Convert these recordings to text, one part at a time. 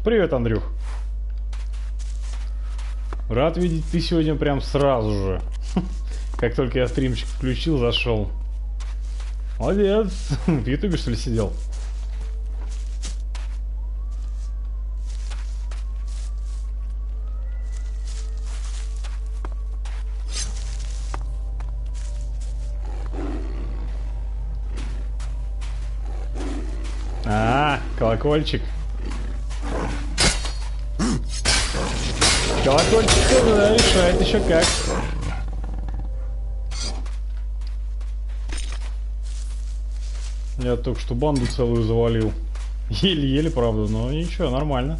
Привет, Андрюх. Рад видеть ты сегодня прям сразу же. Как только я стримчик включил, зашел. Молодец. В ютубе, что ли, сидел? Колокольчик. Колокольчик тоже, да, решает еще как. Я только что банду целую завалил. Еле-еле, правда, но ничего, нормально.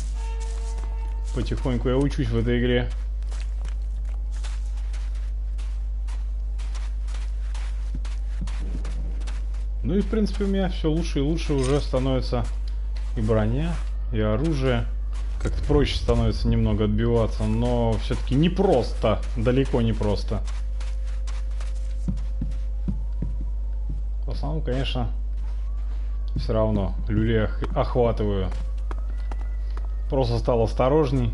Потихоньку я учусь в этой игре. Ну и в принципе у меня все лучше и лучше уже становится и броня, и оружие. Как-то проще становится немного отбиваться, но все-таки не просто, далеко не просто. В основном, конечно, все равно люлей охватываю. Просто стал осторожней.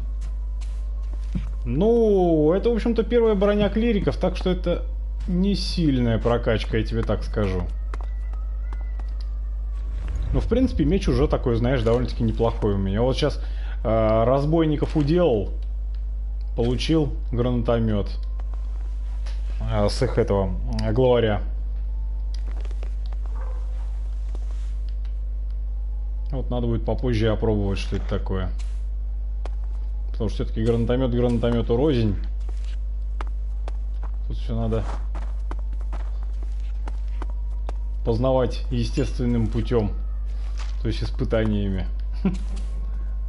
Ну, это, в общем-то, первая броня клириков, так что это не сильная прокачка, я тебе так скажу. Ну, в принципе, меч уже такой, знаешь, довольно-таки неплохой у меня. Вот сейчас разбойников уделал, получил гранатомет с их этого главаря. Вот надо будет попозже опробовать, что это такое. Потому что все-таки гранатомет гранатомету рознь. Тут все надо познавать естественным путем. То есть испытаниями.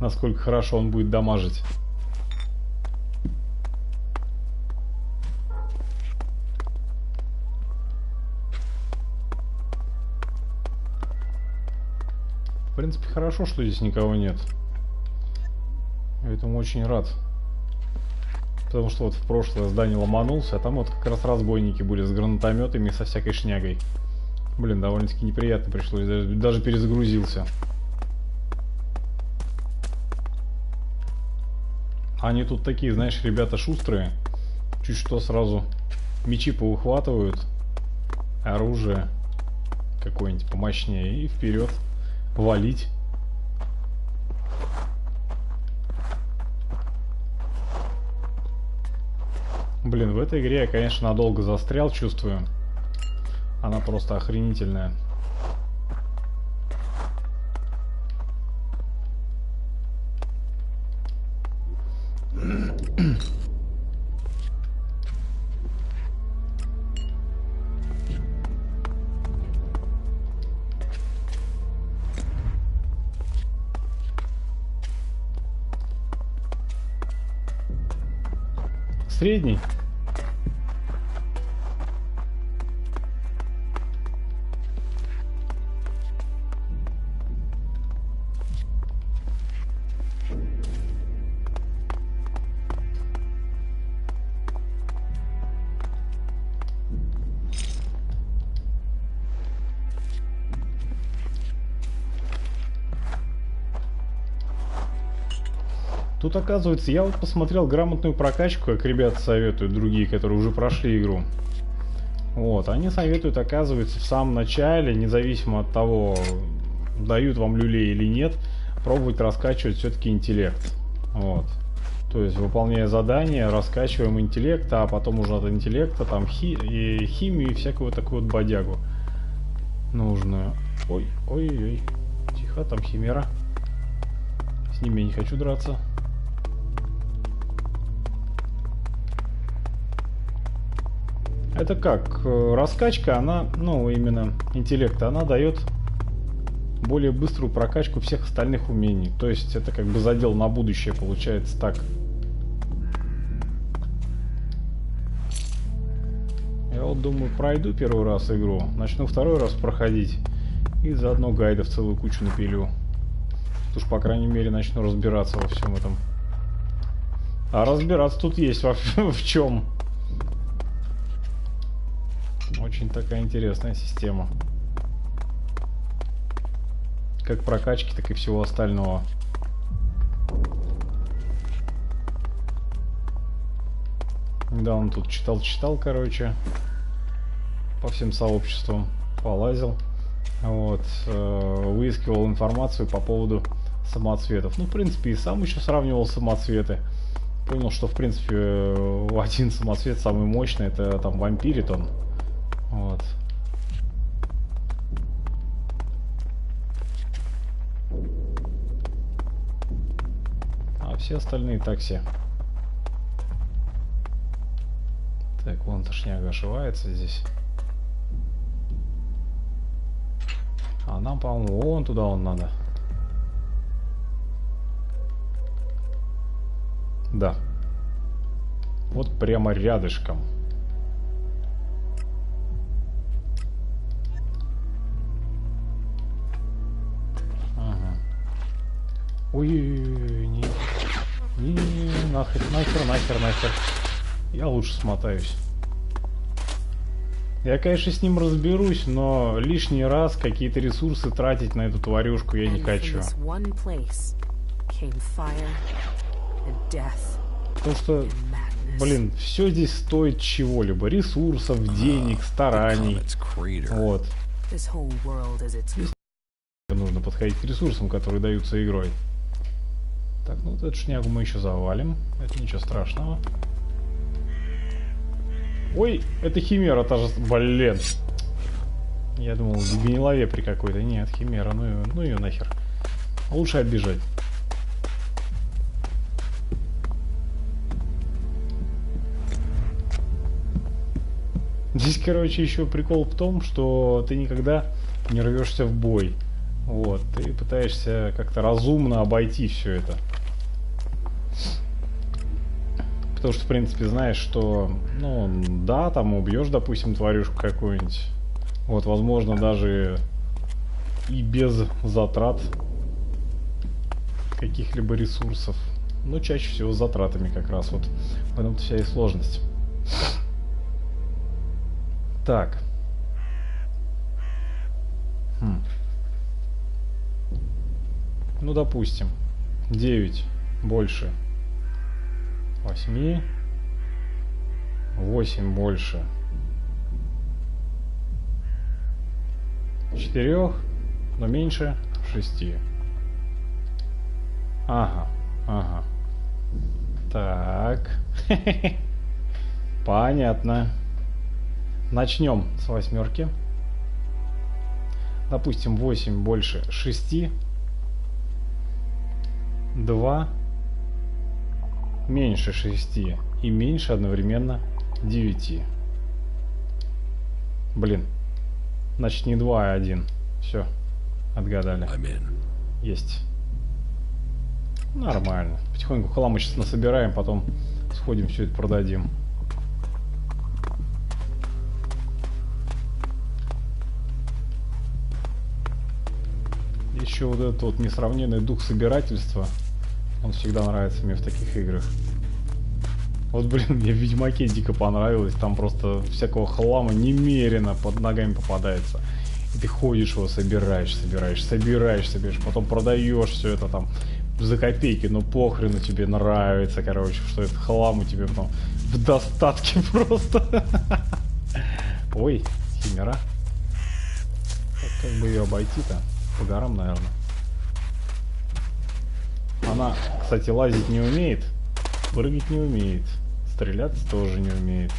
Насколько хорошо он будет дамажить. В принципе, хорошо, что здесь никого нет. Я этому очень рад. Потому что вот в прошлое здание ломанулся, а там вот как раз разбойники были с гранатометами и со всякой шнягой. Блин, довольно-таки неприятно пришлось, даже перезагрузился. Они тут такие, знаешь, ребята шустрые. Чуть что сразу мечи поухватывают, оружие какое-нибудь помощнее и вперед валить. Блин, в этой игре я, конечно, надолго застрял, чувствую. Она просто охренительная. Средний. Тут, оказывается, я вот посмотрел грамотную прокачку, как ребята советуют, другие, которые уже прошли игру. Вот, они советуют, оказывается, в самом начале, независимо от того, дают вам люлей или нет, пробовать раскачивать все-таки интеллект. Вот. То есть, выполняя задания, раскачиваем интеллект, а потом уже от интеллекта там химию и всякую такую вот бодягу нужную. Ой-ой-ой. Тихо, там химера. С ними я не хочу драться. Это как? Раскачка, она, ну, именно интеллекта, она дает более быструю прокачку всех остальных умений. То есть это как бы задел на будущее, получается так. Я вот думаю, пройду первый раз игру, начну второй раз проходить и заодно гайдов целую кучу напилю. Уж, по крайней мере, начну разбираться во всем этом. А разбираться тут есть в чем. Очень такая интересная система. Как прокачки, так и всего остального. Недавно тут читал, короче, по всем сообществам полазил. Вот, выискивал информацию по поводу самоцветов. Ну, в принципе, и сам еще сравнивал самоцветы. Понял, что, в принципе, один самоцвет самый мощный, это там вампирит он. Вот. А все остальные такси. Так, вон тошняга ошивается здесь. А нам, по-моему, вон туда он надо. Да. Вот прямо рядышком. Ага. Ой-ой-ой, не, нахер. Я лучше смотаюсь. Я, конечно, с ним разберусь, но лишний раз какие-то ресурсы тратить на эту тварюшку я не хочу. Потому что, блин, все здесь стоит чего-либо. Ресурсов, денег, стараний. Вот. Здесь нужно подходить к ресурсам, которые даются игрой. Так, ну вот эту шнягу мы еще завалим. Это ничего страшного. Ой, это химера та же. Блин. Я думал, в гнилове при какой-то. Нет, химера. Ну ее нахер. Лучше оббежать. Здесь, короче, еще прикол в том, что ты никогда не рвешься в бой. Вот. Ты пытаешься как-то разумно обойти все это. Потому что, в принципе, знаешь, что, ну, да, там убьешь, допустим, тварюшку какую-нибудь. Вот, возможно, даже и без затрат каких-либо ресурсов. Но чаще всего с затратами как раз. Вот в этом-то вся и сложность. Так. Ну, допустим, 9 больше 8, 8 больше 4, но меньше 6. Ага. Так. Понятно. Начнем с 8. Допустим, 8 больше 6. 2 меньше 6 и меньше одновременно 9. Блин. Значит, не 2, а 1. Все. Отгадали. Есть. Нормально. Потихоньку хлама сейчас насобираем, потом сходим, все это продадим. Еще вот этот вот несравненный дух собирательства. Он всегда нравится мне в таких играх. Вот, блин, мне в Ведьмаке дико понравилось. Там просто всякого хлама немерено под ногами попадается. И ты ходишь его, собираешь. Потом продаешь все это там за копейки. Ну похрену, тебе нравится, короче, что этот хлам у тебя потом в достатке просто. Ой, химера. Как бы ее обойти-то? По горам, наверное. Она, кстати, лазить не умеет, прыгать не умеет, стрелять тоже не умеет.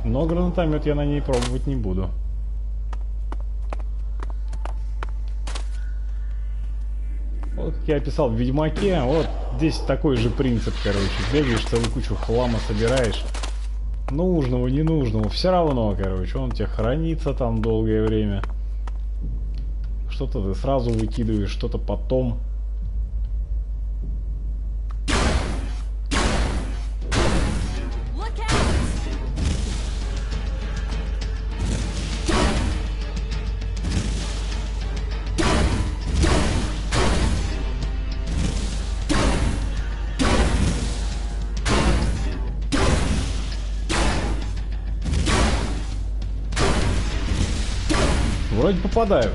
Но гранатомет я на ней пробовать не буду. Вот как я описал в Ведьмаке, вот здесь такой же принцип, короче. Бегаешь, целую кучу хлама собираешь. Нужного, ненужного, все равно, короче, он у тебя хранится там долгое время. Что-то ты сразу выкидываешь, что-то потом. Вроде попадаю.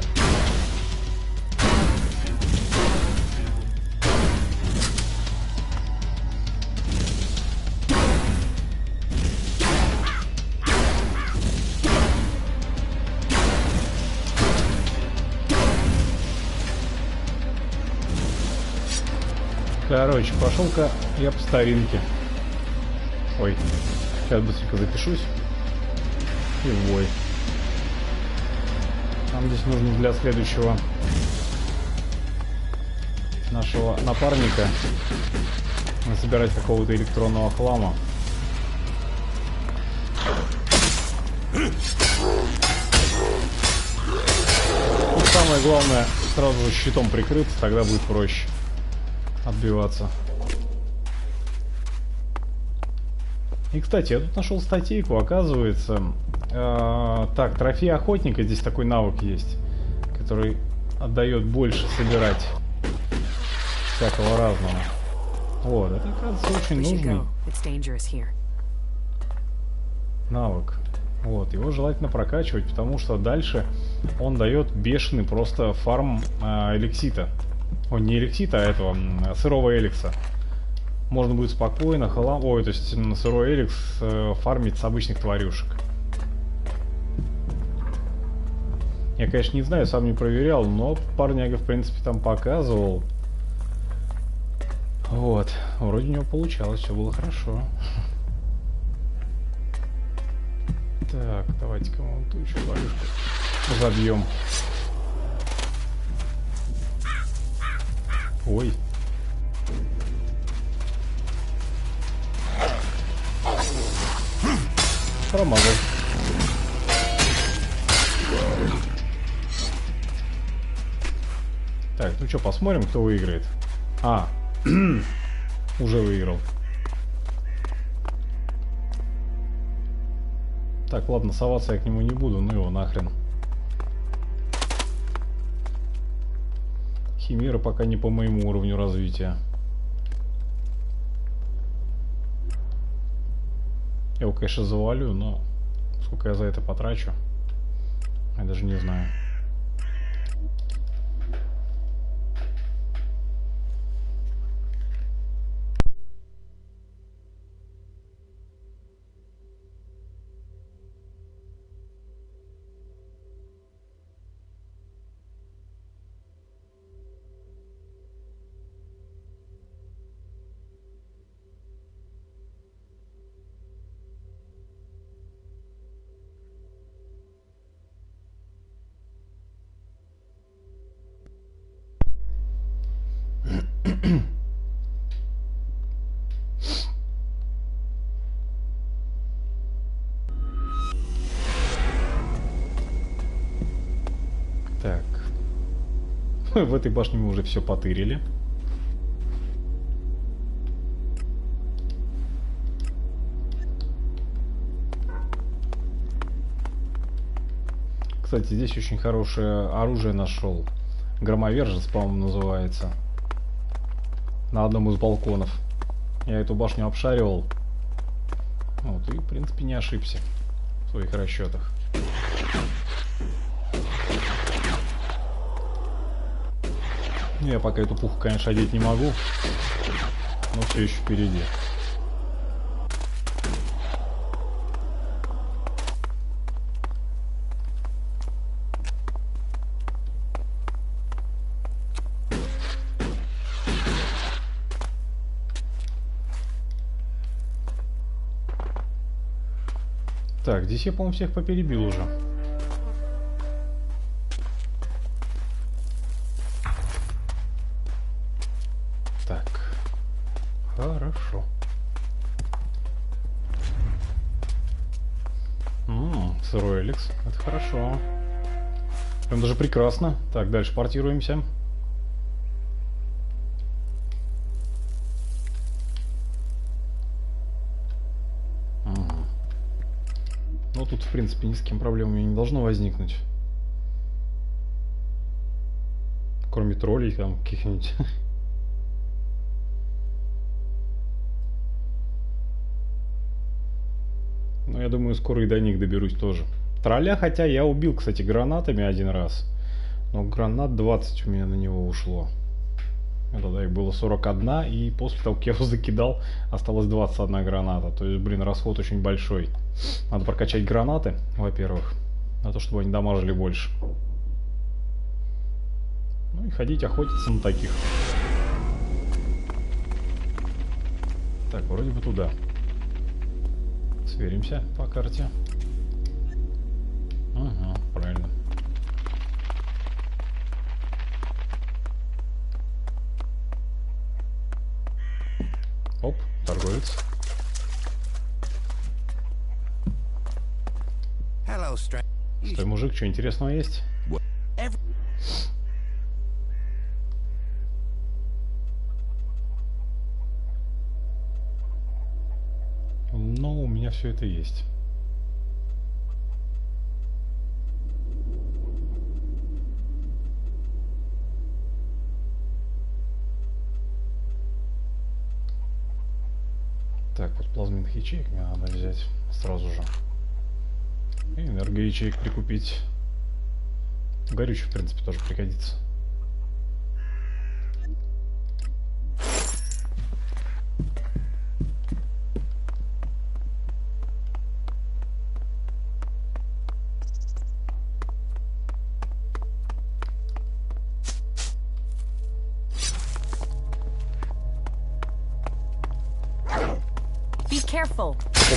Короче, пошел-ка я по старинке. Ой, сейчас быстренько запишусь. И в бой. Нам здесь нужно для следующего нашего напарника насобирать какого-то электронного хлама. Тут самое главное сразу же щитом прикрыться, тогда будет проще отбиваться. И, кстати, я тут нашел статейку, оказывается. Так, трофей охотника, здесь такой навык есть, который отдает больше собирать всякого разного. Вот, это, оказывается, очень нужный навык. Вот, его желательно прокачивать, потому что дальше он дает бешеный просто фарм эликсита. О, не эликсита, а этого, сырого эликса. Можно будет спокойно то есть на сырой эликс фармить с обычных тварюшек. Я, конечно, не знаю, сам не проверял, но парняга, в принципе, там показывал. Вот, вроде у него получалось, все было хорошо. Так, давайте-ка мы тут еще тварюшку забьем. Ой. Промазал. Так, ну что, посмотрим, кто выиграет. Уже выиграл. Так, ладно, соваться я к нему не буду, ну его нахрен. Химера пока не по моему уровню развития. Я его, конечно, завалю, но сколько я за это потрачу, я даже не знаю. Так. В этой башне мы уже все потырили. Кстати, здесь очень хорошее оружие нашел. Громовержец, по-моему, называется. На одном из балконов. Я эту башню обшаривал. Вот, и, в принципе, не ошибся в своих расчетах. Я пока эту пуху, конечно, одеть не могу, но все еще впереди. Так, здесь я, по-моему, всех поперебил уже. Так, хорошо. Сырой Элекс, это хорошо. Прям даже прекрасно. Так, дальше портируемся. Ну, тут, в принципе, ни с кем проблем не должно возникнуть. Кроме троллей там каких-нибудь. Но я думаю, скоро и до них доберусь тоже. Тролля, хотя я убил, кстати, гранатами один раз. Но гранат 20 у меня на него ушло. Тогда их было 41, и после того, как я его закидал, осталось 21 граната. То есть, блин, расход очень большой. Надо прокачать гранаты, во-первых, на то, чтобы они дамажили больше. Ну и ходить охотиться на таких. Так, вроде бы туда. Сверимся по карте. Ага, правильно. Оп, торговец. Стой, мужик, что интересного есть? Ну, у меня все это есть. Так, вот плазменных ячеек мне надо взять сразу же. И энергоячеек прикупить. Горючий, в принципе, тоже пригодится.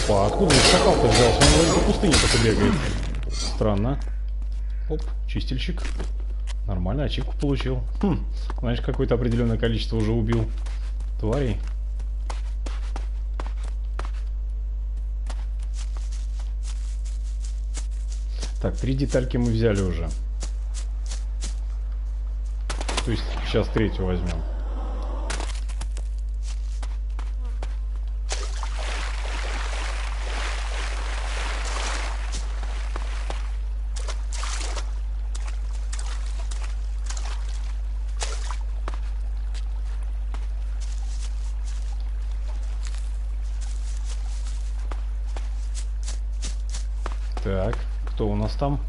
Опа, откуда шакал-то взялся? Он вроде по пустыне только бегает. Странно. Оп, чистильщик. Нормально, ачивку получил. Знаешь, какое-то определенное количество уже убил тварей. Так, 3 детальки мы взяли уже. То есть сейчас 3-ю возьмем. Так, кто у нас там?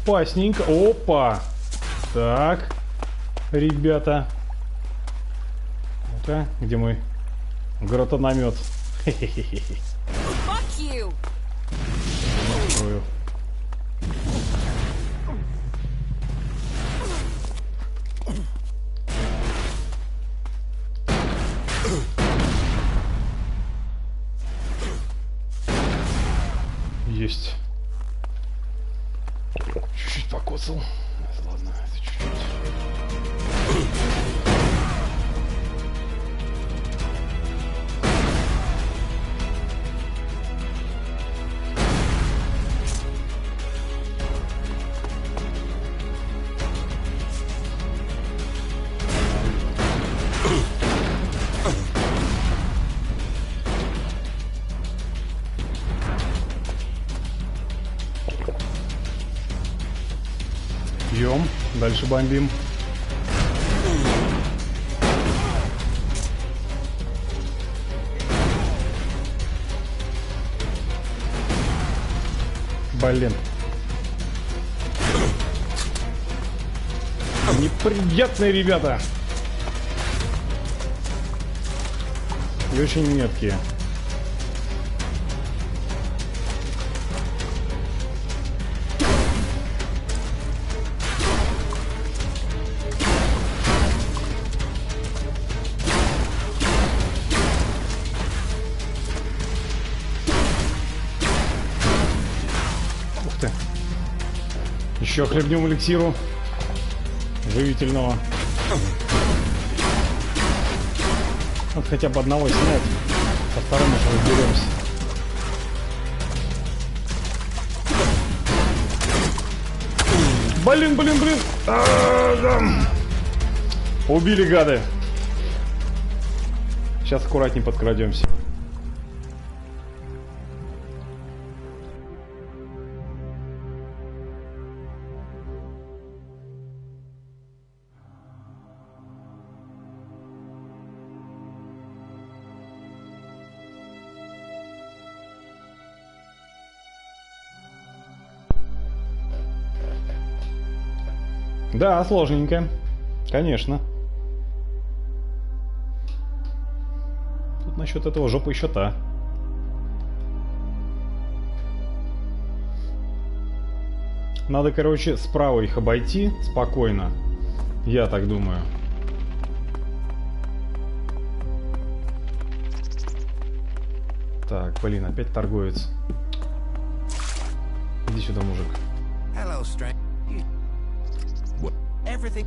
Опасненько. Опа! Так, ребята. Ну-ка, где мой гранатомет? Хе-хе-хе-хе. Есть. Чуть-чуть покоцал. Ладно, это чуть-чуть. Бьем, дальше бомбим. Блин. Неприятные ребята. И очень меткие. Еще хлебнем эликсиру живительного. Вот хотя бы одного снять, со вторым уже разберемся. Блин. Убили, гады. Сейчас аккуратнее подкрадемся. Да, сложненько. Конечно. Тут насчет этого жопа еще та. Надо, короче, справа их обойти спокойно. Я так думаю. Так, блин, опять торговец. Иди сюда, мужик.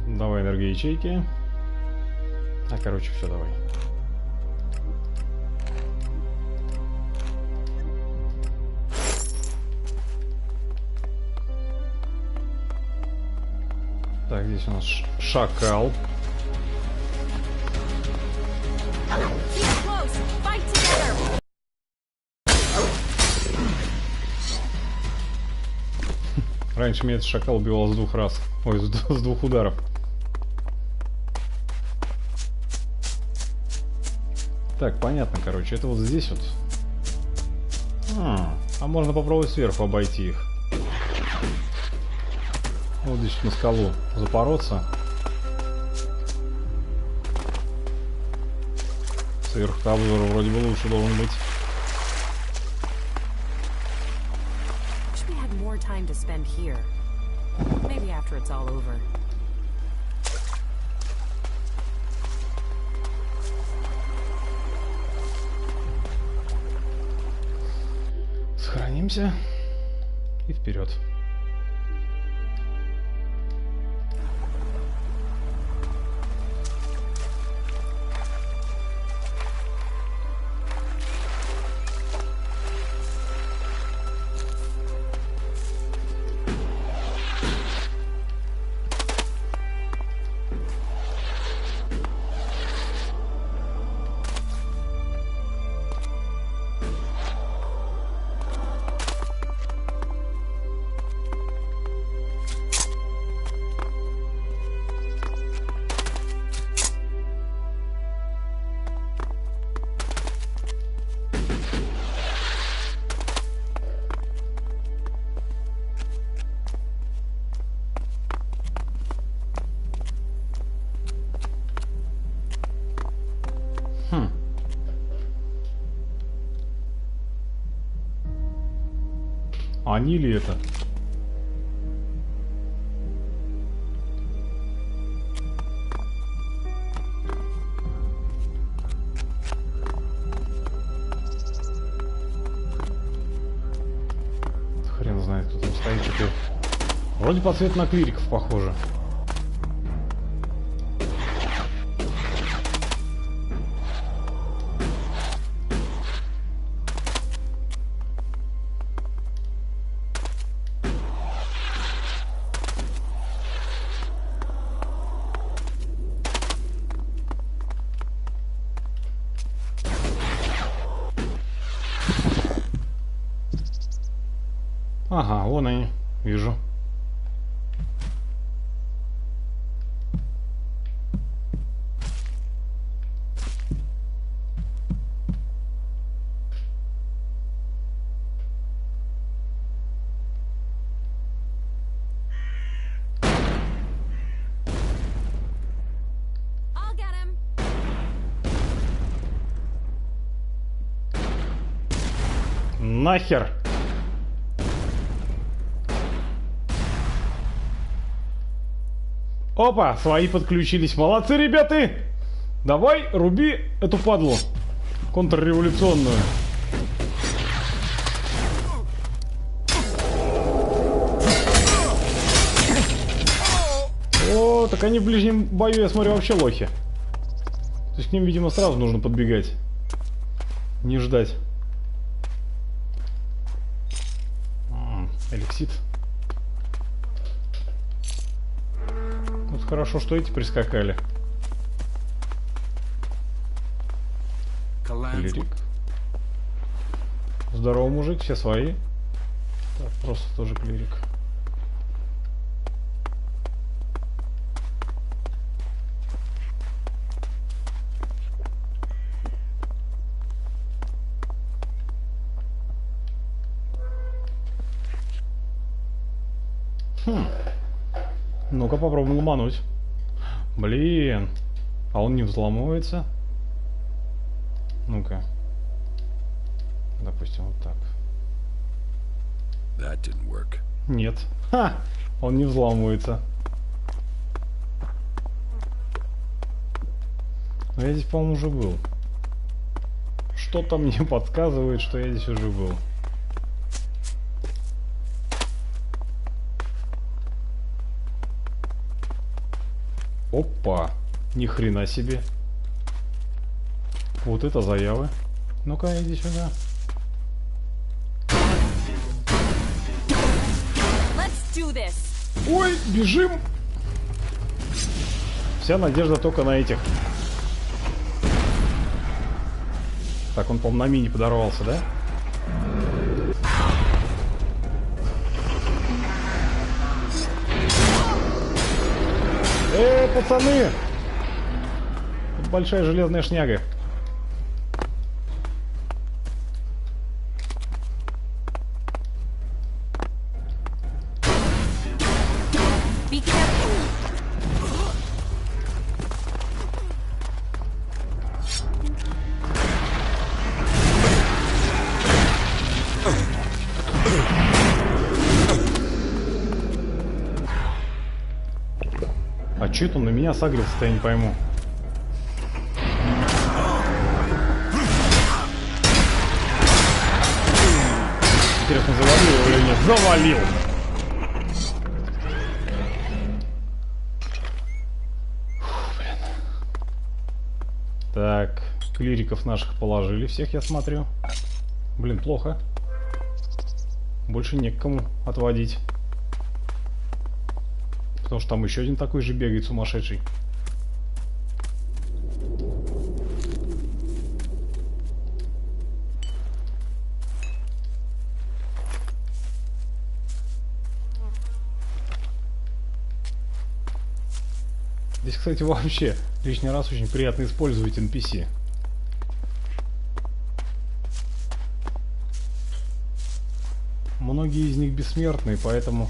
Давай энергоячейки. А, короче, все, давай. Так, здесь у нас шакал. Раньше меня этот шакал убивал с 2 раз. Ой, с 2 ударов. Так, понятно, короче, это вот здесь вот. А можно попробовать сверху обойти их. Вот здесь на скалу запороться. Сверху-то обзор вроде бы лучше должен быть. Сохранимся и вперед. Они ли это? Хрен знает, кто там стоит теперь. Вроде по цвету на клириков похоже. Ага, вон они, вижу. Нахер! Опа, свои подключились. Молодцы, ребята! Давай, руби эту падлу. Контрреволюционную. О, так они в ближнем бою, я смотрю, вообще лохи. То есть к ним, видимо, сразу нужно подбегать. Не ждать. Элексит. Вот хорошо, что эти прискакали. Клирик. Здорово, мужик, все свои. Так, просто тоже клирик. Ну-ка попробуем ломануть. Блин. А он не взломывается? Ну-ка. Допустим, вот так. Нет. Ха! Он не взламывается. Но я здесь, по-моему, уже был. Что-то мне подсказывает, что я здесь уже был. Опа! Ни хрена себе. Вот это заявы. Ну-ка, иди сюда. Ой, бежим! Вся надежда только на этих. Так, он, по-моему, на мини подорвался, да? Пацаны! Тут большая железная шняга. А чё это он на меня сагрился-то, я не пойму. Интересно, завалил его или нет? Завалил! Фу, блин. Так, клириков наших положили всех, я смотрю. Блин, плохо. Больше не к кому отводить. Потому что там еще один такой же бегает, сумасшедший. Здесь, кстати, вообще лишний раз очень приятно использовать NPC. Многие из них бессмертные, поэтому...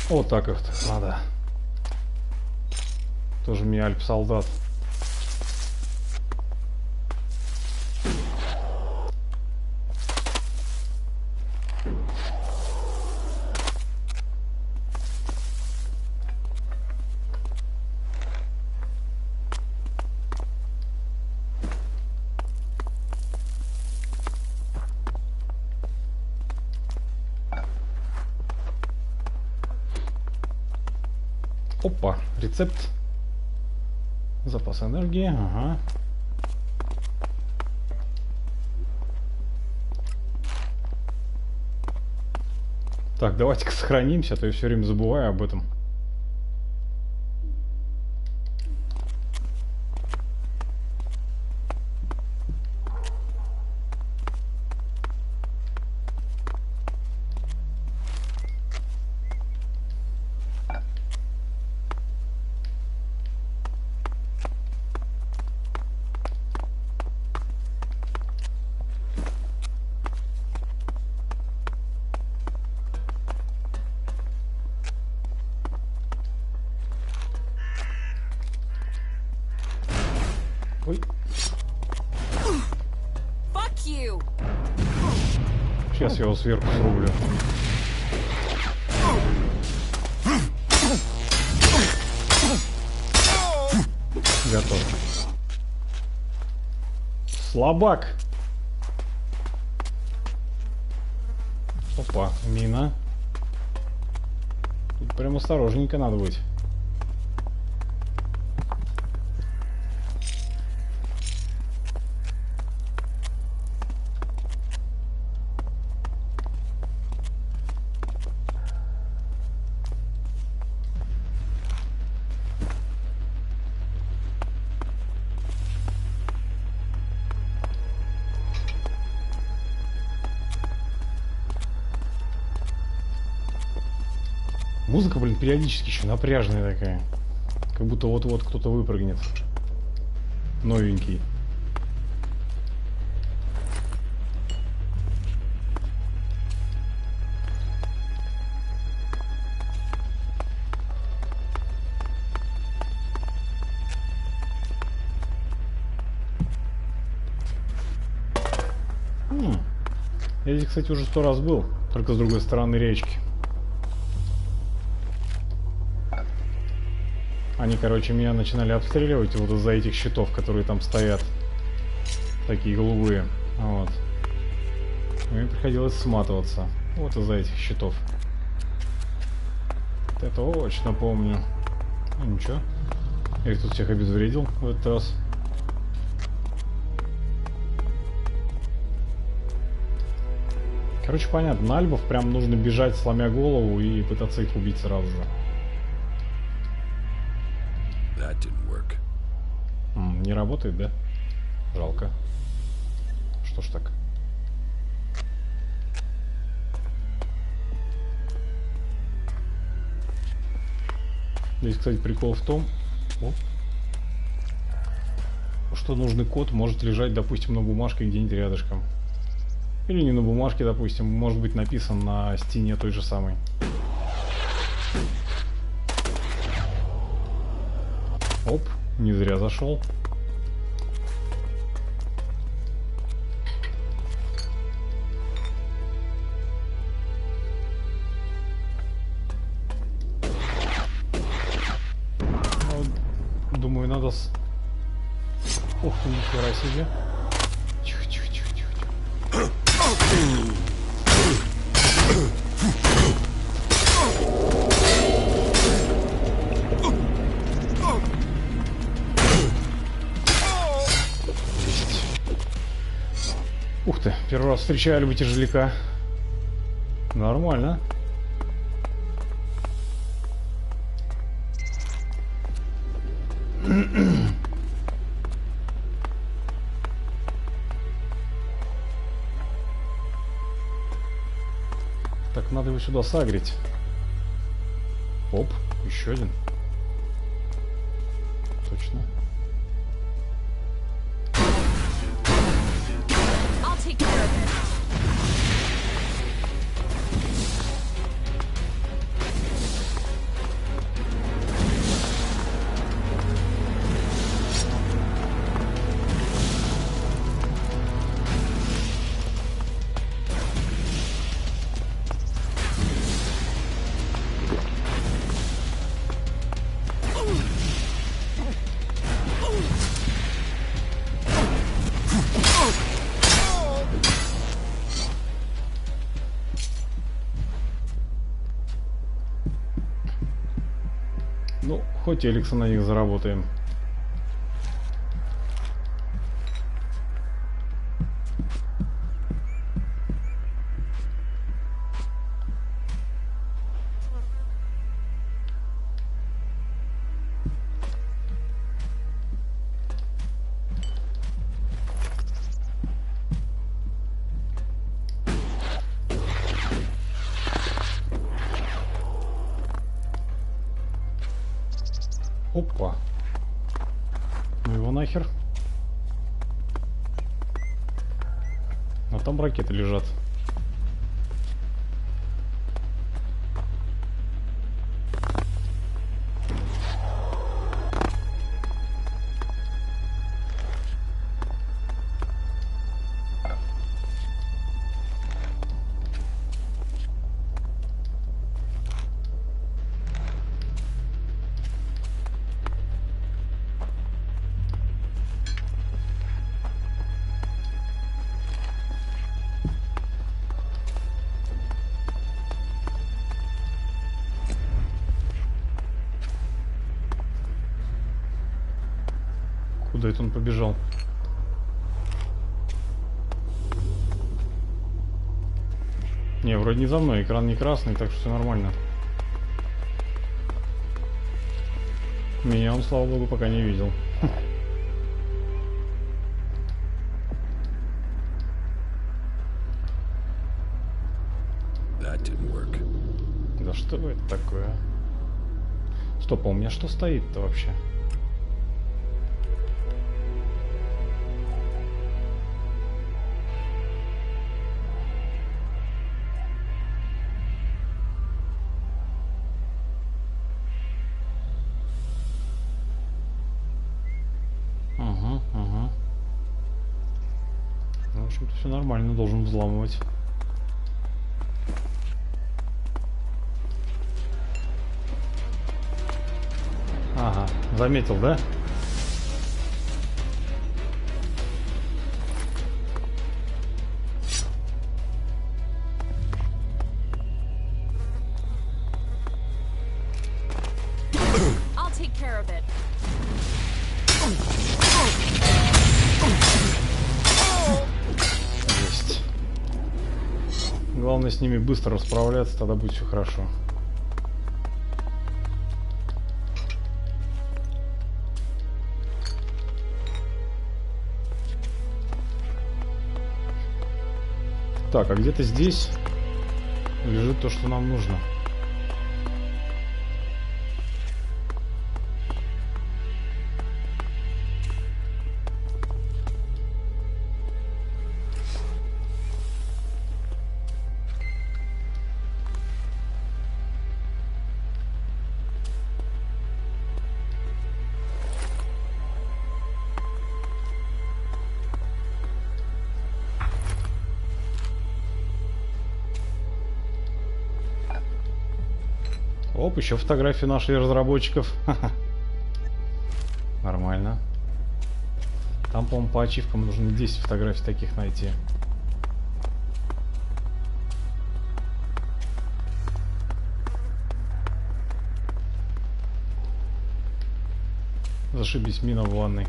Вот так вот надо. Тоже мне альп-солдат. Опа, рецепт. Запас энергии, ага. Так, давайте-ка сохранимся, а то я все время забываю об этом. Ой. Сейчас я его сверху срублю. Готов. Слабак. Опа, мина. Тут прям осторожненько надо быть. Музыка, блин, периодически еще напряженная такая. Как будто вот-вот кто-то выпрыгнет. Новенький. Я здесь, кстати, уже 100 раз был, только с другой стороны речки. Они, короче, меня начинали обстреливать вот из-за этих щитов, которые там стоят. Такие голубые. Вот. И мне приходилось сматываться. Вот из-за этих щитов. Вот это точно помню. Ну ничего. Я их тут всех обезвредил в этот раз. Короче, понятно, на альбов прям нужно бежать, сломя голову, и пытаться их убить сразу же. Не работает, да? Жалко. Что ж так? Здесь, кстати, прикол в том, что нужный код может лежать, допустим, на бумажке где-нибудь рядышком. Или не на бумажке, допустим, может быть написан на стене той же самой. Оп, не зря зашел. Ну, думаю, надо с... Ух ты, нихера себе. Ух ты, первый раз встречаю альбу тяжеляка. Нормально. Так, надо его сюда сагрить. Оп, еще один. Точно. Ну, хоть Элекса на них заработаем. Опа. Ну его нахер. А там ракеты лежат. Куда это он побежал? Не, вроде не за мной, экран не красный, так что все нормально. Меня он, слава богу, пока не видел. Да что это такое? Стоп, а у меня что стоит-то вообще? В общем-то все нормально, должен взламывать. Заметил, да? Есть. Главное с ними быстро расправляться, тогда будет все хорошо. Так, а где-то здесь лежит то, что нам нужно. Оп, еще фотографии нашли разработчиков. Нормально. Там, по-моему, по ачивкам нужно 10 фотографий таких найти. Зашибись, мина в ванной.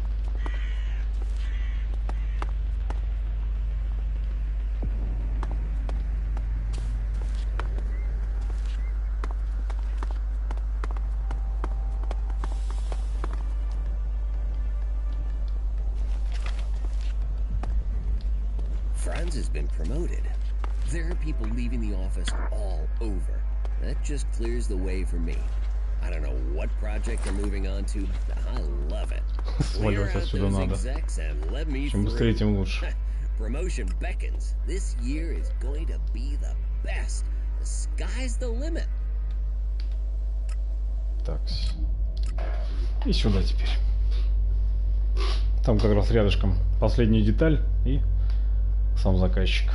Franz has been promoted. There are people leaving the office all over. That just clears the way for me. I don't know what project they're moving on to, but I love it. Clear out those execs and let me Чем быстрее, тем лучше. Promotion beckons. This year is going to be the best. The sky's the limit. Так. И сюда теперь. Там как раз рядышком последняя деталь и сам заказчик.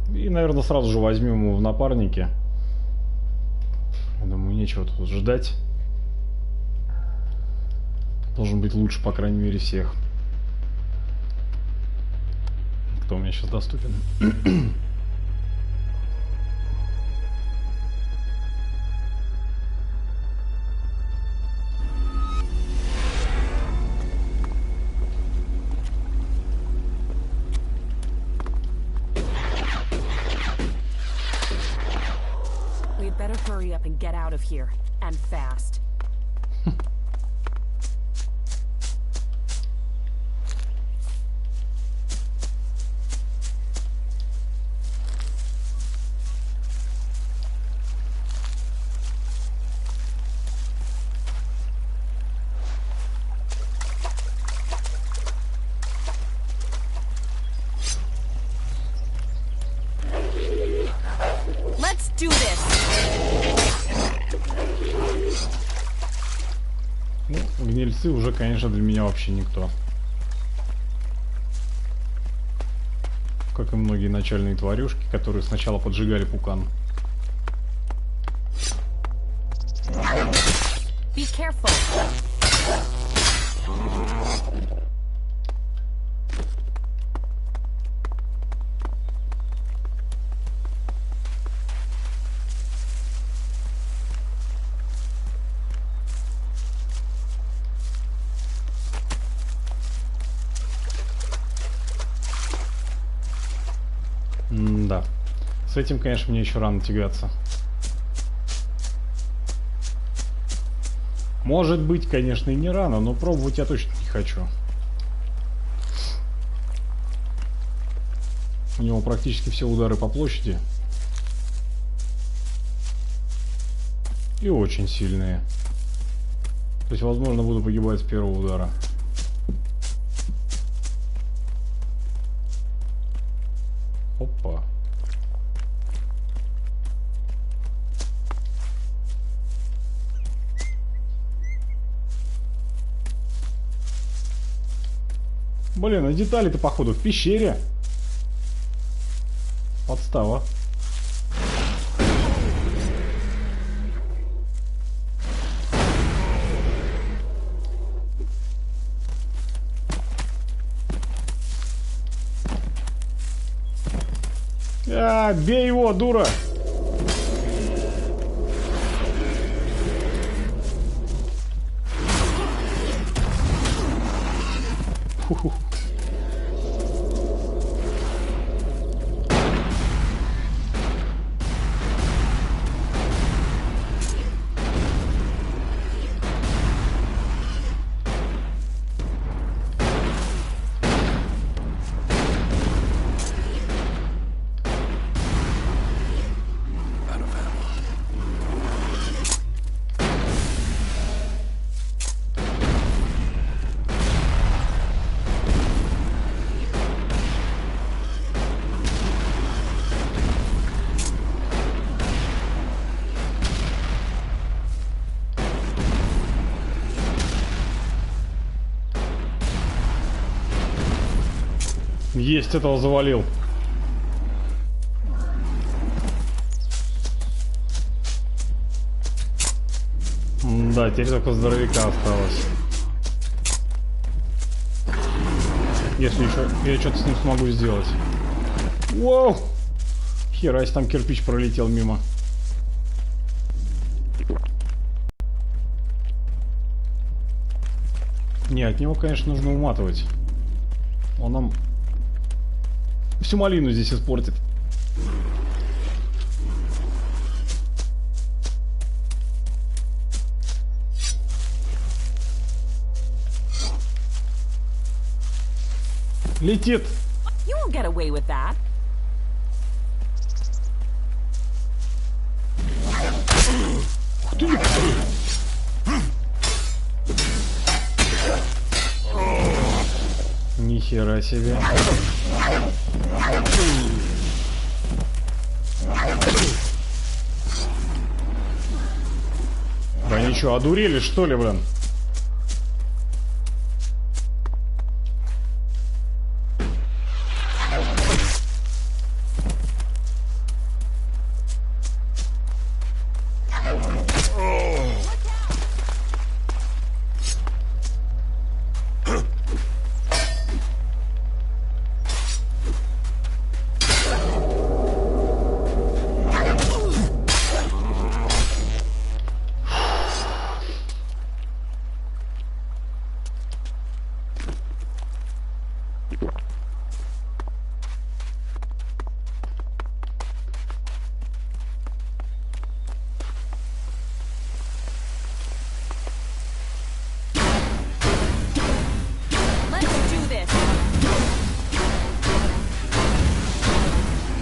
И, наверное, сразу же возьмем его в напарники. Я думаю, нечего тут ждать. Должен быть лучше, по крайней мере, всех. Кто у меня сейчас доступен? Hurry up and get out of here, and fast. Let's do this. Ну, гнильцы уже, конечно, для меня вообще никто. Как и многие начальные тварюшки, которые сначала поджигали пукан. Be careful. Да. С этим, конечно, мне еще рано тягаться. Может быть, конечно, и не рано, но пробовать я точно не хочу. У него практически все удары по площади. И очень сильные. То есть, возможно, буду погибать с первого удара. Опа. Блин, а детали-то, походу, в пещере. Подстава. Бей его, дура! Фу-ху. Есть, этого завалил. Да, теперь только здоровяка осталось. Если еще я что-то с ним смогу сделать. Воу! Херась, там кирпич пролетел мимо. Не, от него, конечно, нужно уматывать. Он нам всю малину здесь испортит. Летит. You won't get away with that. Ух ты! Нихера себе. Да они что, одурели, что ли, блин?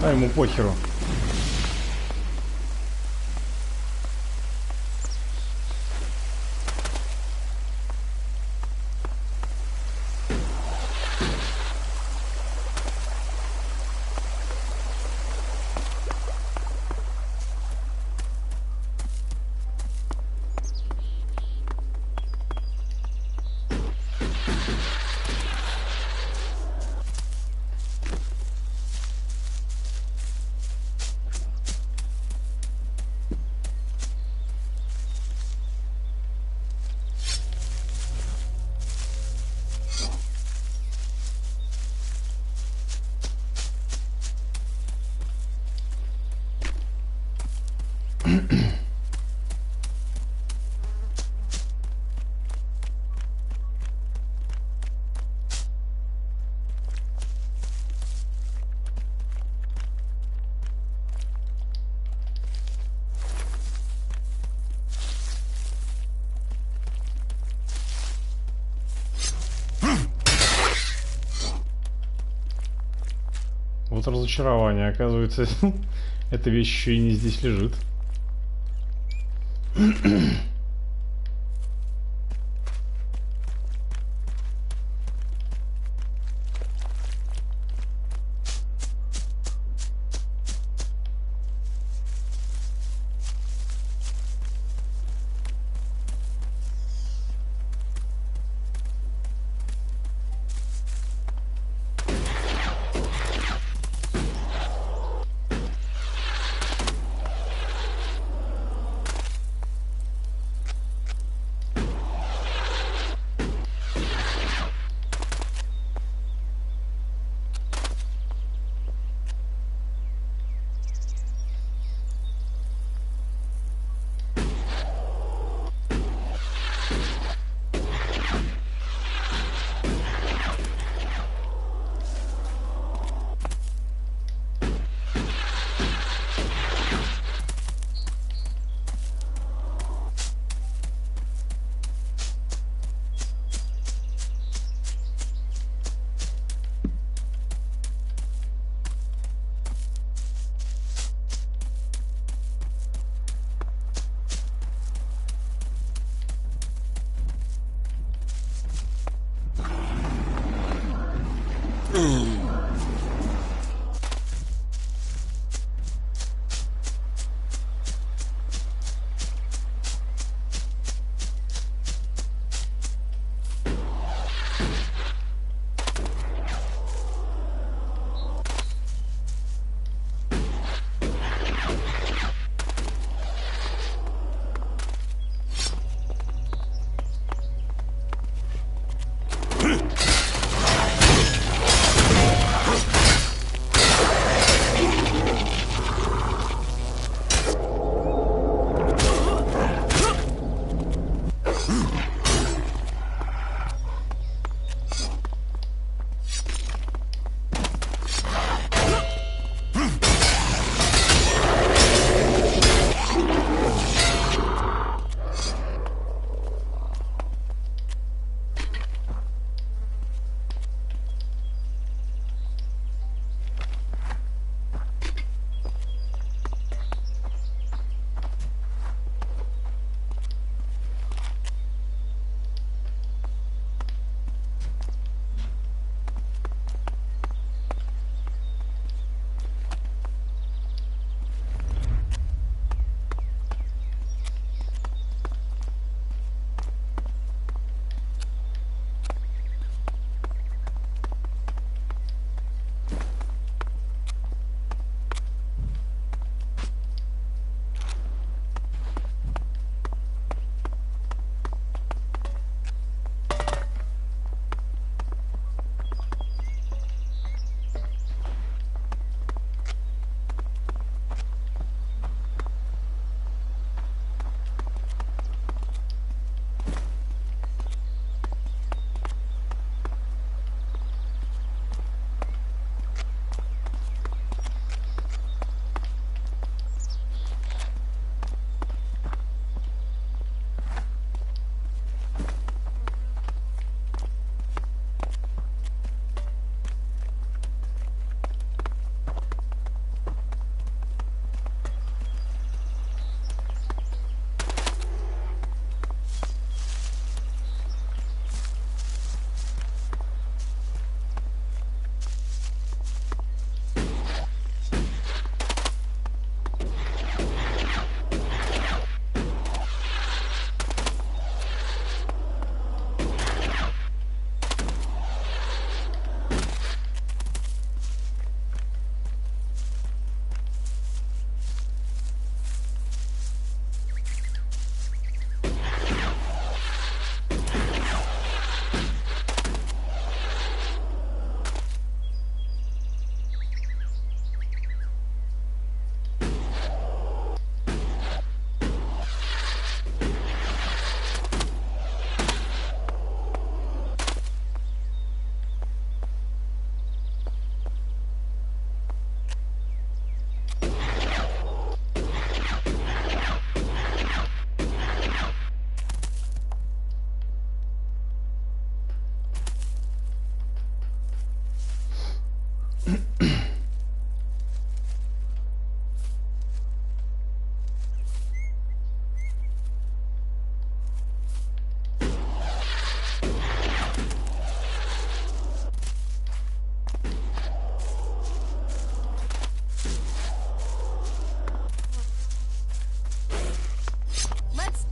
А ему похеру. Вот разочарование, оказывается, эта вещь еще и не здесь лежит.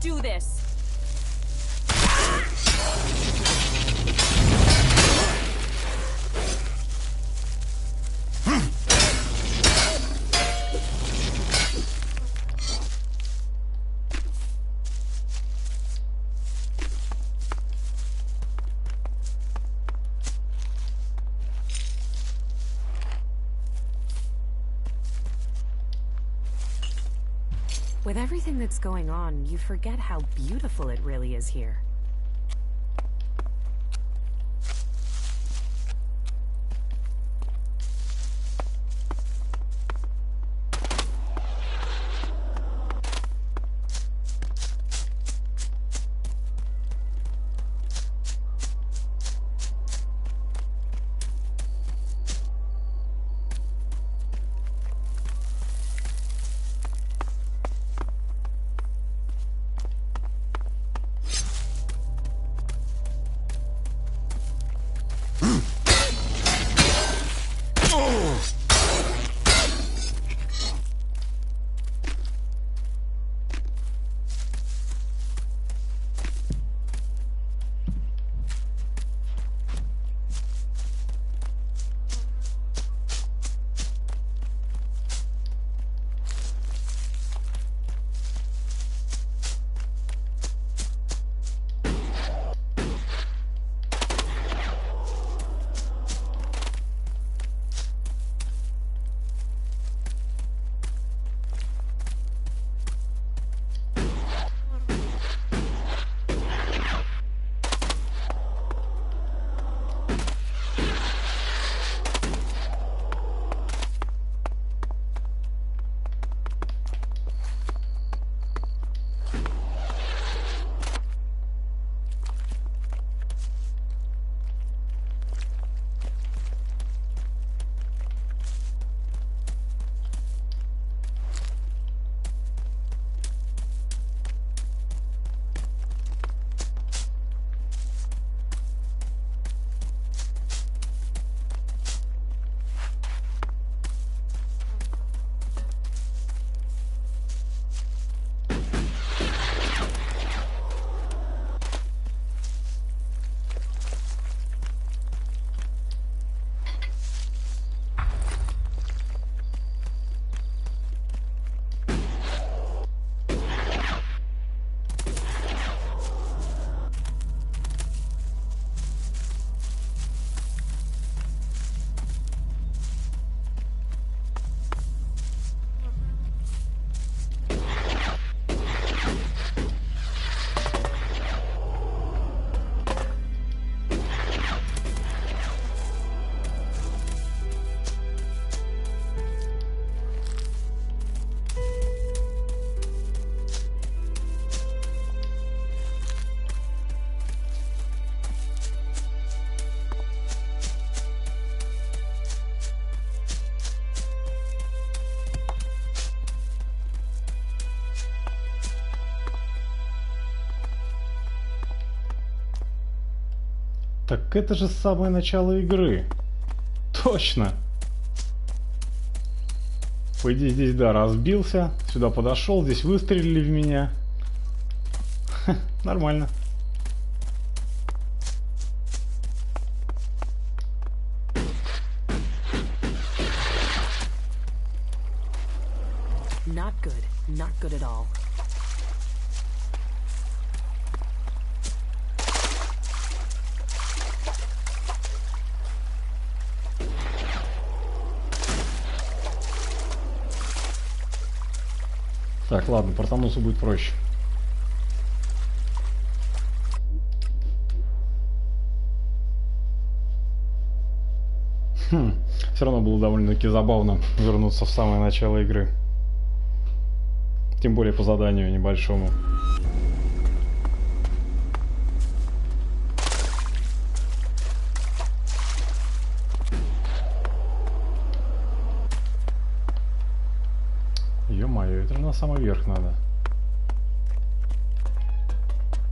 do this. With everything that's going on, you forget how beautiful it really is here. Так это же самое начало игры. Точно. По идее, здесь, да, разбился. Сюда подошел, здесь выстрелили в меня. Ха, нормально. Not good. Not good at all. Так, ладно, портануться будет проще. Все равно было довольно-таки забавно вернуться в самое начало игры. Тем более по заданию небольшому. Ё-моё, это же на самый верх надо.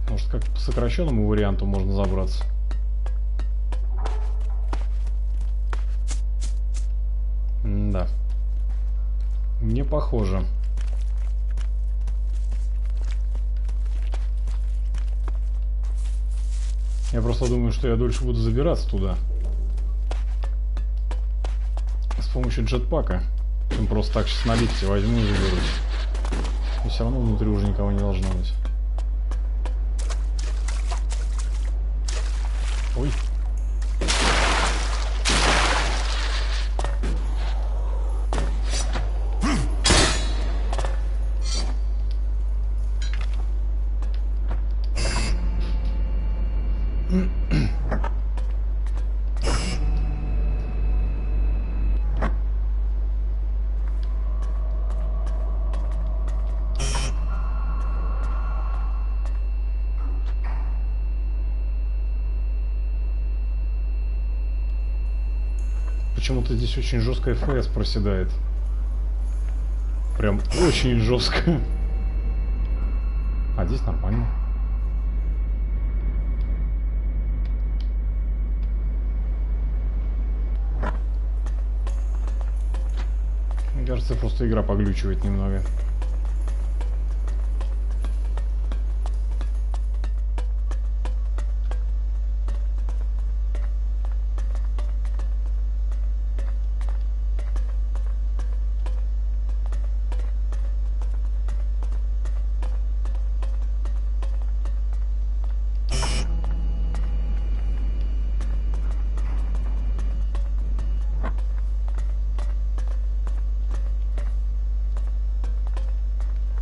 Может, как по сокращенному варианту можно забраться? Да. Не похоже. Я просто думаю, что я дольше буду забираться туда. С помощью джетпака. Чем просто так сейчас на лифте возьму и заберусь. И все равно внутри уже никого не должно быть. Ой. Почему-то здесь очень жестко FPS проседает. Прям очень жестко. А здесь нормально. Мне кажется, просто игра поглючивает немного.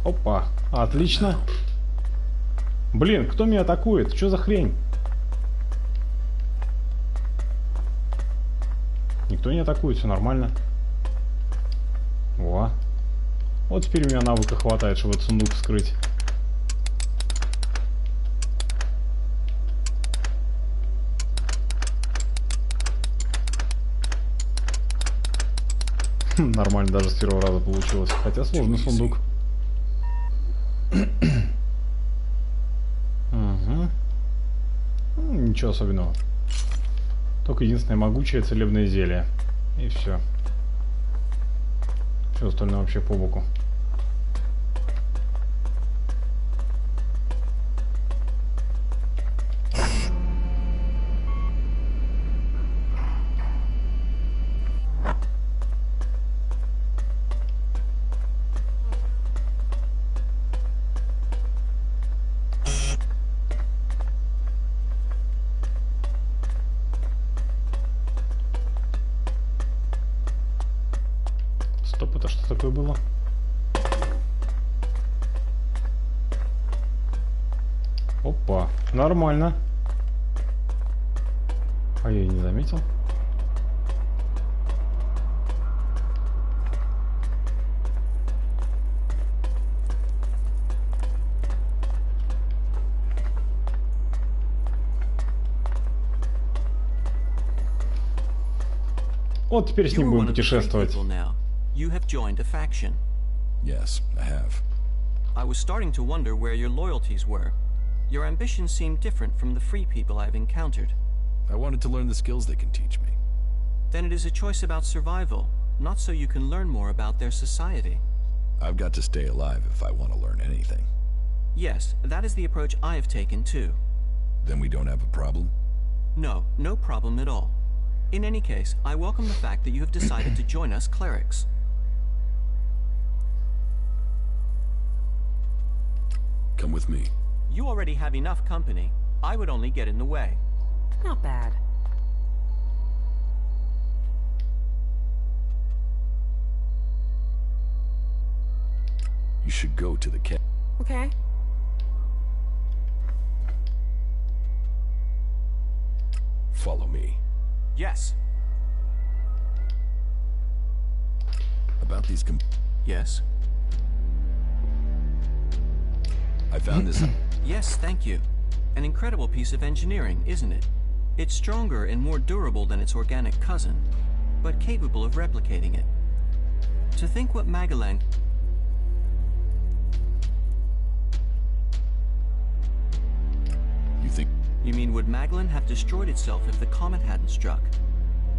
Опа, отлично. Блин, кто меня атакует? Что за хрень? Никто не атакует, все нормально. О. Вот теперь у меня навыка хватает, чтобы этот сундук вскрыть. Нормально, даже с первого раза получилось. Хотя сложный сундук. Угу. Ничего особенного. Только единственное могучее целебное зелье. И все. Все остальное вообще по боку. Стоп, это что такое было? Опа, нормально. А я и не заметил. Вот теперь с ним будем путешествовать. You have joined a faction. Yes, I have. I was starting to wonder where your loyalties were. Your ambitions seem different from the free people I've encountered. I wanted to learn the skills they can teach me. Then it is a choice about survival, not so you can learn more about their society. I've got to stay alive if I want to learn anything. Yes, that is the approach I have taken too. Then we don't have a problem? No, no problem at all. In any case, I welcome the fact that you have decided to join us clerics. Come with me. You already have enough company. I would only get in the way. Not bad. You should go to the camp. Okay. Follow me. Yes. About these Yes. I found this. Yes, thank you. An incredible piece of engineering, isn't it? It's stronger and more durable than its organic cousin, but capable of replicating it. To think what Magellan... You think? You mean would Magellan have destroyed itself if the comet hadn't struck?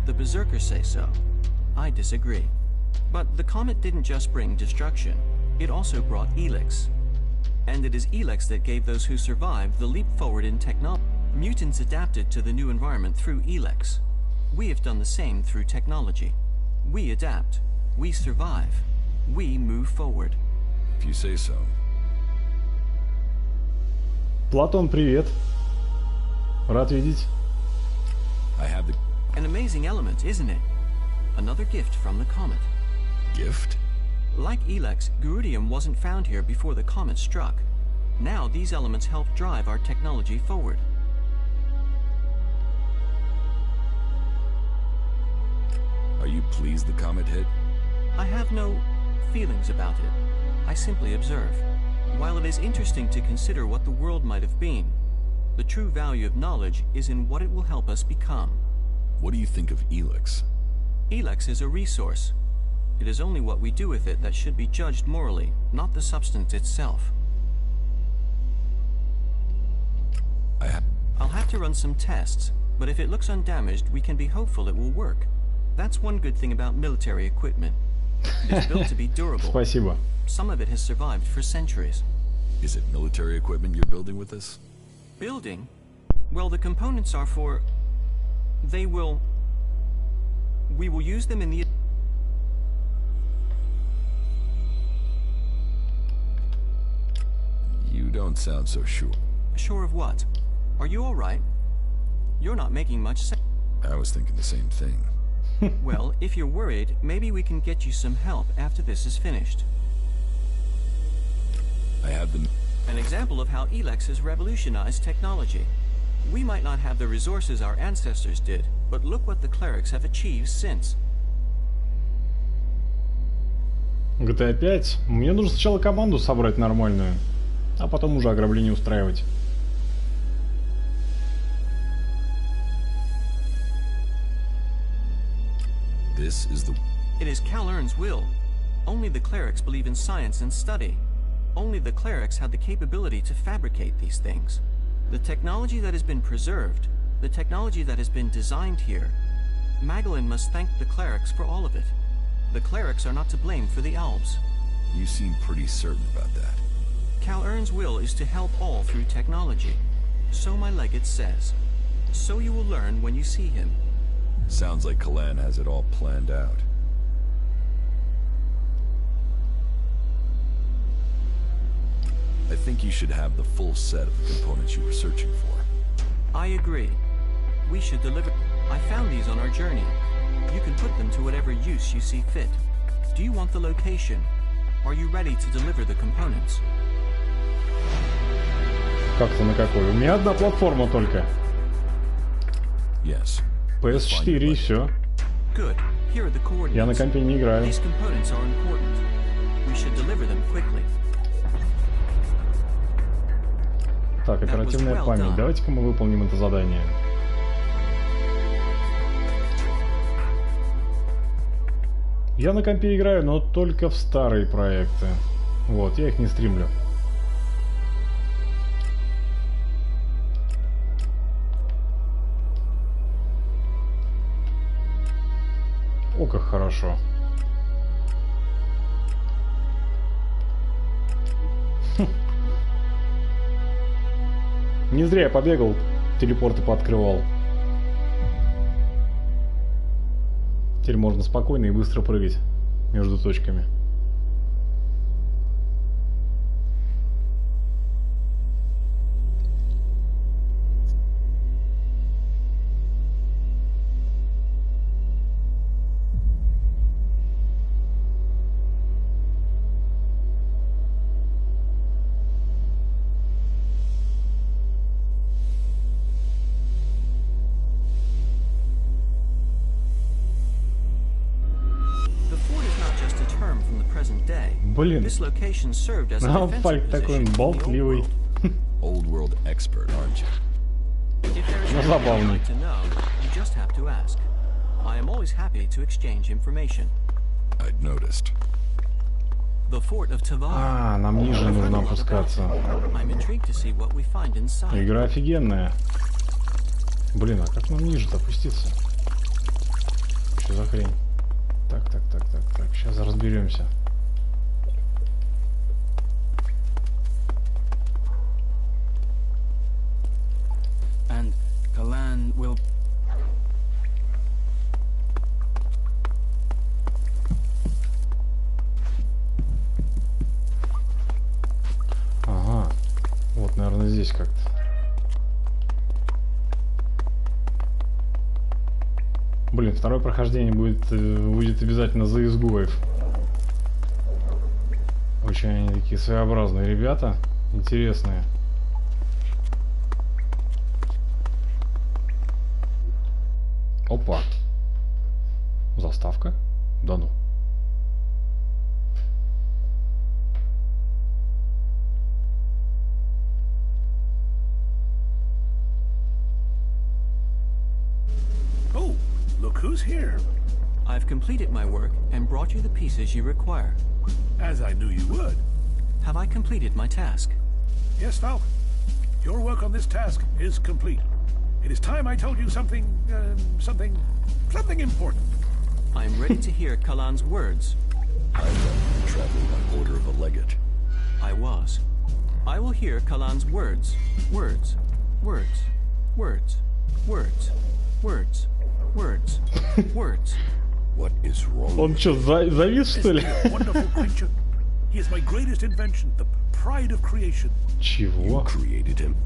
The berserkers say so. I disagree. But the comet didn't just bring destruction, it also brought Elex. And it is Elex that gave those who survived the leap forward in technology. Mutants adapted to the new environment through Elex. We have done the same through technology. We adapt, we survive, we move forward. If you say so. Платон, привет. Рад видеть. I have the An amazing element, isn't it? Another gift from the comet. gift. Like Elex, Garudium wasn't found here before the comet struck. Now these elements help drive our technology forward. Are you pleased the comet hit? I have no feelings about it. I simply observe. While it is interesting to consider what the world might have been, the true value of knowledge is in what it will help us become. What do you think of Elex? Elex is a resource. It is only what we do with it that should be judged morally, not the substance itself. I'll have to run some tests, but if it looks undamaged, we can be hopeful it will work. That's one good thing about military equipment. It is built to be durable. Спасибо. Some of it has survived for centuries. Is it military equipment you're building with this? Building? Well, the components are for... We will use them in the... You don't sound so sure. Sure of what? Are you all right? You're not making much sense. I was thinking the same thing. Well, if you're worried, maybe we can get you some help after this is finished. I have the... An example of how Elex has revolutionized technology. We might not have the resources our ancestors did, but look what the clerics have achieved since. GTA 5. Мне нужно сначала команду собрать нормальную, а потом уже ограбление устраивать. This is the... It is Calern's will. Only the clerics believe in science and study. Only the clerics have the capability to fabricate these things. The technology that has been preserved, the technology that has been designed here, Magellan must thank the clerics for all of it. The clerics are not to blame for the elves. You seem pretty certain about that. Calern's will is to help all through technology. So my legate says. So you will learn when you see him. Sounds like Kalan has it all planned out. I think you should have the full set of the components you were searching for. I agree. We should deliver... I found these on our journey. You can put them to whatever use you see fit. Do you want the location? Are you ready to deliver the components? Как-то на какой? У меня одна платформа только. Yes. PS4 и все. Good. Here are the coordinates. Я на компе не играю. These components are important. We should deliver them quickly. Так, оперативная память. Давайте-ка мы выполним это задание. Я на компе играю, но только в старые проекты. Вот, я их не стримлю. О, как хорошо. Не зря я побегал, телепорты пооткрывал. Теперь можно спокойно и быстро прыгать между точками. Блин, Фальк такой болтливый. Old world expert, aren't you? Ну, забавный. I'd noticed. А, нам ниже нужно опускаться. Игра офигенная. Блин, а как нам ниже-то опуститься? Что за хрень? Так, сейчас разберемся. And Kalan will... Ага, вот, наверное, здесь как-то. Блин, второе прохождение будет обязательно за изгоев. Очень они такие своеобразные ребята, интересные. Опа. Заставка? Да ну. Oh, look who's here. I've completed my work and brought you the pieces you require. As I knew you would. Have I completed my task? Yes, Falk. Your work on this task is complete. It is time I told you something important. I am ready to hear Kalan's words. I thought you were traveling on order of a legate. I was. I will hear Kalan's words. Words. Words. Words. Words. Words. Words. Words. What is wrong? Он что, завис, что ли? Wonderful creature. He is my greatest invention, the pride of creation. Чего? You created him?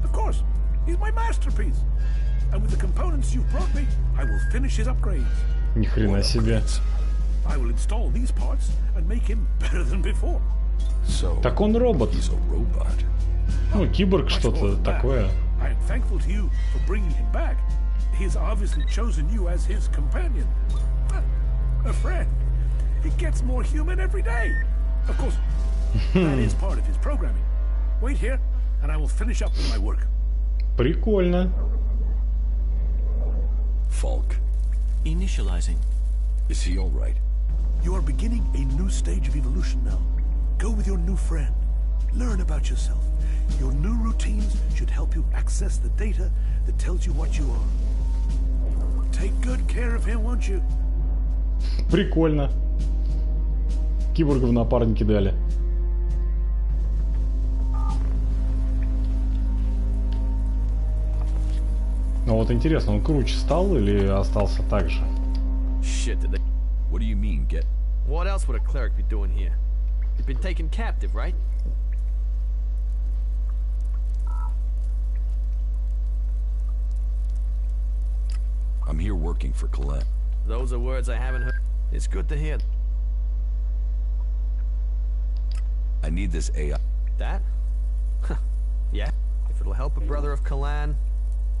Of course. He's my masterpiece. And with the components you've brought me, I will finish his upgrades. Ни хрена себе. I will install these parts and make him better than before. So, Так он робот. he's a robot. Ну, киборг, что-то такое. I am thankful to you for bringing him back. He has obviously chosen you as his companion. A friend. He gets more human every day. Of course, that is part of his programming. Wait here, and I will finish up with my work. Прикольно. Falk. Initializing. Is he all right? You are beginning a new stage of evolution now. Go with your new friend. Learn about yourself. Your new routines should help you access the data that tells you what you are. Take good care of him, won't you? Прикольно. Киборга в напарники дали. Ну вот интересно, он круче стал или остался так же? Shit, did they... What do you mean, get... What else would a cleric be doing here? You've been taken captive, right? I'm here working for Colette. Those are words I haven't heard. It's good to hear. I need this AI. That? Yeah. If it'll help a brother of Kalan,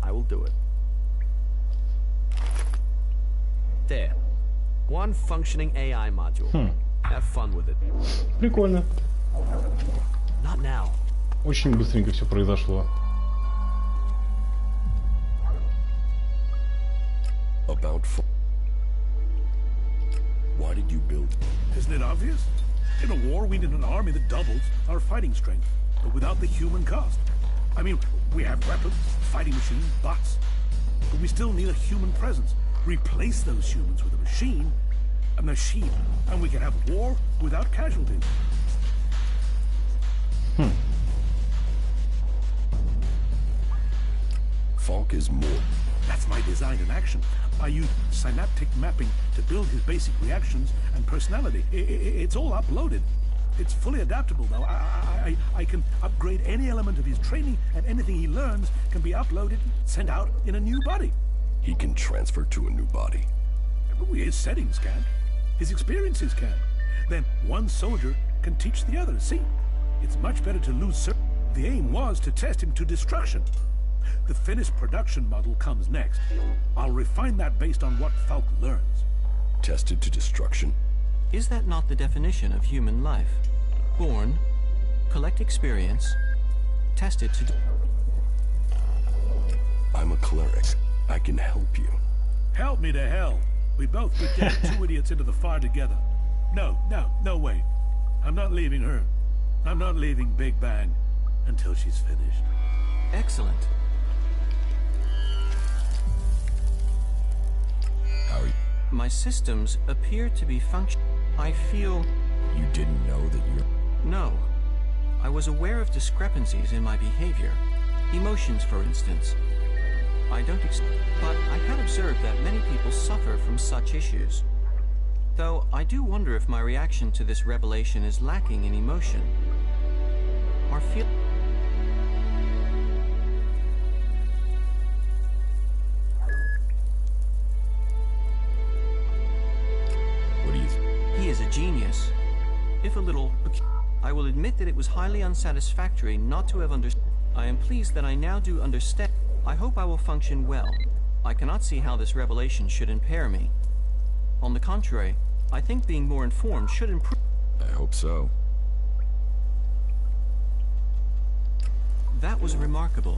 I will do it. There. One functioning AI module. Have fun with it. Прикольно. Not now. Очень быстренько все произошло. About... Why did you build... Isn't it obvious? In a war, we need an army that doubles our fighting strength, but without the human cost. I mean, we have weapons, fighting machines, bots, but we still need a human presence. replace those humans with a machine, and we can have war without casualties. Falk is more. That's my design in action. I use synaptic mapping to build his basic reactions and personality. It's all uploaded. It's fully adaptable, though. I can upgrade any element of his training, and anything he learns can be uploaded, sent out in a new body. He can transfer to a new body. His settings can. His experiences can. Then one soldier can teach the others. See, it's much better to lose. The aim was to test him to destruction. The finished production model comes next. I'll refine that based on what Falk learns. Tested to destruction? Is that not the definition of human life? Born, collect experience, tested to... I'm a cleric. I can help you. Help me to hell. We both could get two idiots into the fire together. No way. I'm not leaving her. I'm not leaving Big Bang until she's finished. Excellent. How are you? My systems appear to be functioning. I feel... You didn't know that you're... No. I was aware of discrepancies in my behavior. Emotions, for instance. But I had observed that many people suffer from such issues. Though I do wonder if my reaction to this revelation is lacking in emotion. Or feel... What do you think? He is a genius. If a little... I will admit that it was highly unsatisfactory not to have understood. I am pleased that I now do understand. I hope I will function well. I cannot see how this revelation should impair me. On the contrary, I think being more informed should improve. I hope so. That was remarkable.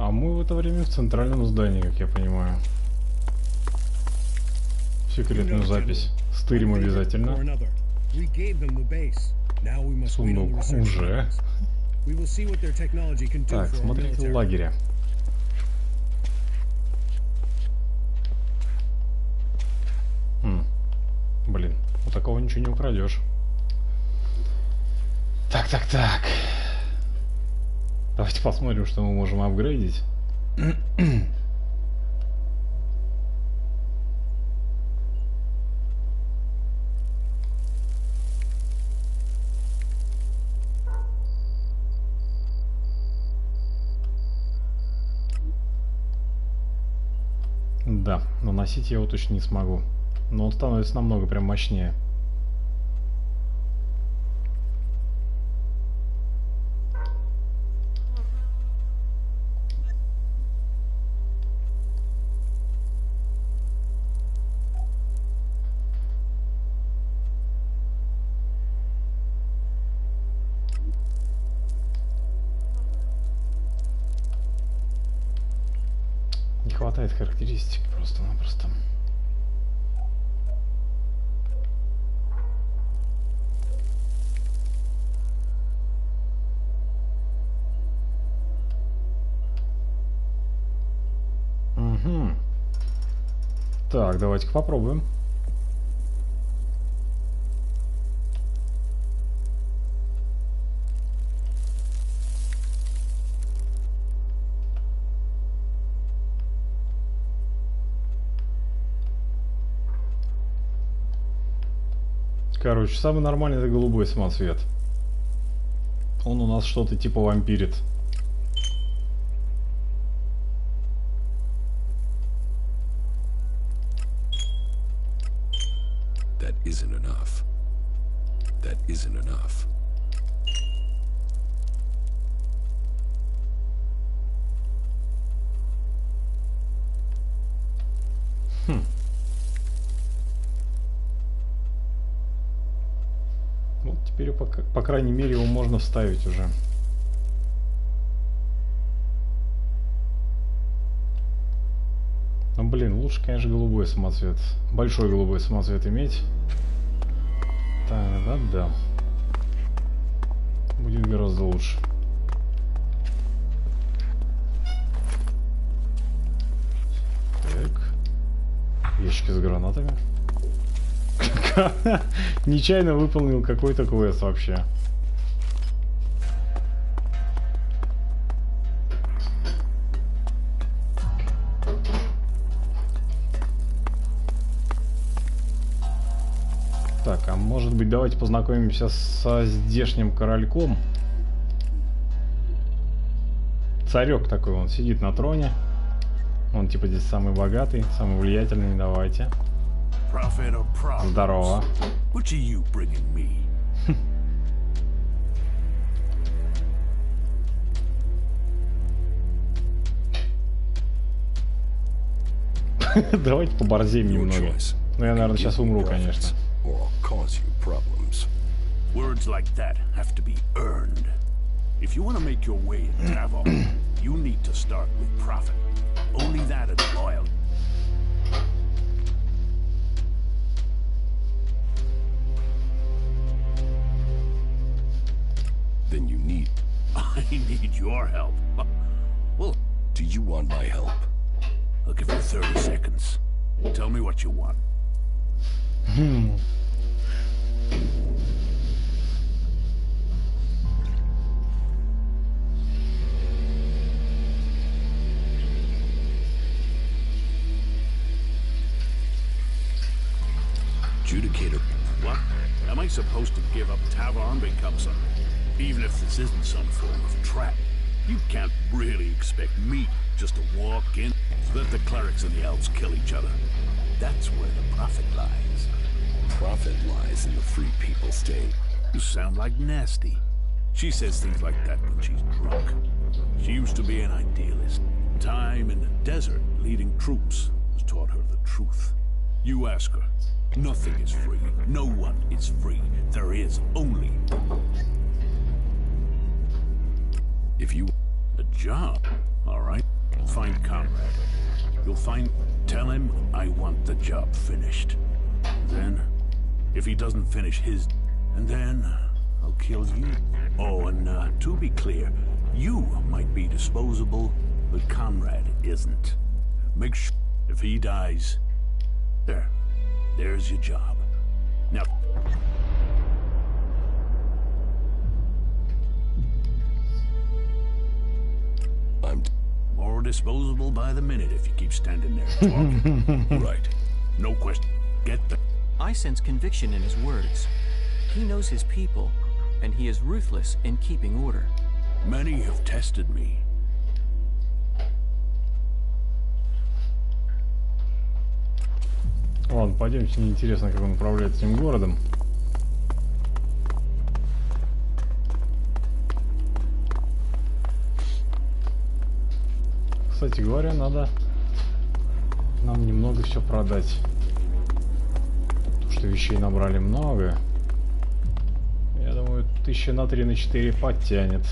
А мы в это время в центральном здании, как я понимаю. Секретную запись. Стырим обязательно. Сундук уже. Так, смотрите лагеря. Блин, у такого ничего не украдешь. Так. Давайте посмотрим, что мы можем апгрейдить. Да, наносить я его точно не смогу. Но он становится намного прям мощнее. Не хватает характеристик просто-напросто. Угу. Так, давайте-ка попробуем. Короче, самый нормальный это голубой самоцвет. Он у нас что-то типа вампирит. That isn't enough. That isn't enough. Теперь, по крайней мере, его можно вставить уже. Ну, блин, лучше, конечно, голубой самоцвет. Большой голубой самоцвет иметь. Да. Будет гораздо лучше. Так. Ящики с гранатами. Нечаянно выполнил какой-то квест вообще. Так, а может быть, давайте познакомимся со здешним корольком. Царек такой, он сидит на троне. Он типа здесь самый богатый, самый влиятельный. Давайте. Здорово. Давайте поборзеем немного. Ну, я, наверное, сейчас умру, конечно. Words like that have to be earned. If you want to make your way in Tavon, you need to start with profit. Only that is loyal. Then you need... I need your help. Well, Do you want my help? I'll give you 30 seconds. Tell me what you want. Judicator. What? Am I supposed to give up Tavon because of... Even if this isn't some form of trap, you can't really expect me just to walk in, let the clerics and the elves kill each other. That's where the profit lies. Profit lies in the free people staying. You sound like Nasty. She says things like that when she's drunk. She used to be an idealist. Time in the desert leading troops has taught her the truth. You ask her. Nothing is free. No one is free. There is only... If you... A job. All right. Find Conrad. You'll find... Tell him I want the job finished. Then, if he doesn't finish his... And then, I'll kill you. Oh, and to be clear, you might be disposable, but Conrad isn't. Make sure if he dies... There's your job. Now... I'm... More disposable by the minute if you keep standing there talking. Right. No question. Get the... I sense conviction in his words. He knows his people, and he is ruthless in keeping order. Many have tested me. Ладно, пойдемте, мне интересно, как он управляет этим городом. Кстати говоря, надо нам немного все продать. Потому что вещей набрали много. Я думаю, 1000 на 3 на 4 подтянет.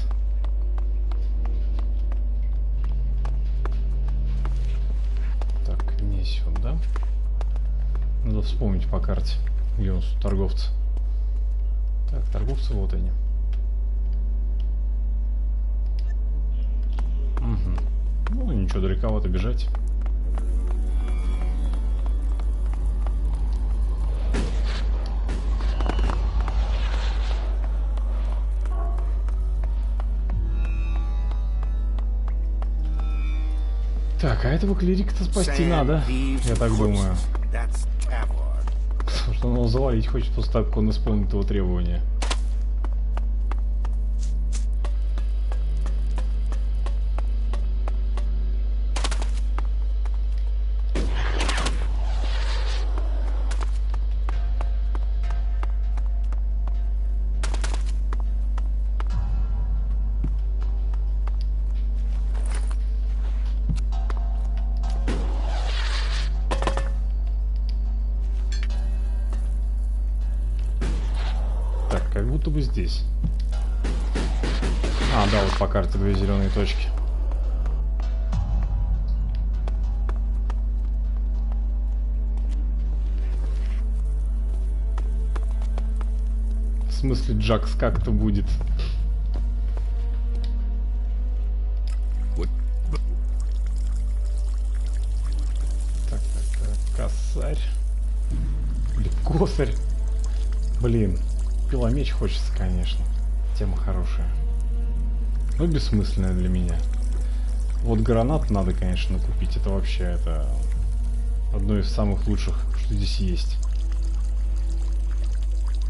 Так, не сюда. Надо вспомнить по карте, где у нас торговцы. Так, торговцы, вот они. Угу. Ну, ничего, далековато бежать. Так, а этого клирика-то спасти надо, я так думаю. Потому что он его завалить хочет после того, как он исполнит его требования. Так, как будто бы здесь. А, да, вот по карте 2 зеленые точки. В смысле, Джакс как-то будет? Так, косарь. Или косарь. Блин, пиломеч хочется, конечно. Тема хорошая. Но бессмысленная для меня. Вот гранат надо, конечно, купить. Это вообще, это одно из самых лучших, что здесь есть.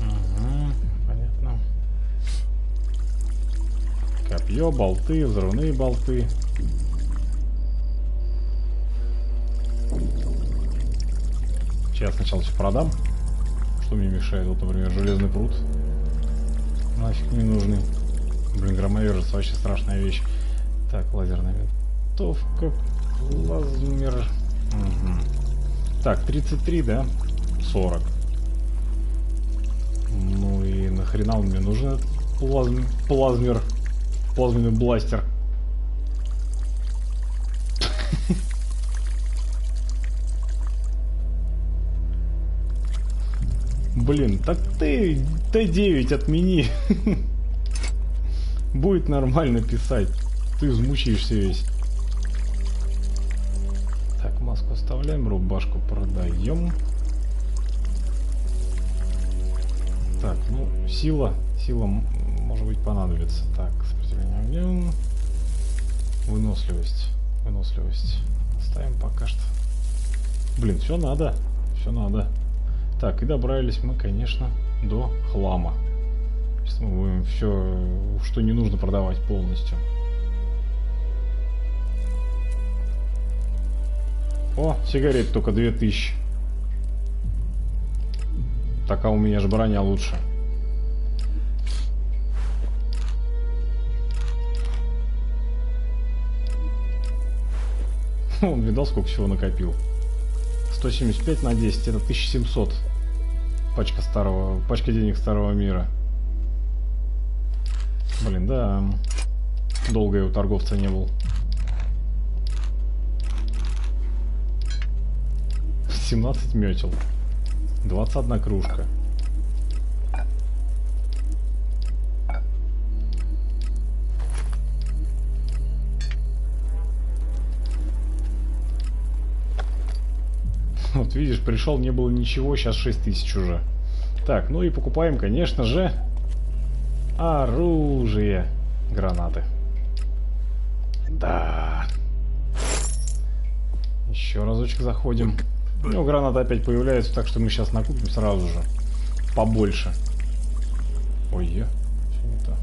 Ага, понятно. Копье, болты, взрывные болты. Сейчас сначала все продам. Что мне мешает? Вот, например, железный пруд. Нафиг не нужный. Блин, громовержец вообще страшная вещь. Так, лазерная винтовка. Плазмер. Угу. Так, 33, да? 40. Ну и нахрена он мне нужен этот плазменный бластер? Блин, так ты Т9 отмени. Будет нормально писать. Ты измучаешься весь. Так, маску оставляем, рубашку продаем. Так, ну, сила может быть понадобится. Так, сопротивление огню. Выносливость. Оставим пока что. Блин, все надо. Так, и добрались мы, конечно, до хлама. Сейчас мы будем все, что не нужно, продавать полностью. О, сигарет только 2000. Так, а у меня же броня лучше. Он видал, сколько всего накопил. 175 на 10, это 1700. Пачка денег старого мира. Блин, да. Долго я у торговца не был. 17 метел. 21 кружка. Вот видишь, пришел, не было ничего, сейчас 6000 уже. Так, ну и покупаем, конечно же, оружие. Гранаты. Да. Еще разочек заходим. Ну, гранаты опять появляются, так что мы сейчас накупим сразу же. Побольше. Ой, все не то.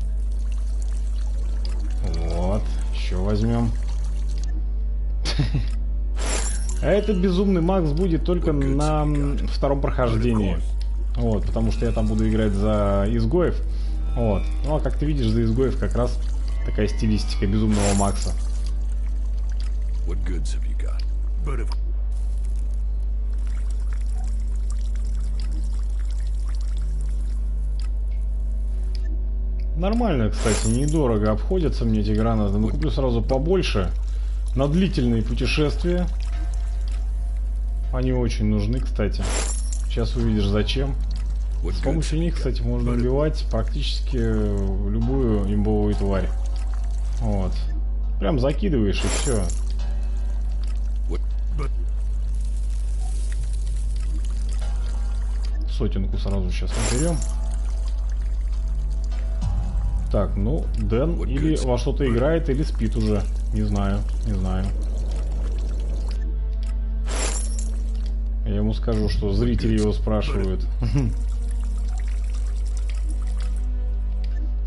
Вот, еще возьмем. А этот безумный Макс будет только на втором прохождении. Вот, потому что я там буду играть за изгоев. Вот. Ну, а как ты видишь, за изгоев как раз такая стилистика безумного Макса. Нормально, кстати, недорого обходятся мне эти гранаты. Но куплю сразу побольше. На длительные путешествия. Они очень нужны, кстати. Сейчас увидишь зачем. С помощью них, кстати, можно убивать практически любую имбовую тварь. Вот. Прям закидываешь и все. Сотенку сразу сейчас наберем. Так, ну, Дэн или во что-то играет, или спит уже. Не знаю. Я ему скажу, что зрители его спрашивают.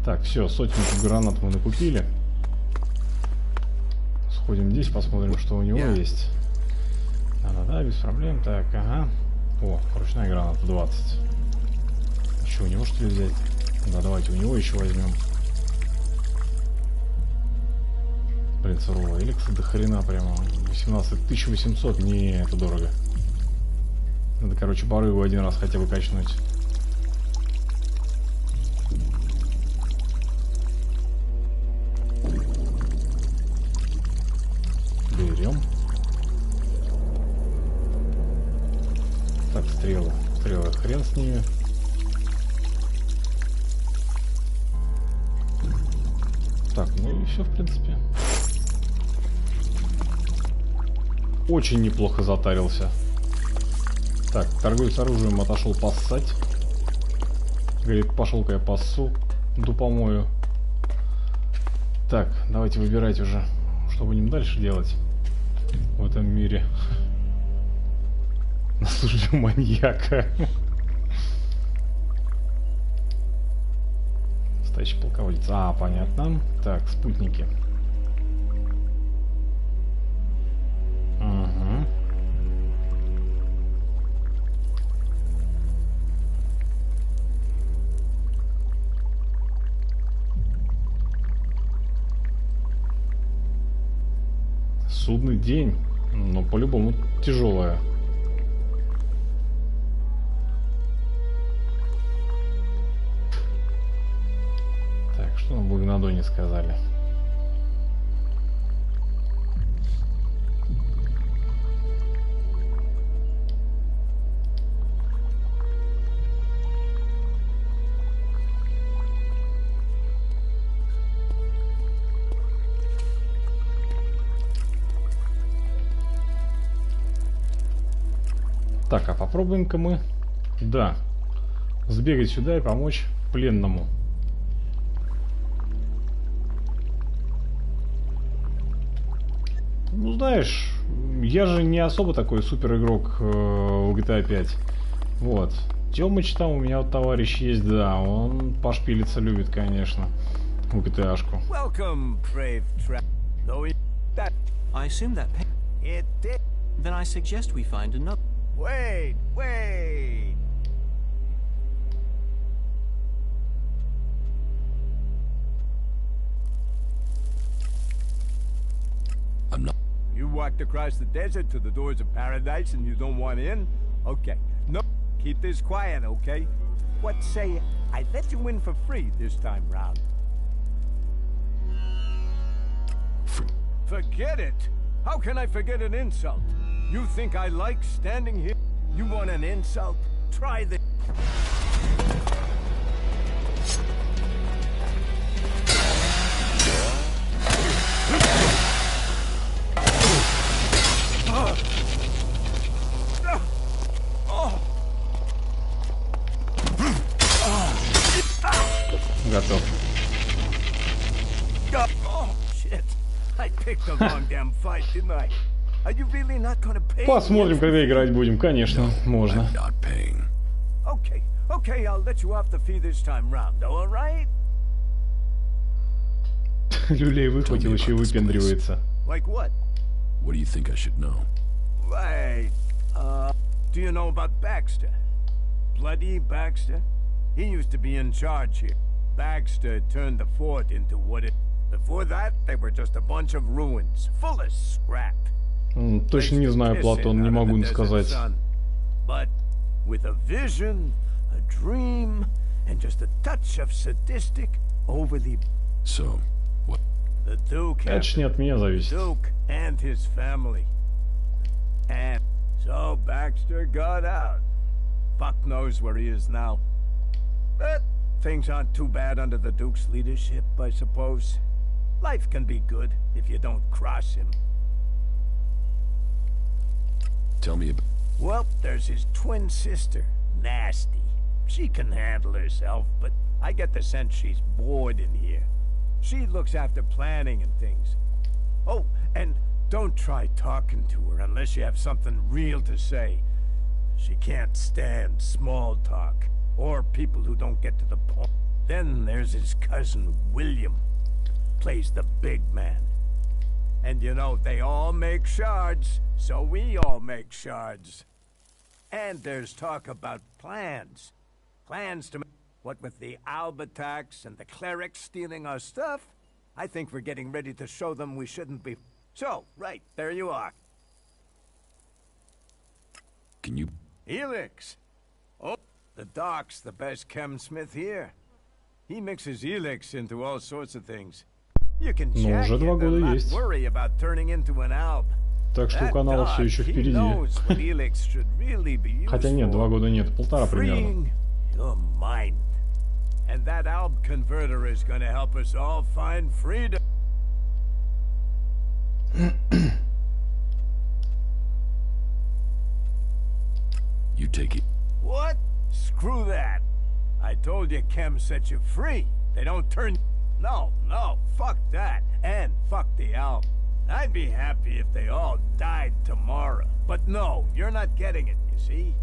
Так, все, сотенку гранат мы накупили. Сходим здесь, посмотрим, что у него есть. Да, без проблем. Так, ага. О, ручная граната 20. Еще у него что ли взять? Да, давайте у него еще возьмем. Блин, суровая Элекса до хрена прямо. 18800. Не, это дорого. Надо, короче, порыву один раз хотя бы качнуть. стрелы. Хрен с ними. Так, ну и все, в принципе. Очень неплохо затарился. Так, торговец оружием отошел поссать. Говорит, пошел-ка я поссу. Иду помою. Так, давайте выбирать уже, что будем дальше делать в этом мире. На службе маньяка. Настоящий полководец. А, понятно. Так, спутники. Угу. Судный день. Но по-любому тяжелая. Так, что нам в Игнадоне сказали? Так, а попробуем-ка мы, да, сбегать сюда и помочь пленному. Ну, знаешь, я же не особо такой супер игрок в GTA 5. Вот. Тёмыч там у меня вот товарищ есть, да, он пошпилиться любит, конечно, в GTA-шку. Then I suggest we find another. Wait. I'm not. You walked across the desert to the doors of paradise and you don't want in? Okay. No, keep this quiet, okay? What say I let you in for free this time round? Forget it. How can I forget an insult? You think I like standing here? You want an insult? Try this. Готов. Oh shit! I picked the wrong damn fight, didn't I? Are you really not gonna pay? Посмотрим, когда играть будем, конечно, можно. I'm not paying. Okay, I'll let you off the fee this time round, all right? Люлей выхватил, еще и выпендривается. Like what? What do you think I should know? Right. Do you know about Baxter? Bloody Baxter? He used to be in charge here. Baxter turned the fort into what it... Before that, they were just a bunch of ruins, full of scrap. Точно не знаю, Платон, не могу сказать. But with a vision, a dream, and just a touch of sadistic over the... So, what? The Duke... Это ж не от меня зависит. Duke and his family. And so Baxter got out. Fuck knows where he is now. But things aren't too bad under the Duke's leadership, I suppose. Life can be good if you don't cross him. Tell me about... Well, there's his twin sister, Nasty. She can handle herself, but I get the sense she's bored in here. She looks after planning and things. Oh, and don't try talking to her unless you have something real to say. She can't stand small talk, or people who don't get to the point. Then there's his cousin, William. Plays the big man. And you know, they all make shards, so we all make shards. And there's talk about plans. Plans to... What with the Albatax and the clerics stealing our stuff, I think we're getting ready to show them we shouldn't be... So, right, there you are. Can you... Elex. Oh, the Doc's the best chemsmith here. He mixes Elex into all sorts of things. You can check it and not worry about turning into an alb. Так что у канала все еще впереди. Хотя нет, 2 года нет, 1,5 примерно. And that alb converter is going to help us all find freedom. You take it. What? Screw that. I told you Chem set you free. They don't turn... No, fuck that. And fuck the alb. I'd be happy if they all died tomorrow. But no, you're not getting it, you see?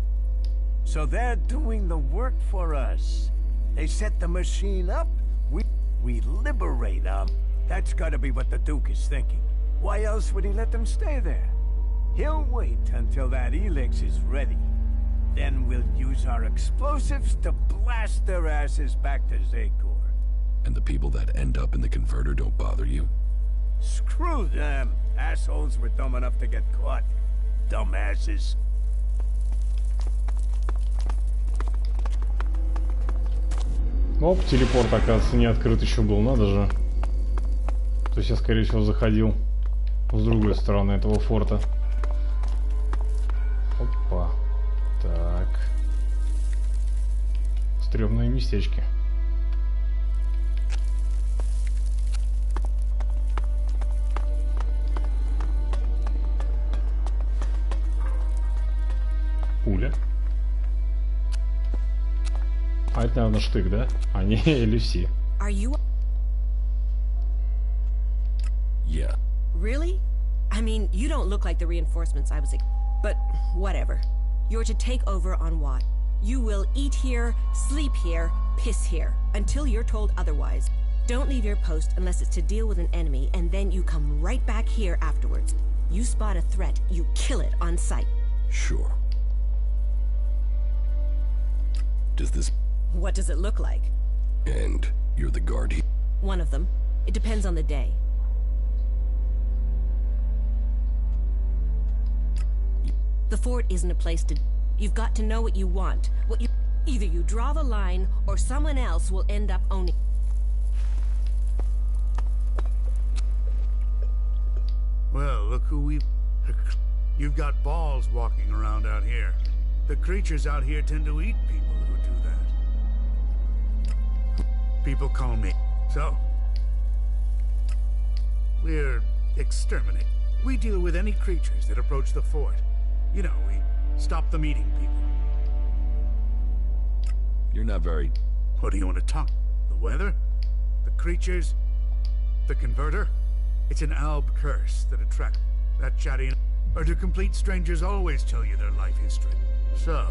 So they're doing the work for us. They set the machine up, we liberate them. That's gotta be what the Duke is thinking. Why else would he let them stay there? He'll wait until that Elex is ready. Then we'll use our explosives to blast their asses back to Zakor. And the people that end up in the converter don't bother you? Screw them. Assholes were dumb enough to get caught. Dumbasses. Оп, телепорт, оказывается, не открыт еще был, надо же. То есть я, скорее всего, заходил с другой стороны этого форта. Опа. Так. Стрёмные местечки. Пуля. А это, наверное, штык, да? А не LFC. Are you? Yeah. Really? I mean, you don't look like the reinforcements I was... But whatever. You're to take over on what? You will eat here, sleep here, piss here, until you're told otherwise. Don't leave your post unless it's to deal with an enemy, and then you come right back here afterwards. You spot a threat, you kill it on sight. Sure. Does this... What does it look like? And you're the guard here? One of them. It depends on the day. The fort isn't a place to... You've got to know what you want. Either you draw the line, or someone else will end up owning... Well, look who we've... You've got balls walking around out here. The creatures out here tend to eat people who do that. People call me. So, we're exterminate. We deal with any creatures that approach the fort. You know, we stop them eating people. You're not very... What do you want to talk? The weather? The creatures? The converter? It's an alb curse that attracts that chatty... Or do complete strangers always tell you their life history? So,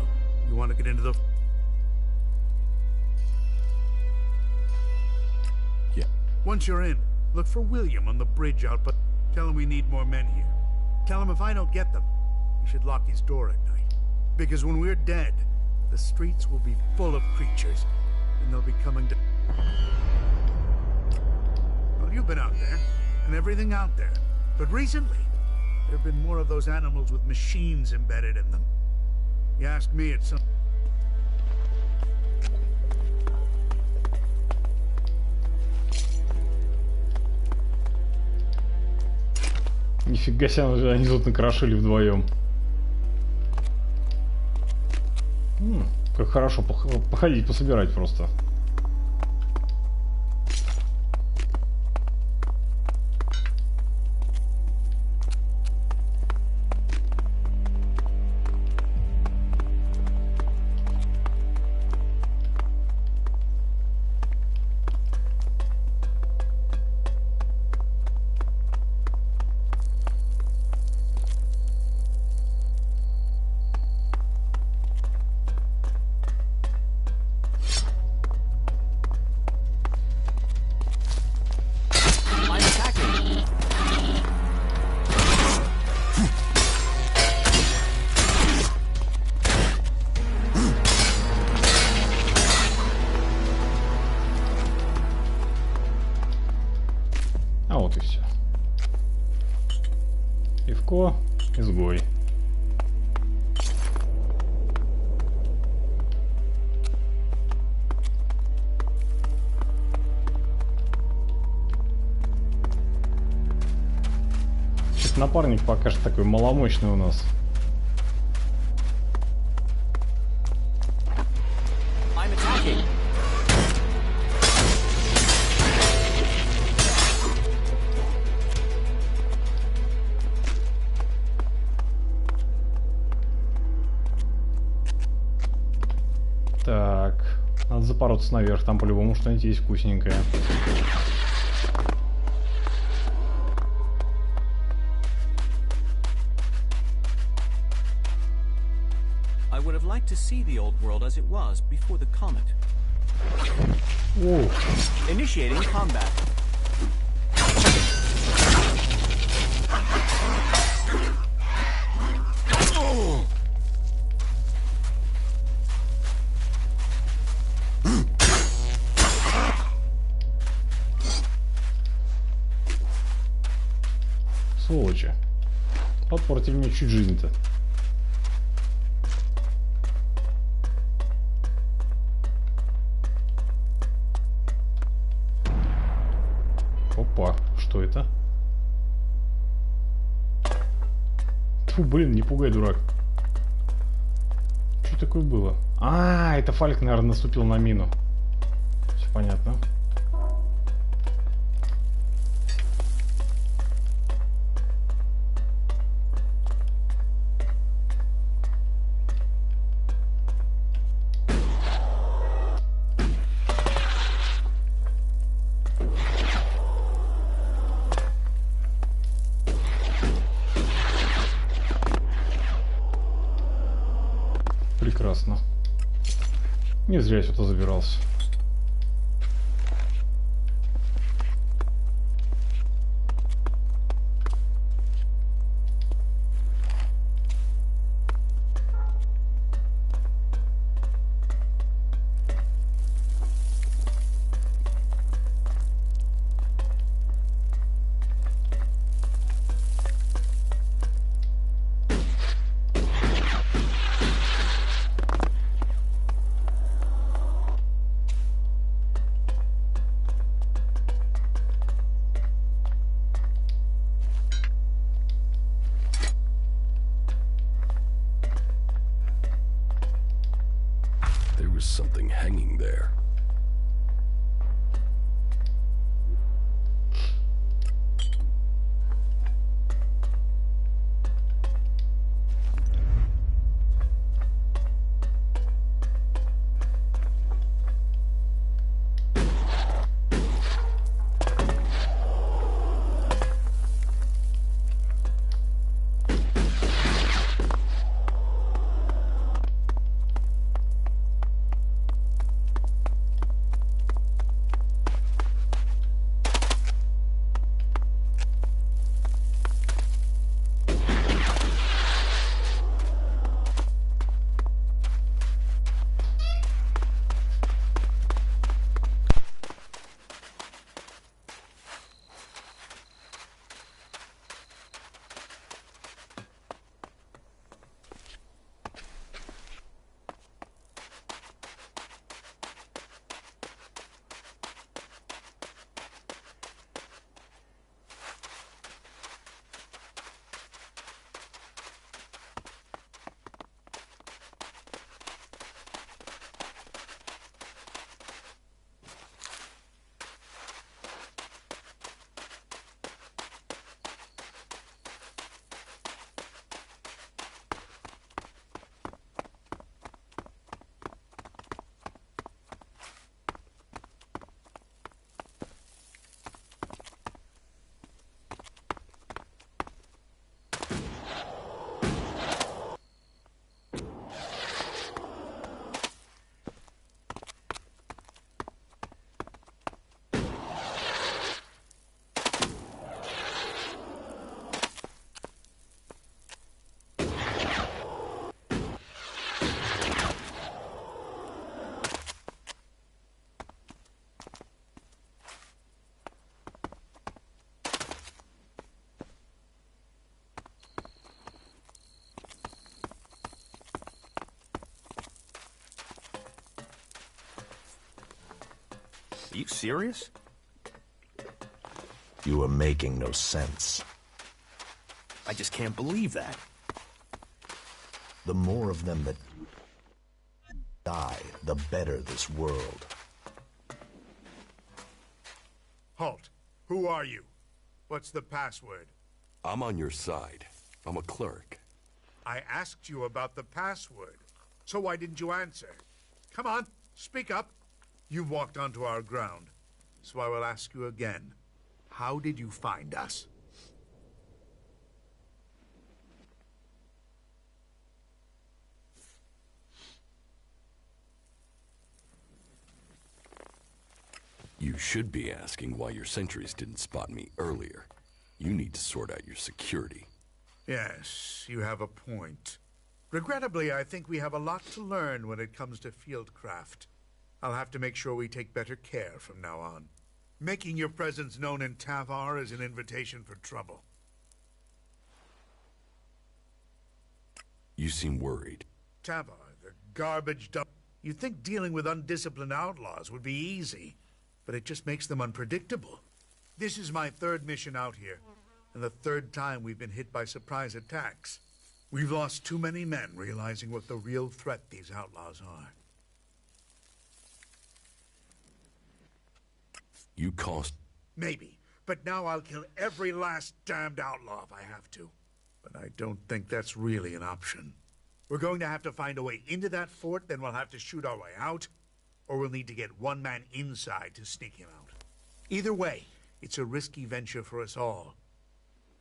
you want to get into the... Yeah. Once you're in, look for William on the bridge out, but tell him we need more men here. Tell him if I don't get them, he should lock his door at night. Because when we're dead, the streets will be full of creatures, and they'll be coming to... Well, you've been out there, and everything out there. But recently, there have been more of those animals with machines embedded in them. You ask me, it's some... Нифига себе, они тут накрошили вдвоем. Как хорошо походить, пособирать просто. А вот и все. Пивко, изгой. Что-то напарник пока что такой маломощный у нас. Так, надо запороться наверх, там по-любому что-нибудь есть вкусненькое. I would have liked to see the old world as it was before the comet. Whoa. Initiating combat. Сволочи. Подпортили мне чуть жизнь-то. Опа, что это? Фу, блин, не пугай, дурак. Что такое было? А, это Фальк, наверное, наступил на мину. Все понятно. Прекрасно. Не зря я сюда забирался. Something hanging there. Are you serious? You are making no sense. I just can't believe that. The more of them that die, the better this world. Halt. Who are you? What's the password? I'm on your side. I'm a cleric. I asked you about the password. So why didn't you answer? Come on, speak up. You walked onto our ground. So I will ask you again. How did you find us? You should be asking why your sentries didn't spot me earlier. You need to sort out your security. Yes, you have a point. Regrettably, I think we have a lot to learn when it comes to fieldcraft. I'll have to make sure we take better care from now on. Making your presence known in Tavar is an invitation for trouble. You seem worried. Tavar, the garbage dump. You'd think dealing with undisciplined outlaws would be easy, but it just makes them unpredictable. This is my third mission out here, and the third time we've been hit by surprise attacks. We've lost too many men realizing what the real threat these outlaws are. You cost... Maybe, but now I'll kill every last damned outlaw if I have to. But I don't think that's really an option. We're going to have to find a way into that fort, then we'll have to shoot our way out, or we'll need to get one man inside to sneak him out. Either way, it's a risky venture for us all.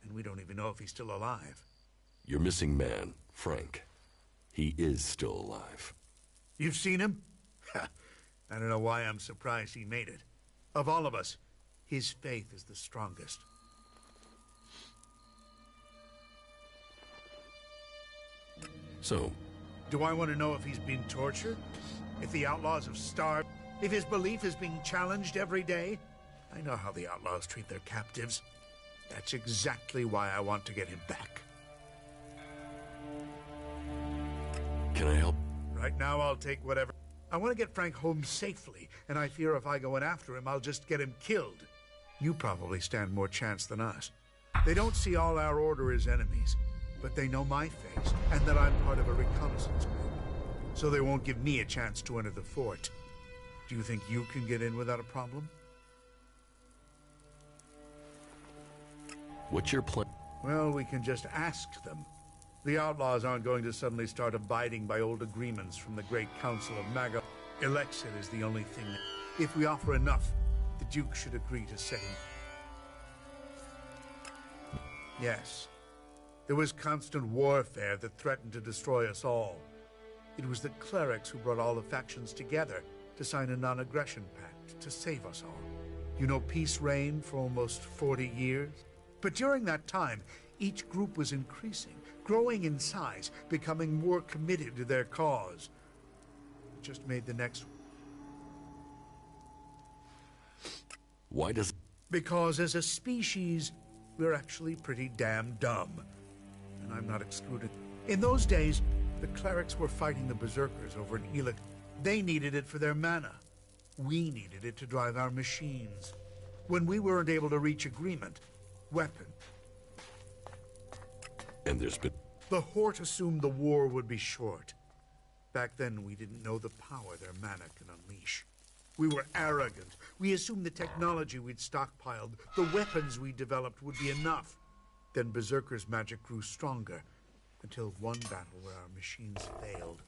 And we don't even know if he's still alive. Your missing man, Frank. He is still alive. You've seen him? I don't know why I'm surprised he made it. Of all of us, his faith is the strongest. So? Do I want to know if he's been tortured? If the outlaws have starved? If his belief is being challenged every day? I know how the outlaws treat their captives. That's exactly why I want to get him back. Can I help? Right now, I'll take whatever. I want to get Frank home safely, and I fear if I go in after him, I'll just get him killed. You probably stand more chance than us. They don't see all our order as enemies, but they know my face, and that I'm part of a reconnaissance group. So they won't give me a chance to enter the fort. Do you think you can get in without a problem? What's your plan? Well, we can just ask them. The outlaws aren't going to suddenly start abiding by old agreements from the Great Council of Maga. Election is the only thing. If we offer enough, the Duke should agree to set him. Yes. There was constant warfare that threatened to destroy us all. It was the clerics who brought all the factions together to sign a non-aggression pact to save us all. You know, peace reigned for almost 40 years. But during that time, each group was increasing, growing in size, becoming more committed to their cause. It just made the next... Why does... Because as a species, we're actually pretty damn dumb. And I'm not excluded. In those days, the clerics were fighting the berserkers over in Elex. They needed it for their mana. We needed it to drive our machines. When we weren't able to reach agreement, weapon. And there's been... The Horde assumed the war would be short. Back then, we didn't know the power their mana can unleash. We were arrogant. We assumed the technology we'd stockpiled, the weapons we developed would be enough. Then Berserker's magic grew stronger, until one battle where our machines failed.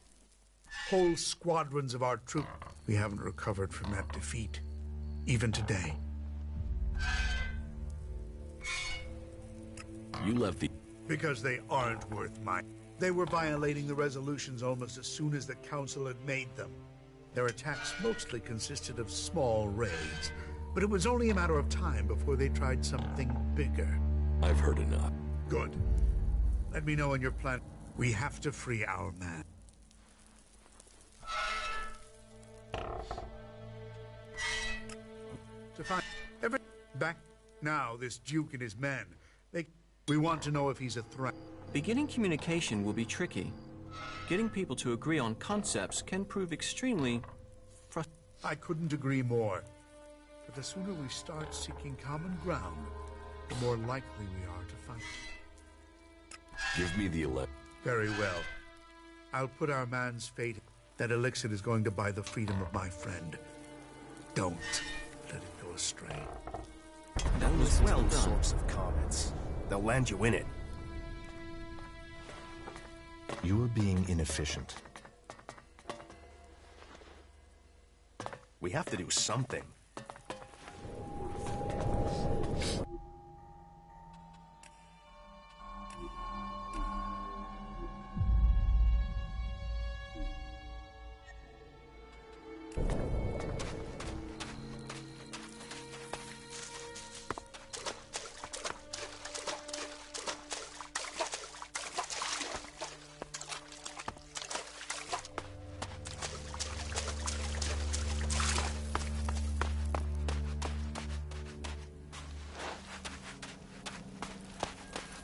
Whole squadrons of our troops. We haven't recovered from that defeat, even today. You left the... Because they aren't worth mine. They were violating the resolutions almost as soon as the Council had made them. Their attacks mostly consisted of small raids, but it was only a matter of time before they tried something bigger. I've heard enough. Good. Let me know when your plan... We have to free our man. To find... Back now, this Duke and his men, we want to know if he's a threat. Beginning communication will be tricky. Getting people to agree on concepts can prove extremely frustrating. I couldn't agree more. But the sooner we start seeking common ground, the more likely we are to fight. Give me the elect. Very well. I'll put our man's fate. That elixir is going to buy the freedom of my friend. Don't let it go astray. That was well done. Sorts of comments. They'll land you in it. You are being inefficient. We have to do something.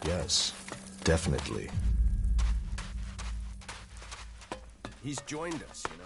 Yes, definitely. He's joined us, you know?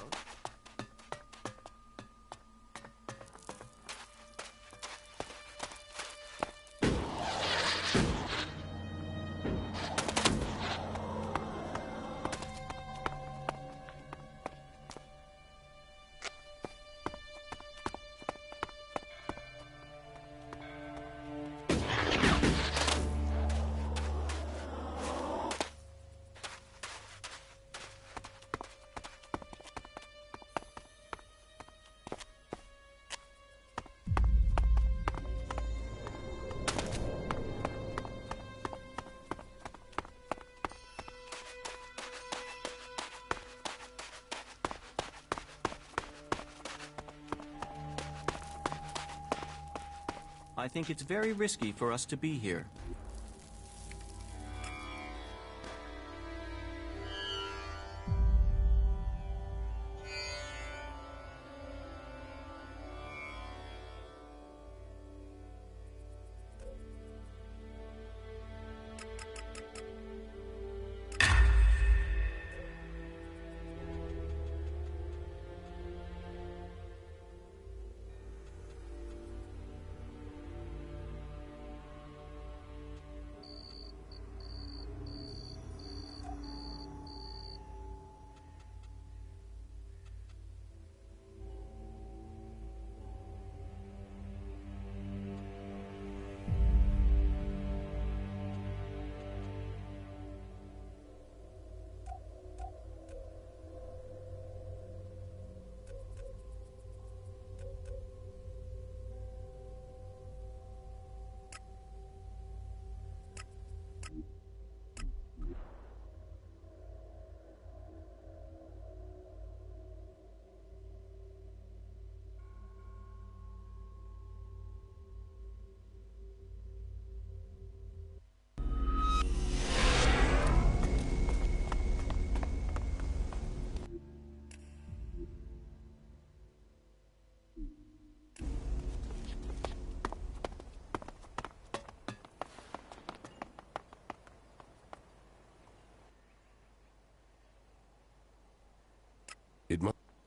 I think it's very risky for us to be here.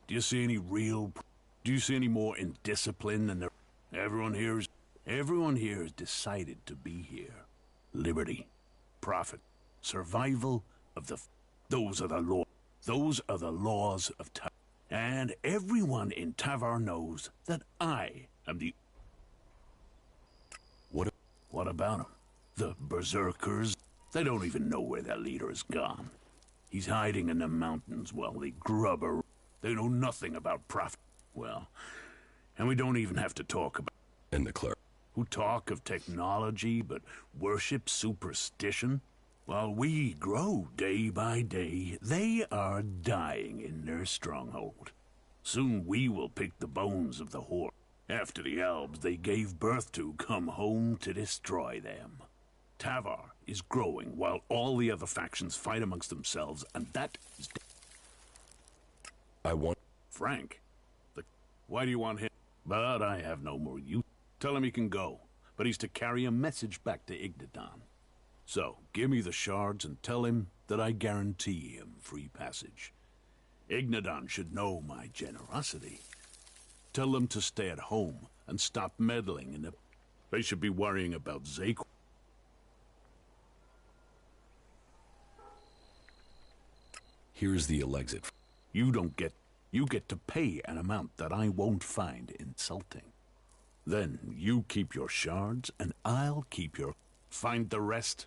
Do you see any real... Do you see any more indiscipline than the... Everyone here has decided to be here. Liberty, profit, survival of the... Those are the law. Those are the laws of Tavar. And everyone in Tavar knows that I am the... What about them? The berserkers? They don't even know where their leader has gone. He's hiding in the mountains while they grub around. They know nothing about profit. Well, and we don't even have to talk about... And the clerk. Who talk of technology but worship superstition? While we grow day by day, they are dying in their stronghold. Soon we will pick the bones of the horde. After the elves they gave birth to come home to destroy them. Tavar is growing while all the other factions fight amongst themselves, and that is... I want... Frank? Why do you want him? But I have no more use. Tell him he can go, but he's to carry a message back to Ignadan. So, give me the shards and tell him that I guarantee him free passage. Ignadan should know my generosity. Tell them to stay at home and stop meddling in the... They should be worrying about Zake. Here's the exit. You get to pay an amount that I won't find insulting. Then you keep your shards and I'll keep your... Find the rest.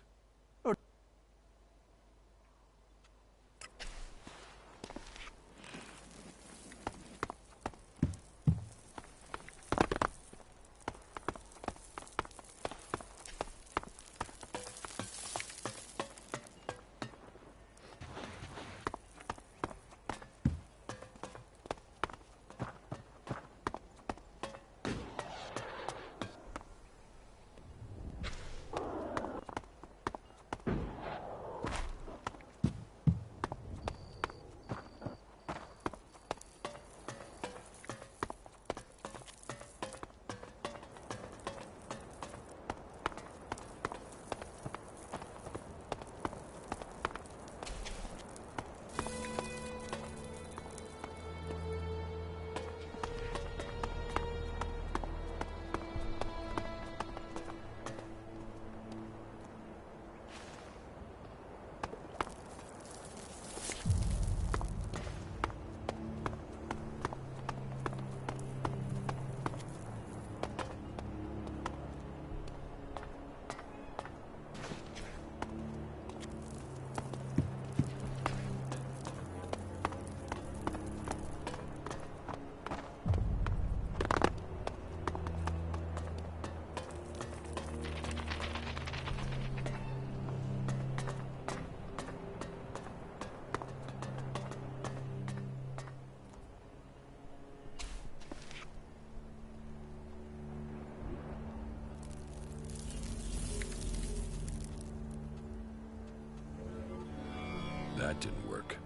That didn't work.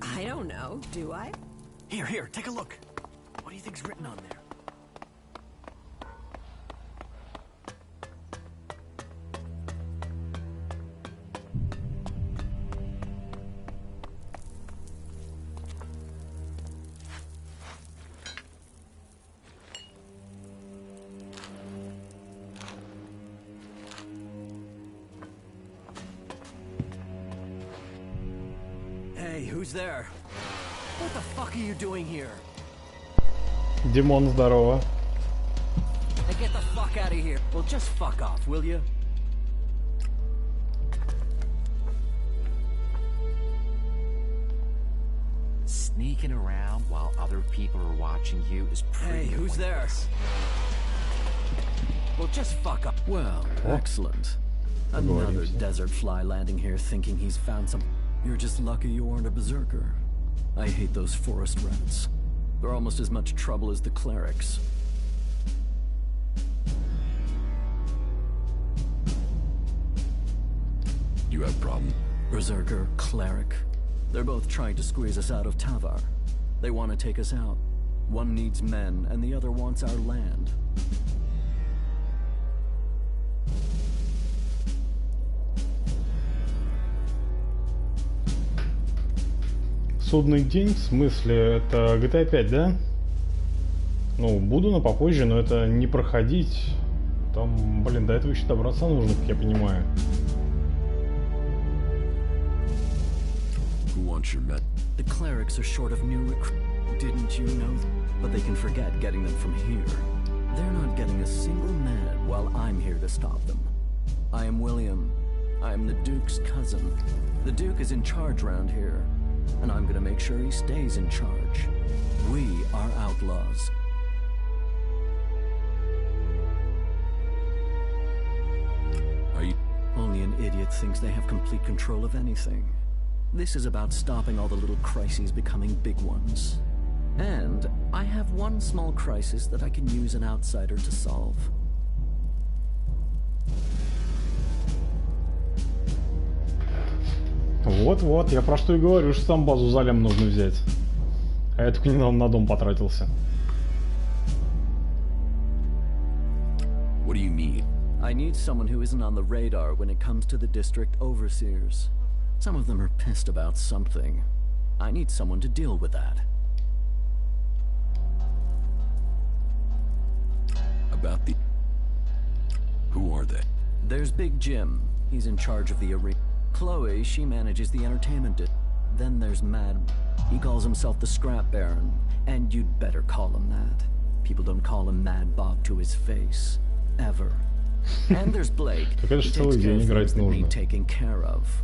I don't know, do I? Here, take a look. What do you think's written on there? Hey, who's there? What the fuck are you doing here? Димон, здорово. Hey, get the fuck out of here. Well, just fuck off, will you? Sneaking around while other people are watching you is pretty. Hey, who's there? Well, just fuck up. Well, excellent. Another desert fly landing here thinking he's found some. You're just lucky you aren't a berserker. I hate those forest rats. They're almost as much trouble as the clerics. You have problem? Berserker, cleric. They're both trying to squeeze us out of Tavar. They want to take us out. One needs men, and the other wants our land. Судный день, в смысле, это GTA 5, да? Ну, буду, но попозже, но это не проходить. Там, блин, до этого еще добраться нужно, как я понимаю. Who wants your med? The clerics are short of new recruits. Didn't you know? But they can forget getting them from here. They're not getting a single man while I'm here to stop them. I am William. I am the Duke's cousin. The Duke is in charge around here, and I'm gonna make sure he stays in charge. We are outlaws. Are you? Only an idiot thinks they have complete control of anything. This is about stopping all the little crises becoming big ones. And I have one small crisis that I can use an outsider to solve. Вот-вот, я про что и говорю, что там базу залем нужно взять. А я только недавно на дом потратился. What do you mean? I need someone who isn't on the radar when it comes to the district overseers. Some of them are pissed about something. I need someone to deal with that. About the... Who are they? There's Big Jim. He's in charge of the arena. Chloe, she manages the entertainment. Then there's Mad. He calls himself the Scrap Baron. And you'd better call him that. People don't call him Mad Bob to his face. Ever. And there's Blake. He takes care of things that need taken care of.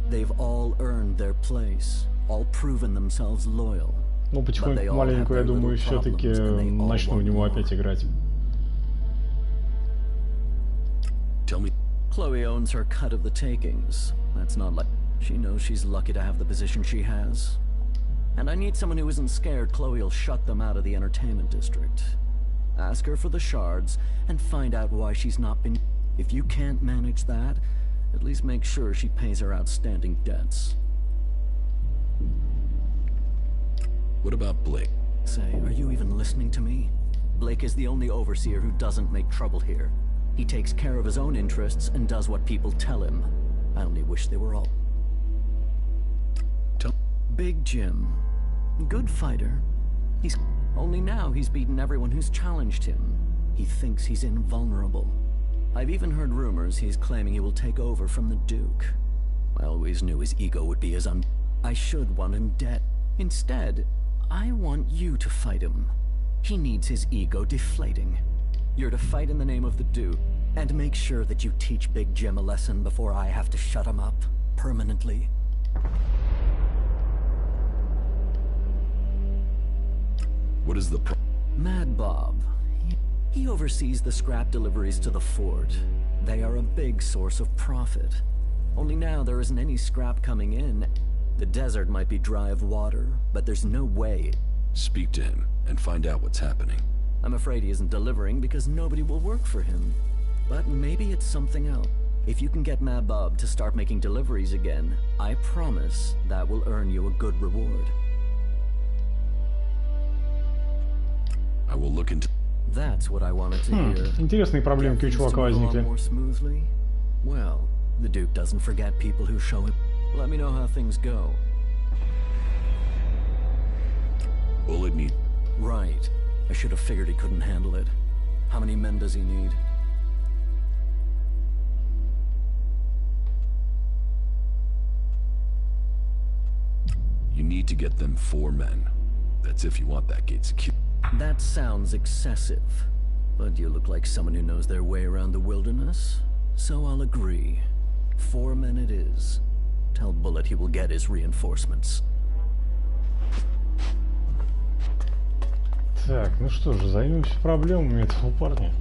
They've all earned their place. All proven themselves loyal. Ну, потихоньку, маленько, я думаю, все-таки начну в него опять играть. Tell me. Chloe owns her cut of the takings. That's not like... She knows she's lucky to have the position she has. And I need someone who isn't scared Chloe'll shut them out of the entertainment district. Ask her for the shards, and find out why she's not been... If you can't manage that, at least make sure she pays her outstanding debts. What about Blake? Say, are you even listening to me? Blake is the only overseer who doesn't make trouble here. He takes care of his own interests and does what people tell him. I only wish they were all... Big Jim. Good fighter. He's... Only now he's beaten everyone who's challenged him. He thinks he's invulnerable. I've even heard rumors he's claiming he will take over from the Duke. I always knew his ego would be as I should want him dead. Instead, I want you to fight him. He needs his ego deflating. You're to fight in the name of the Duke, and make sure that you teach Big Jim a lesson before I have to shut him up permanently. What is the Mad Bob. He oversees the scrap deliveries to the fort. They are a big source of profit. Only now there isn't any scrap coming in. The desert might be dry of water, but there's no way. Speak to him and find out what's happening. I'm afraid he isn't delivering because nobody will work for him. But maybe it's something else. If you can get Mad Bob to start making deliveries again, I promise that will earn you a good reward. I will look into... That's what I wanted to hear. Интересные проблемки у чувака возникли. Well, the Duke doesn't forget people who show him. Let me know how things go. Bullet need... Right. I should have figured he couldn't handle it. How many men does he need? You need to get them 4 men. That's if you want that gate secured. That sounds excessive, but you look like someone who knows their way around the wilderness, so I'll agree. 4 men it is. Tell Bullet he will get his reinforcements. Так, ну что же, займемся проблемами этого парня.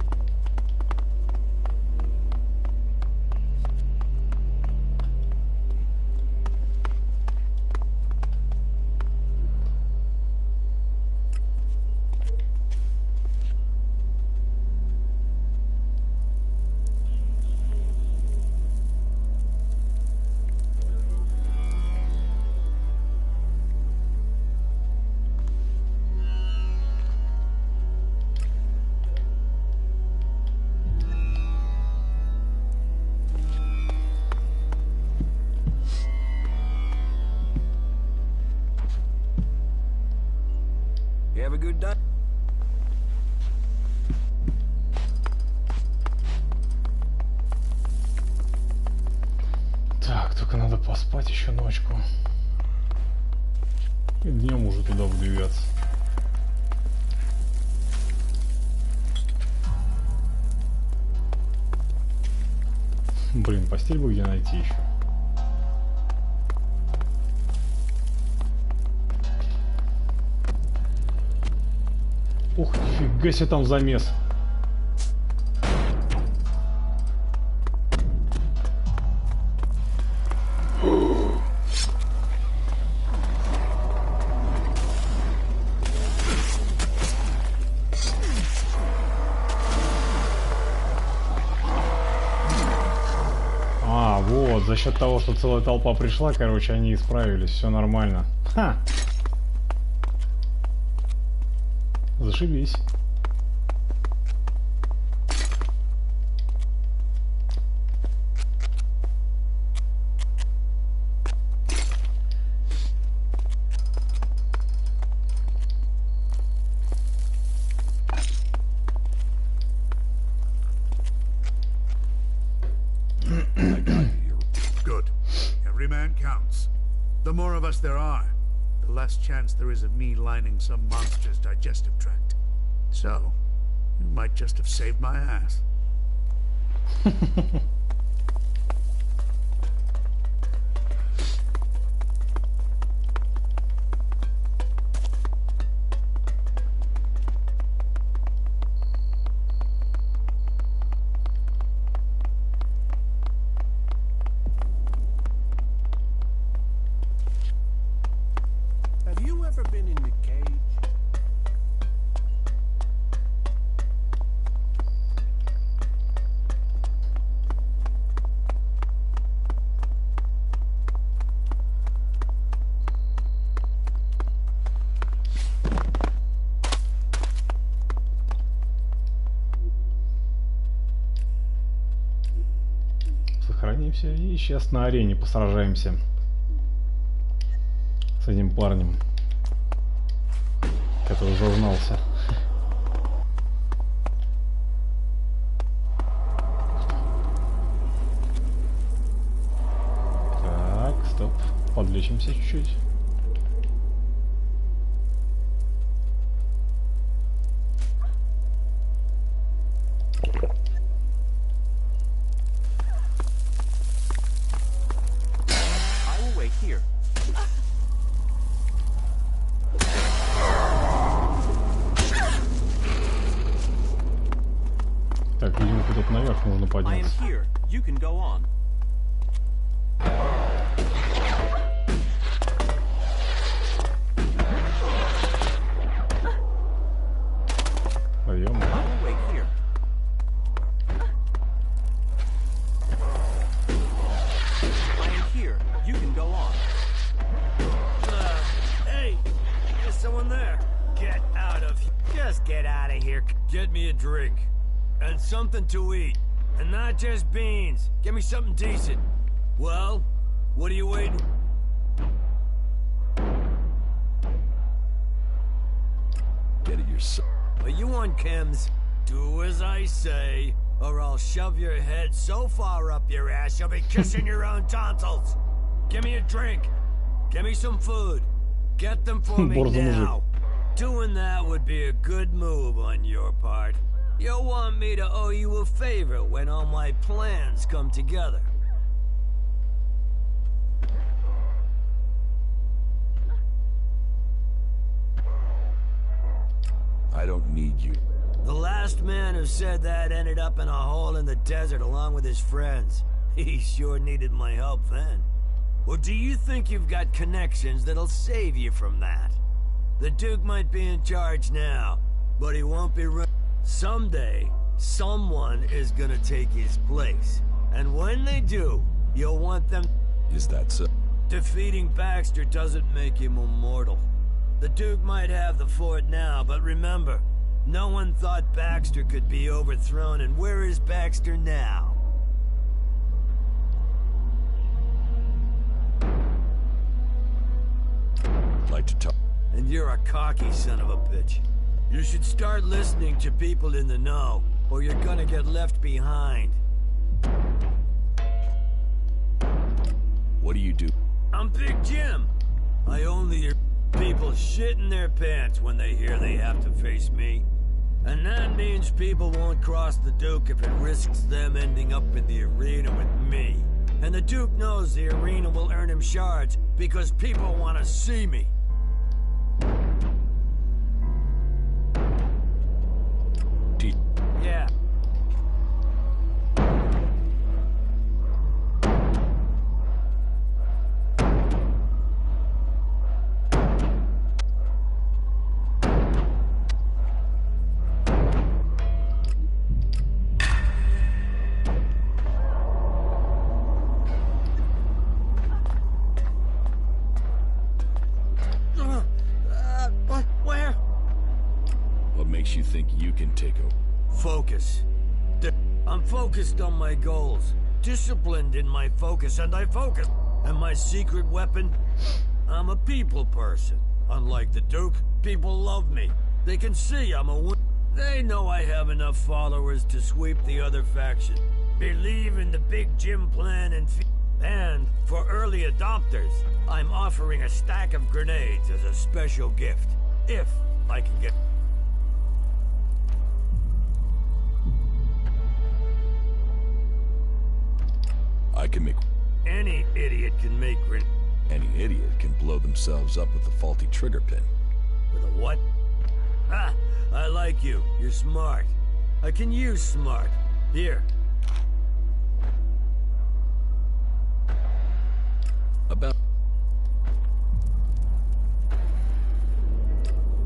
have a good time. Так, только надо поспать еще ночку. И днем уже туда выдвигаться. Блин, постель бы где найти еще. Ух, нифига себе там замес. Вот, за счет того, что целая толпа пришла, короче, они исправились, все нормально. Ха! Зашибись. There are, the less chance there is of me lining some monster's digestive tract. So, you might just have saved my ass. Сохранимся и сейчас на арене посражаемся с этим парнем, который зазнался. Так, стоп, подлечимся чуть-чуть. Так, видимо, куда-то наверх нужно подняться. Пойдем. Hey, there's someone there. Get out of here. Just get out of here. Get me a drink. And something to eat. And not just beans. Get me something decent. Well, what are you waiting? Get it yourself. Are you on chems? Do as I say, or I'll shove your head so far up your ass you'll be kissing your own tonsils. Give me a drink. Give me some food. Get them for me now. Doing that would be a good move on your part. You'll want me to owe you a favor when all my plans come together. I don't need you. The last man who said that ended up in a hole in the desert along with his friends. He sure needed my help then. Or do you think you've got connections that'll save you from that? The Duke might be in charge now, but he won't be running. Someday, someone is gonna take his place. And when they do, you'll want them... Is that so? Defeating Baxter doesn't make him immortal. The Duke might have the fort now, but remember, no one thought Baxter could be overthrown, and where is Baxter now? Like to talk. and you're a cocky son of a bitch. You should start listening to people in the know, or you're gonna get left behind. What do you do? I'm Big Jim. I only hear people shitting their pants when they hear they have to face me. And that means people won't cross the Duke if it risks them ending up in the arena with me. And the Duke knows the arena will earn him shards because people want to see me. Yeah. Where? What makes you think you can take over? Focus. I'm focused on my goals. Disciplined in my focus, and I focus. And my secret weapon? I'm a people person. Unlike the Duke, people love me. They can see I'm a winner. They know I have enough followers to sweep the other faction. Believe in the Big Jim plan and for early adopters, I'm offering a stack of grenades as a special gift. If I can get... I can make... Any idiot can make grenades. Any idiot can blow themselves up with a faulty trigger pin. With a what? Ah, I like you. You're smart. I can use smart. Here. About...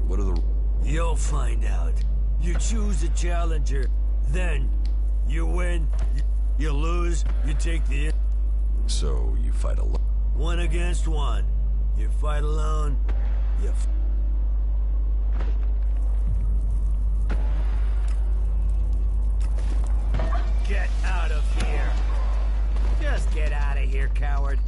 What are the... You'll find out. You choose a challenger, then you win, you lose, you take the... So, you fight alone? 1 against 1. You fight alone, you... Get out of here. Just get out of here, coward.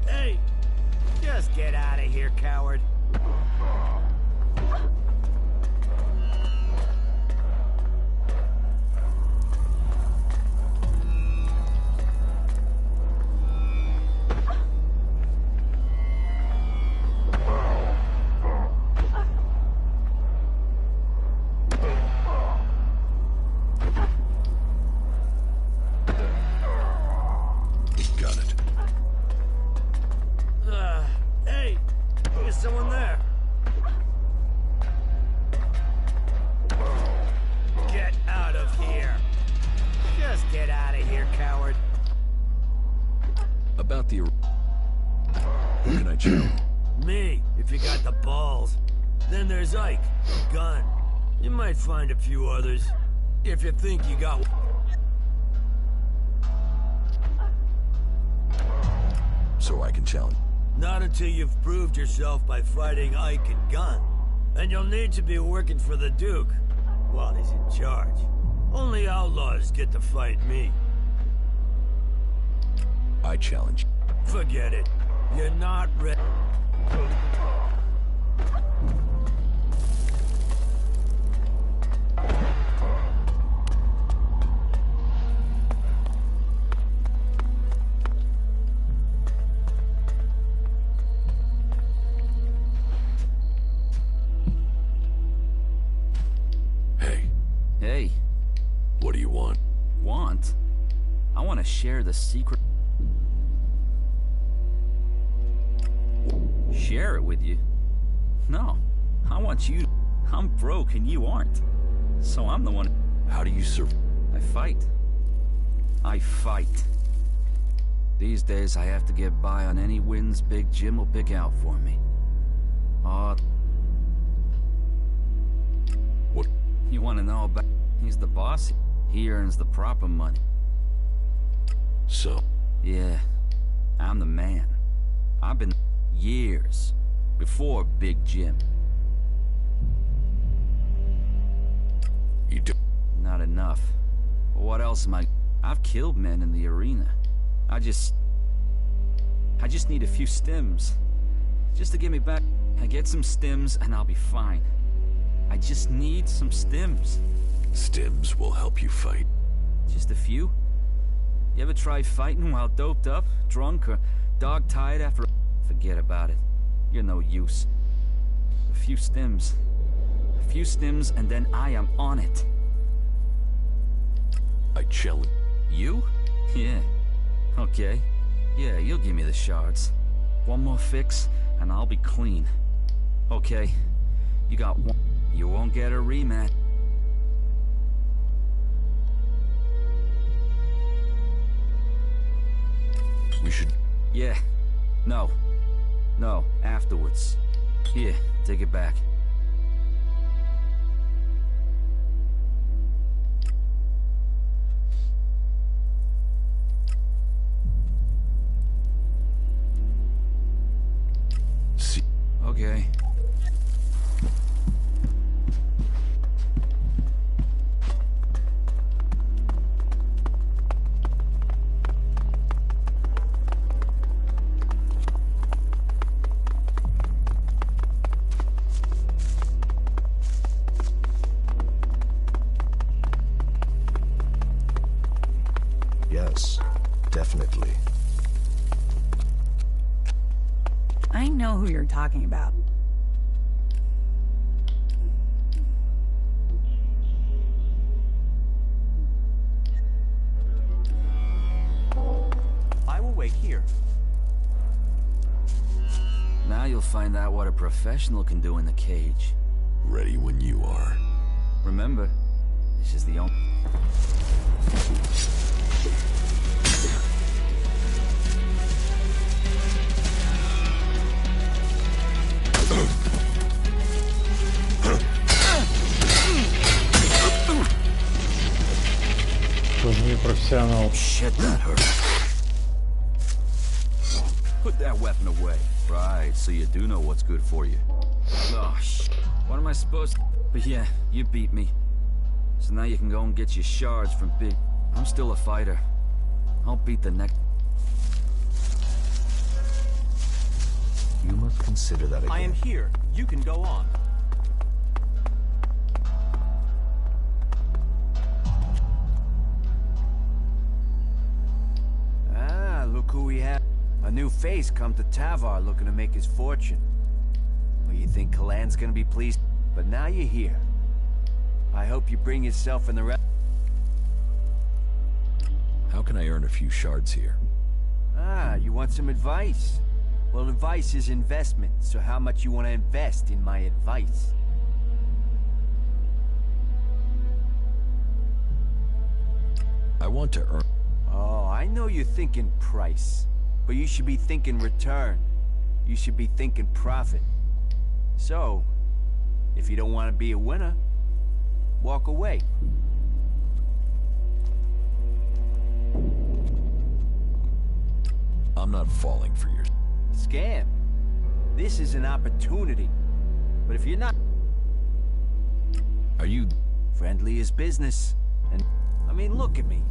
Hey! Just get out of here, coward. About the... Who can I challenge? Me, if you got the balls. Then there's Ike, a gun. You might find a few others, if you think you got... So I can challenge? Not until you've proved yourself by fighting Ike and Gun. And you'll need to be working for the Duke while he's in charge. Only outlaws get to fight me. I challenge. Forget it. You're not ready. Hey. Hey. What do you want? Want? I want to share the secret. Share it with you? No. I want you. I'm broke and you aren't. So I'm the one. How do you survive? I fight. I fight. These days I have to get by on any wins Big Jim will pick out for me. What? You want to know about... He's the boss. He earns the proper money. So? Yeah. I'm the man. I've been... years. Before Big Jim. You do. Not enough. What else am I... I've killed men in the arena. I just need a few stims. Just to get me back. I get some stims and I'll be fine. I just need some stims. Stims will help you fight. Just a few? You ever try fighting while doped up, drunk, or dog-tired after... Forget about it. You're no use. A few stims. A few stims and then I am on it. I challenge... You? Yeah. Okay. Yeah, you'll give me the shards. One more fix, and I'll be clean. Okay. You got one. You won't get a rematch. We should... Yeah. No. No, afterwards. Here, take it back. Okay. Yes, definitely. I know who you're talking about. I will wait here. Now you'll find out what a professional can do in the cage. Ready when you are. Remember, this is the only... Профессионал. Shit, that hurt. Put that weapon away. Right, so you do know what's good for you. Oh, what am I supposed to... But yeah, you beat me. So now you can go and get your shards from Big... I'm still a fighter. I'll beat the next... You must consider that again. I am here. You can go on. Look who we have. A new face come to Tavar looking to make his fortune. Well, you think Kalan's gonna be pleased? But now you're here. I hope you bring yourself in the rest. How can I earn a few shards here? Ah, you want some advice? Well, advice is investment, so how much you want to invest in my advice? I want to earn... Oh, I know you're thinking price, but you should be thinking return. You should be thinking profit. So, if you don't want to be a winner, walk away. I'm not falling for your... Scam. This is an opportunity. But if you're not... Are you... Friendly is business. And, I mean, look at me.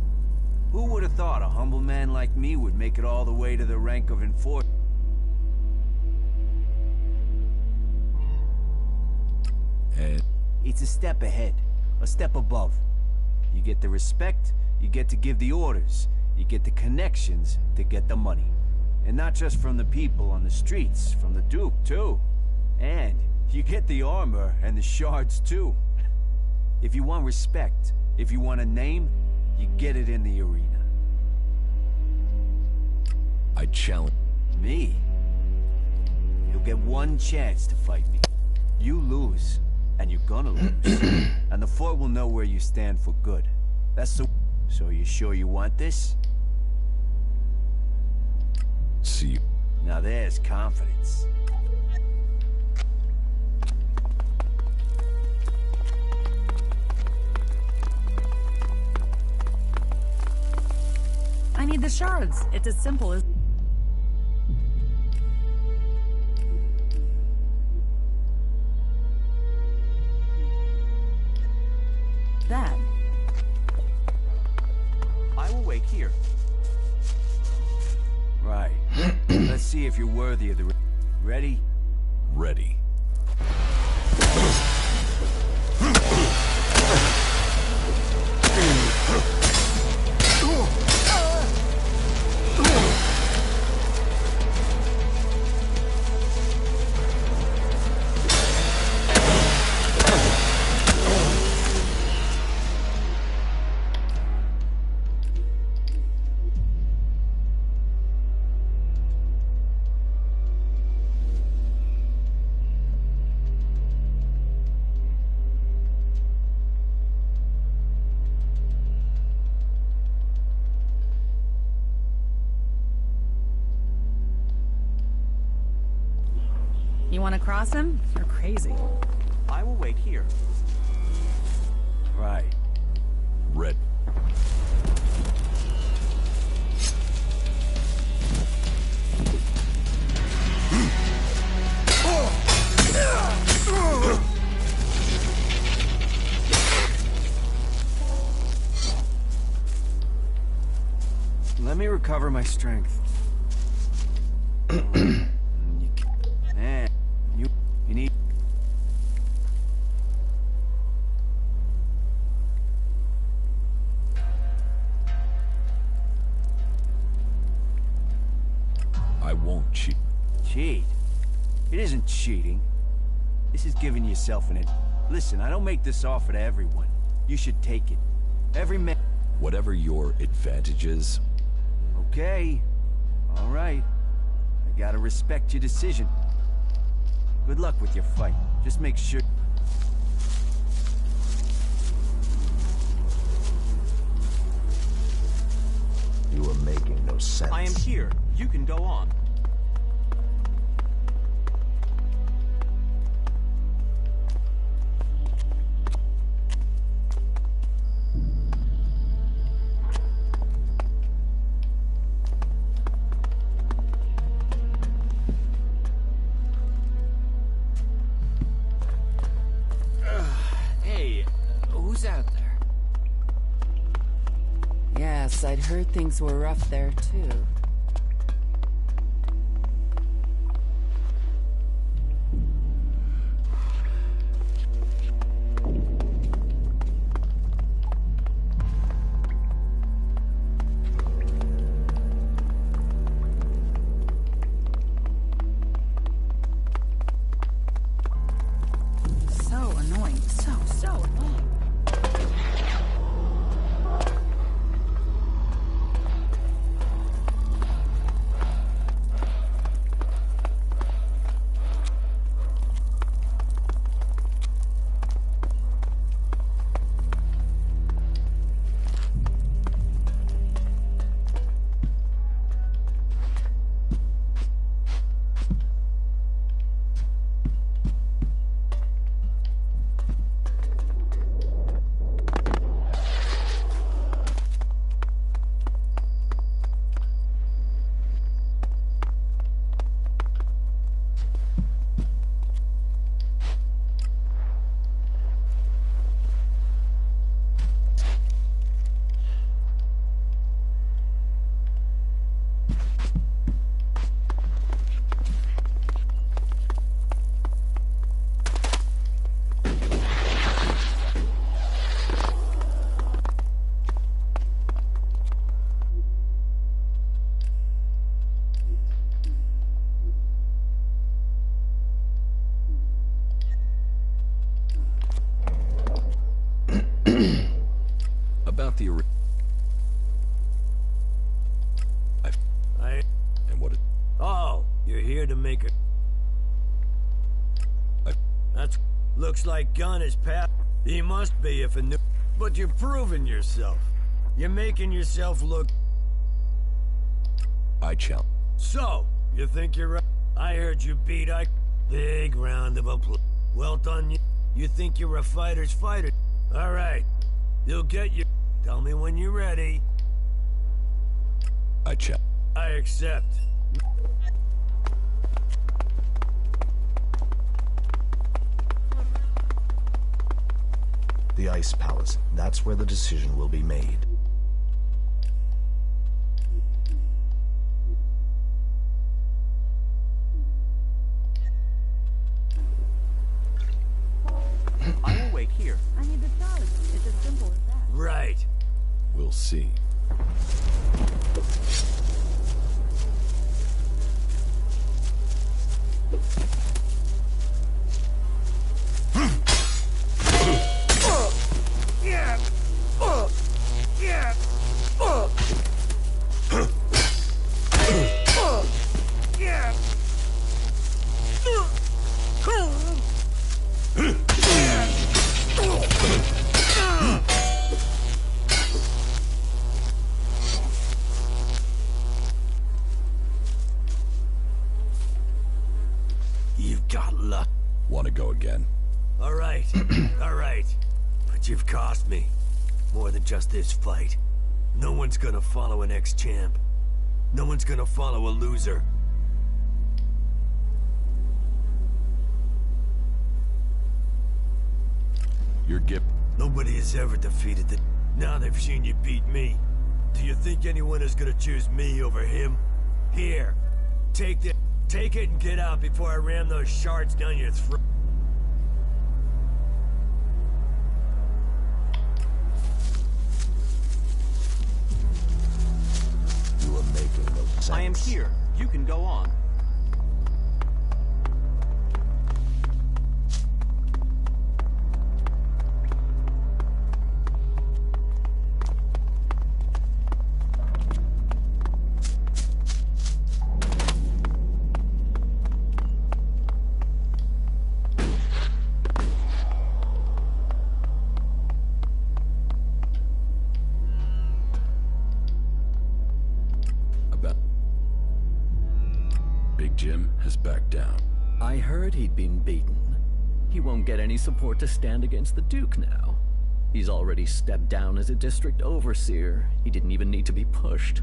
Who would have thought a humble man like me would make it all the way to the rank of enforcer? It's a step ahead, a step above. You get the respect, you get to give the orders, you get the connections to get the money. And not just from the people on the streets, from the Duke, too. And you get the armor and the shards, too. If you want respect, if you want a name, you get it in the arena. I challenge... Me? You'll get one chance to fight me. You lose, and you're gonna lose. And the fort will know where you stand for good. That's the... So you sure you want this? See you. Now there's confidence. I need the shards. It's as simple as... That. I will wait here. Right. Let's see if you're worthy of the... Ready? Ready. You want to cross him? You're crazy. I will wait here. Right. Red. Let me recover my strength. Man, you need... I won't cheat. Cheat? It isn't cheating. This is giving yourself an... Listen, I don't make this offer to everyone. You should take it. Every man... Whatever your advantage is. Okay. All right. I gotta respect your decision. Good luck with your fight. Just make sure... You are making no sense. I am here. You can go on. Hey, who's out there? Yes, I'd heard things were rough there, too. So annoying. So annoying. About the... And what it... Oh, you're here to make a... That's... Looks like gun is pat. He must be if a new... But you're proving yourself. You're making yourself look... I challenge. So, you think you're right? I heard you beat I... Big round of applause. Well done, you. You think you're a fighter's fighter. All right. You'll get your... Tell me when you're ready. I challenge. I accept. The Ice Palace. That's where the decision will be made. I will wait here. I need the charge. It's as simple as that. Right. We'll see. You've got luck. Want to go again? All right. All right. But you've cost me. More than just this fight. No one's gonna follow an ex-champ. No one's gonna follow a loser. Your gift. Nobody has ever defeated the... Now they've seen you beat me. Do you think anyone is gonna choose me over him? Here. Take it and get out before I ram those shards down your throat. You are making no sense. I am here. You can go on. Jim has backed down. I heard he'd been beaten. He won't get any support to stand against the Duke now. He's already stepped down as a district overseer. He didn't even need to be pushed.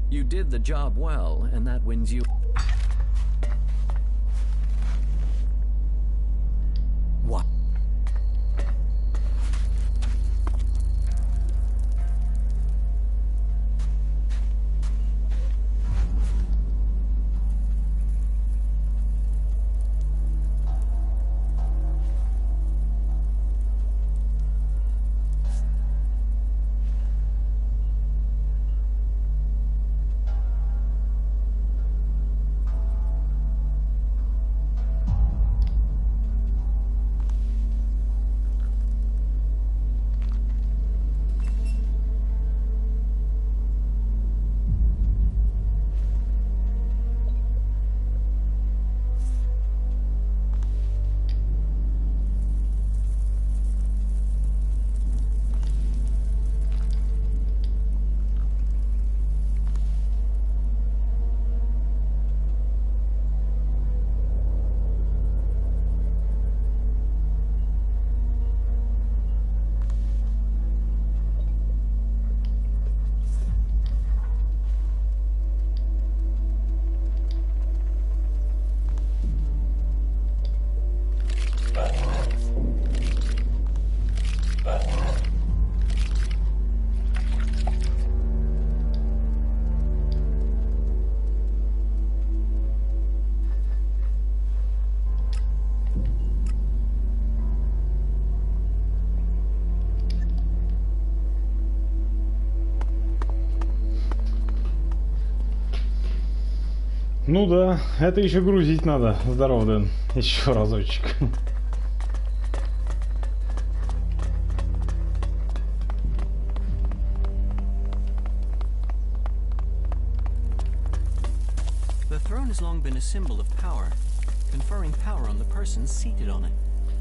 You did the job well, and that wins you... What? Ну да, это еще грузить надо. Здорово, Дэн. Еще разочек. The throne has long been a symbol of power, conferring power on the person seated on it.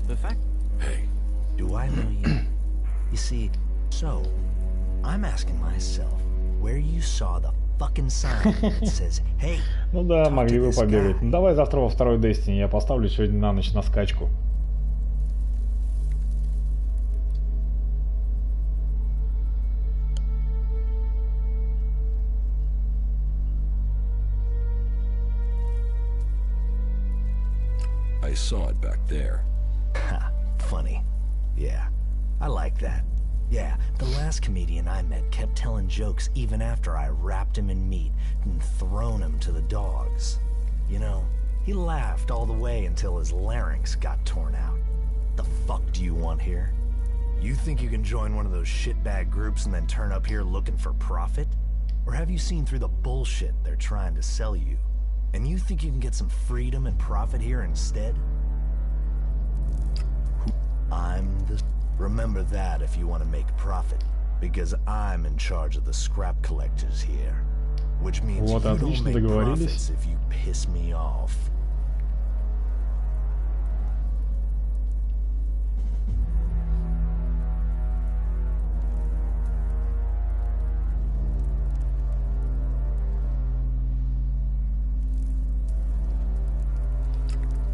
The fact... Hey. Do I know you? You see, so, I'm asking myself, where you saw the fucking sign that says, hey, ну да, могли бы побегать. Ну давай завтра во второй Destiny я поставлю сегодня на ночь на скачку. I saw it back there. Ha, funny. Yeah, I like that. Yeah, the last comedian I met kept telling jokes even after I wrapped him in meat and thrown him to the dogs. You know, he laughed all the way until his larynx got torn out. The fuck do you want here? You think you can join one of those shitbag groups and then turn up here looking for profit? Or have you seen through the bullshit they're trying to sell you? And you think you can get some freedom and profit here instead? I'm the... Remember that if you want to make profit, because I'm in charge of the scrap collectors here. Which means Вот, you don't отлично make договорились. profits if you piss me off.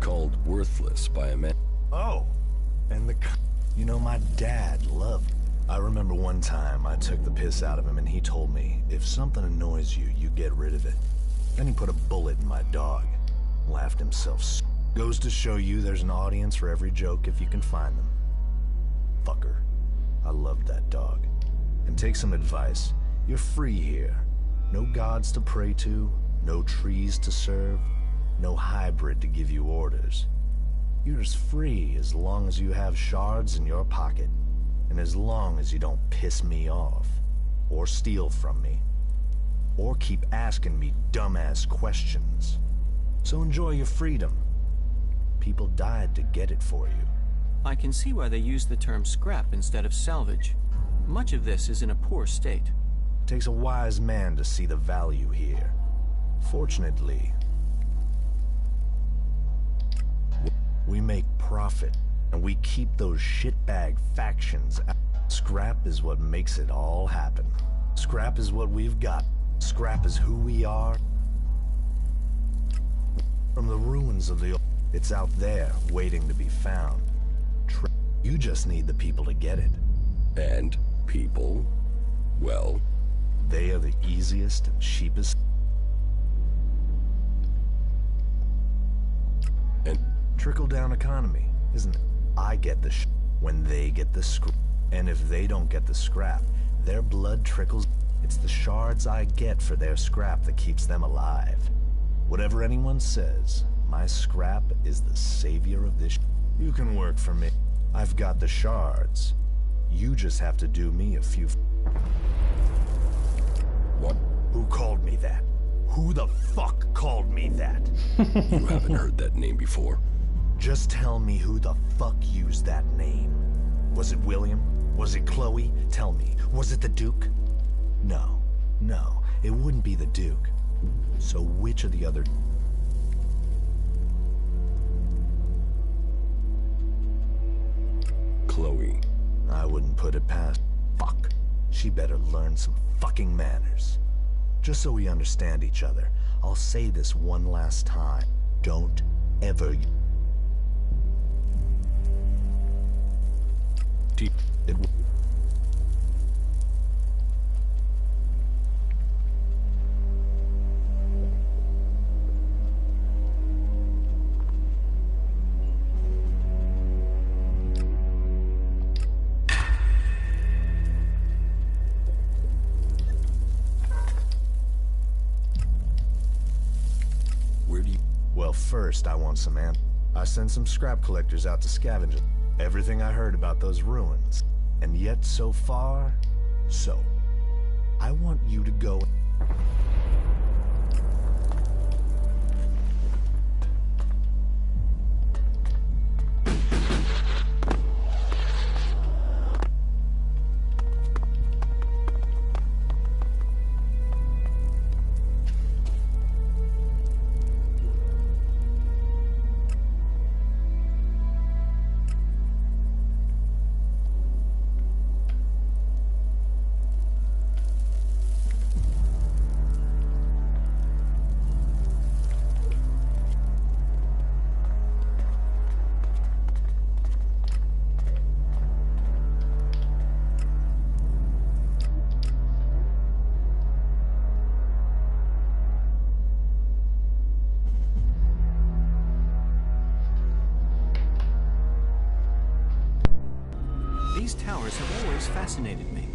Called worthless by a man. Oh, and the... You know, my dad loved... I remember one time I took the piss out of him and he told me, if something annoys you, you get rid of it. Then he put a bullet in my dog. Laughed himself. Goes to show you there's an audience for every joke if you can find them. Fucker. I loved that dog. And take some advice. You're free here. No gods to pray to, no trees to serve, no hybrid to give you orders. You're as free as long as you have shards in your pocket, and as long as you don't piss me off, or steal from me, or keep asking me dumbass questions. So enjoy your freedom. People died to get it for you. I can see why they use the term scrap instead of salvage. Much of this is in a poor state. Takes a wise man to see the value here. Fortunately, we make profit, and we keep those shitbag factions out. Scrap is what makes it all happen. Scrap is what we've got. Scrap is who we are. From the ruins of the old, it's out there, waiting to be found. You just need the people to get it. And people? Well... They are the easiest and cheapest... And... Trickle-down economy, isn't it? I get the when they get the scrap. And if they don't get the scrap, their blood trickles. It's the shards I get for their scrap that keeps them alive. Whatever anyone says, my scrap is the savior of this. You can work for me. I've got the shards. You just have to do me a few... What? Who called me that? Who the fuck called me that? You haven't heard that name before. Just tell me who the fuck used that name. Was it William? Was it Chloe? Tell me, was it the Duke? No, no, it wouldn't be the Duke. So which of the other... Chloe. I wouldn't put it past... Fuck. She better learn some fucking manners. Just so we understand each other, I'll say this one last time. Don't ever... It... Where do you... Well, first I want some I sent some scrap collectors out to scavenge everything I heard about those ruins. And yet, so far, so. I want you to go... These towers have always fascinated me.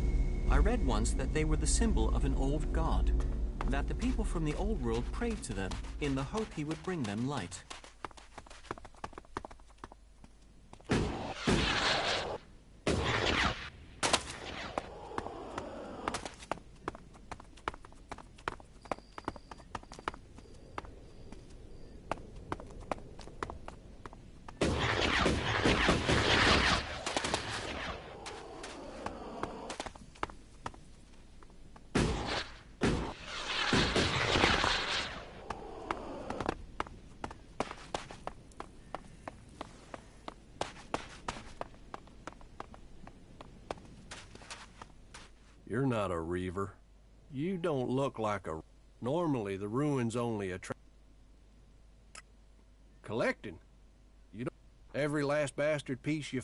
I read once that they were the symbol of an old god, that the people from the old world prayed to them in the hope he would bring them light. You're not a reaver. You don't look like a... Normally, the ruins only attract... Collecting. You don't... Every last bastard piece you...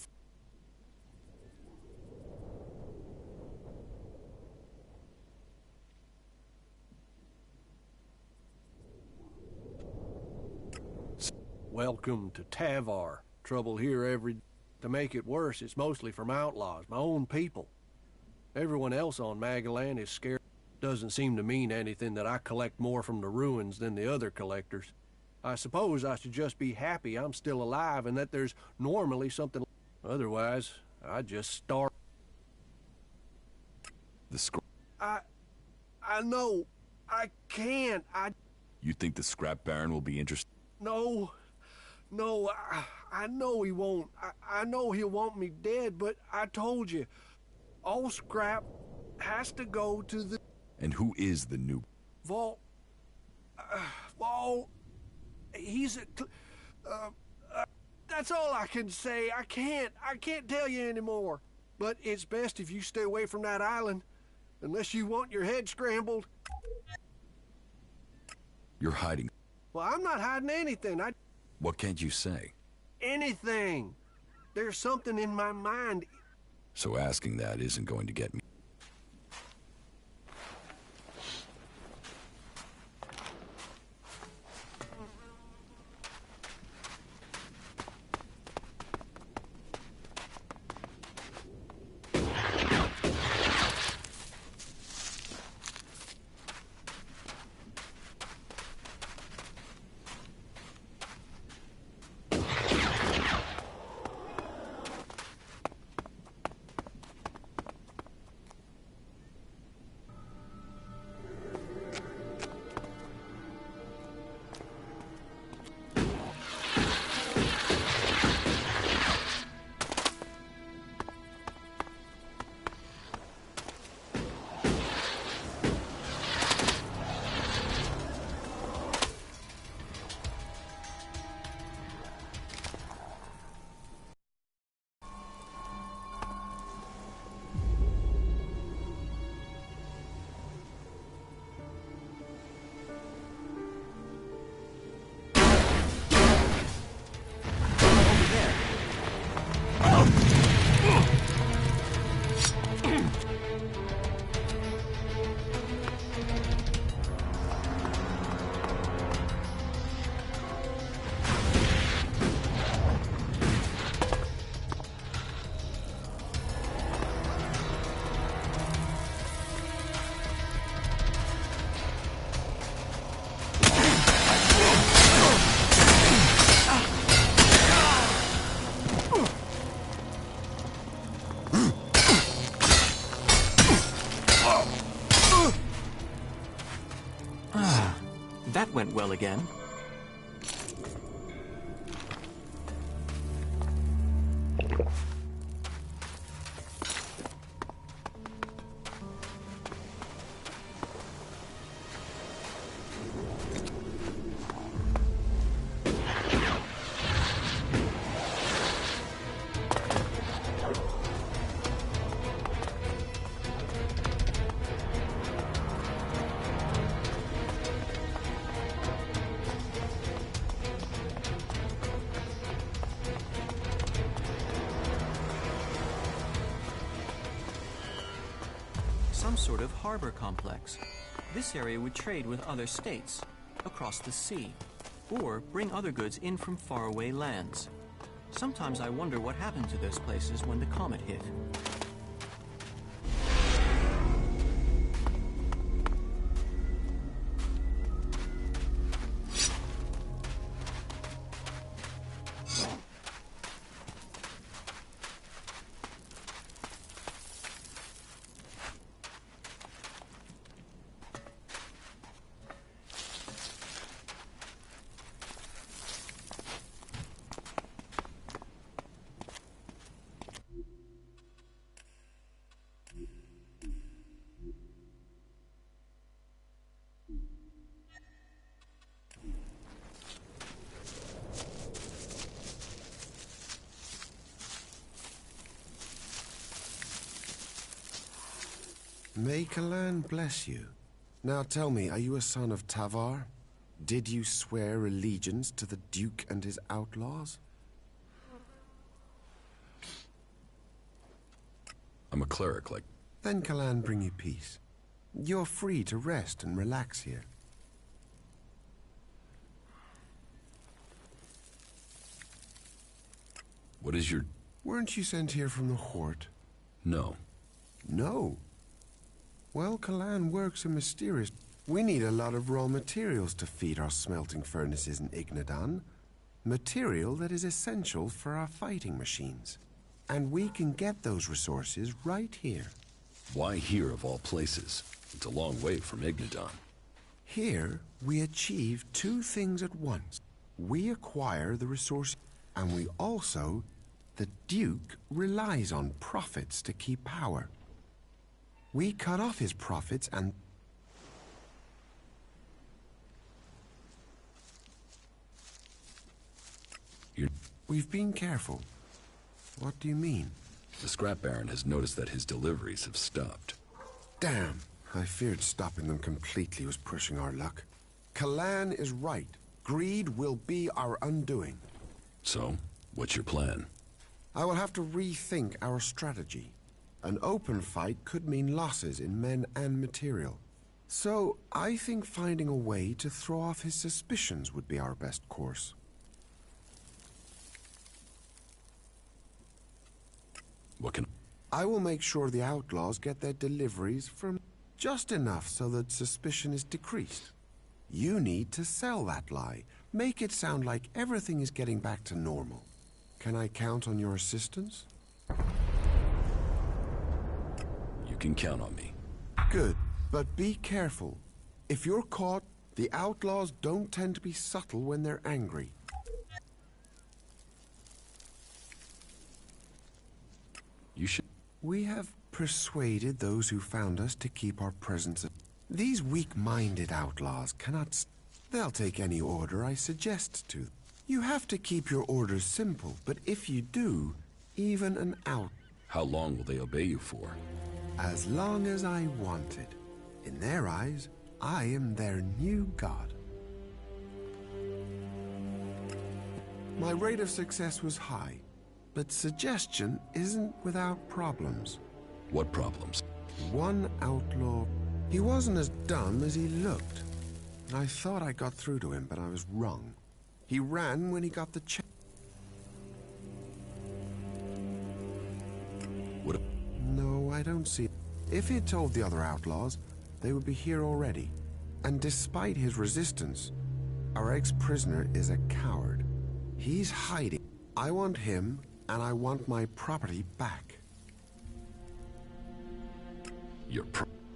Welcome to Tavar. Trouble here every... To make it worse, it's mostly from outlaws, my own people. Everyone else on Magalan is scared. Doesn't seem to mean anything that I collect more from the ruins than the other collectors. I suppose I should just be happy I'm still alive and that there's normally something... Otherwise, I'd just starve. The scrap... I know. I can't. You think the scrap baron will be interested? No. No, I know he won't. I know he'll want me dead, but I told you... All scrap has to go to the... And who is the new... Vault... Vault... He's a... that's all I can say. I can't tell you anymore. But it's best if you stay away from that island. Unless you want your head scrambled. You're hiding. Well, I'm not hiding anything. What can't you say? Anything. There's something in my mind... So asking that isn't going to get me. That went well again. Some sort of harbor complex. This area would trade with other states, across the sea, or bring other goods in from faraway lands. Sometimes I wonder what happened to those places when the comet hit. May Kalan bless you. Now tell me, are you a son of Tavar? Did you swear allegiance to the Duke and his outlaws? I'm a cleric, like... Then Kalan bring you peace. You're free to rest and relax here. What is your... Weren't you sent here from the Hort? No. No? Well, Kalan works a mysterious... We need a lot of raw materials to feed our smelting furnaces in Ignadan. Material that is essential for our fighting machines. And we can get those resources right here. Why here of all places? It's a long way from Ignadan. Here, we achieve two things at once. We acquire the resources, and we also... The Duke relies on profits to keep power. We cut off his profits and... We've been careful. What do you mean? The scrap baron has noticed that his deliveries have stopped. Damn. I feared stopping them completely was pushing our luck. Kalan is right. Greed will be our undoing. So, what's your plan? I will have to rethink our strategy. An open fight could mean losses in men and material. So, I think finding a way to throw off his suspicions would be our best course. What can... I will make sure the outlaws get their deliveries from just enough so that suspicion is decreased. You need to sell that lie. Make it sound like everything is getting back to normal. Can I count on your assistance? You can count on me. Good, but be careful. If you're caught, the outlaws don't tend to be subtle when they're angry. You should... We have persuaded those who found us to keep our presence. These weak-minded outlaws cannot... They'll take any order I suggest to them. You have to keep your orders simple, but if you do, even an out... How long will they obey you for? As long as I want it. In their eyes, I am their new god. My rate of success was high, but suggestion isn't without problems. What problems? One outlaw... He wasn't as dumb as he looked. I thought I got through to him, but I was wrong. He ran when he got the chance. What? No, I don't see it. If he'd told the other outlaws, they would be here already. And despite his resistance, our ex-prisoner is a coward. He's hiding. I want him, and I want my property back.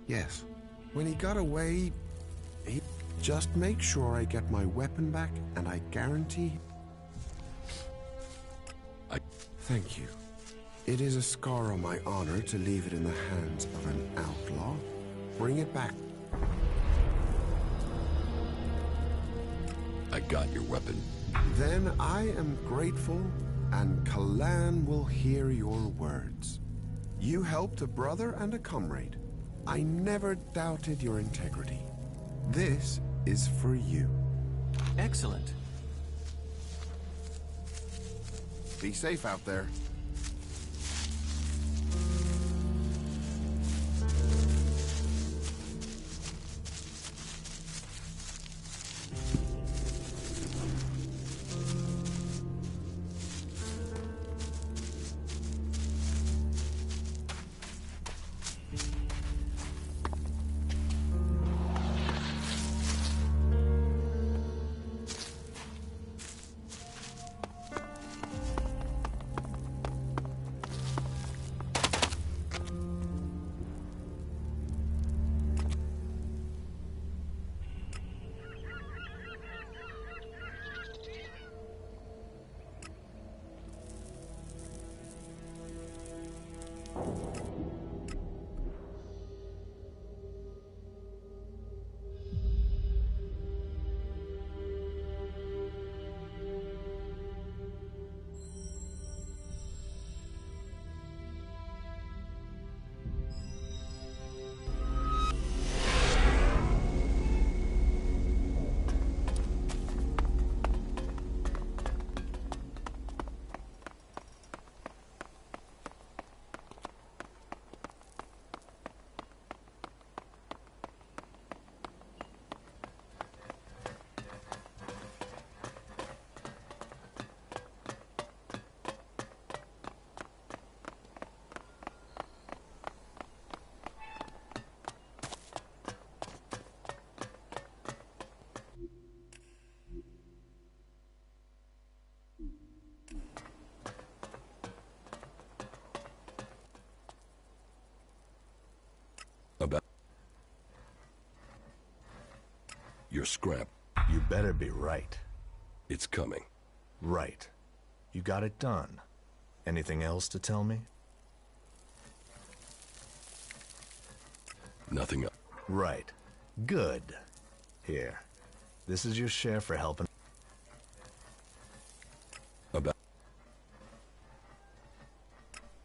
Yes. When he got away, he... Just make sure I get my weapon back, and I guarantee... Thank you. It is a scar on my honor to leave it in the hands of an outlaw. Bring it back. I got your weapon. Then I am grateful, and Kalan will hear your words. You helped a brother and a comrade. I never doubted your integrity. This is for you. Excellent. Be safe out there. your scrap. You better be right. It's coming. Right. You got it done. Anything else to tell me? Nothing else. Right. Good. Here. This is your share for helping. About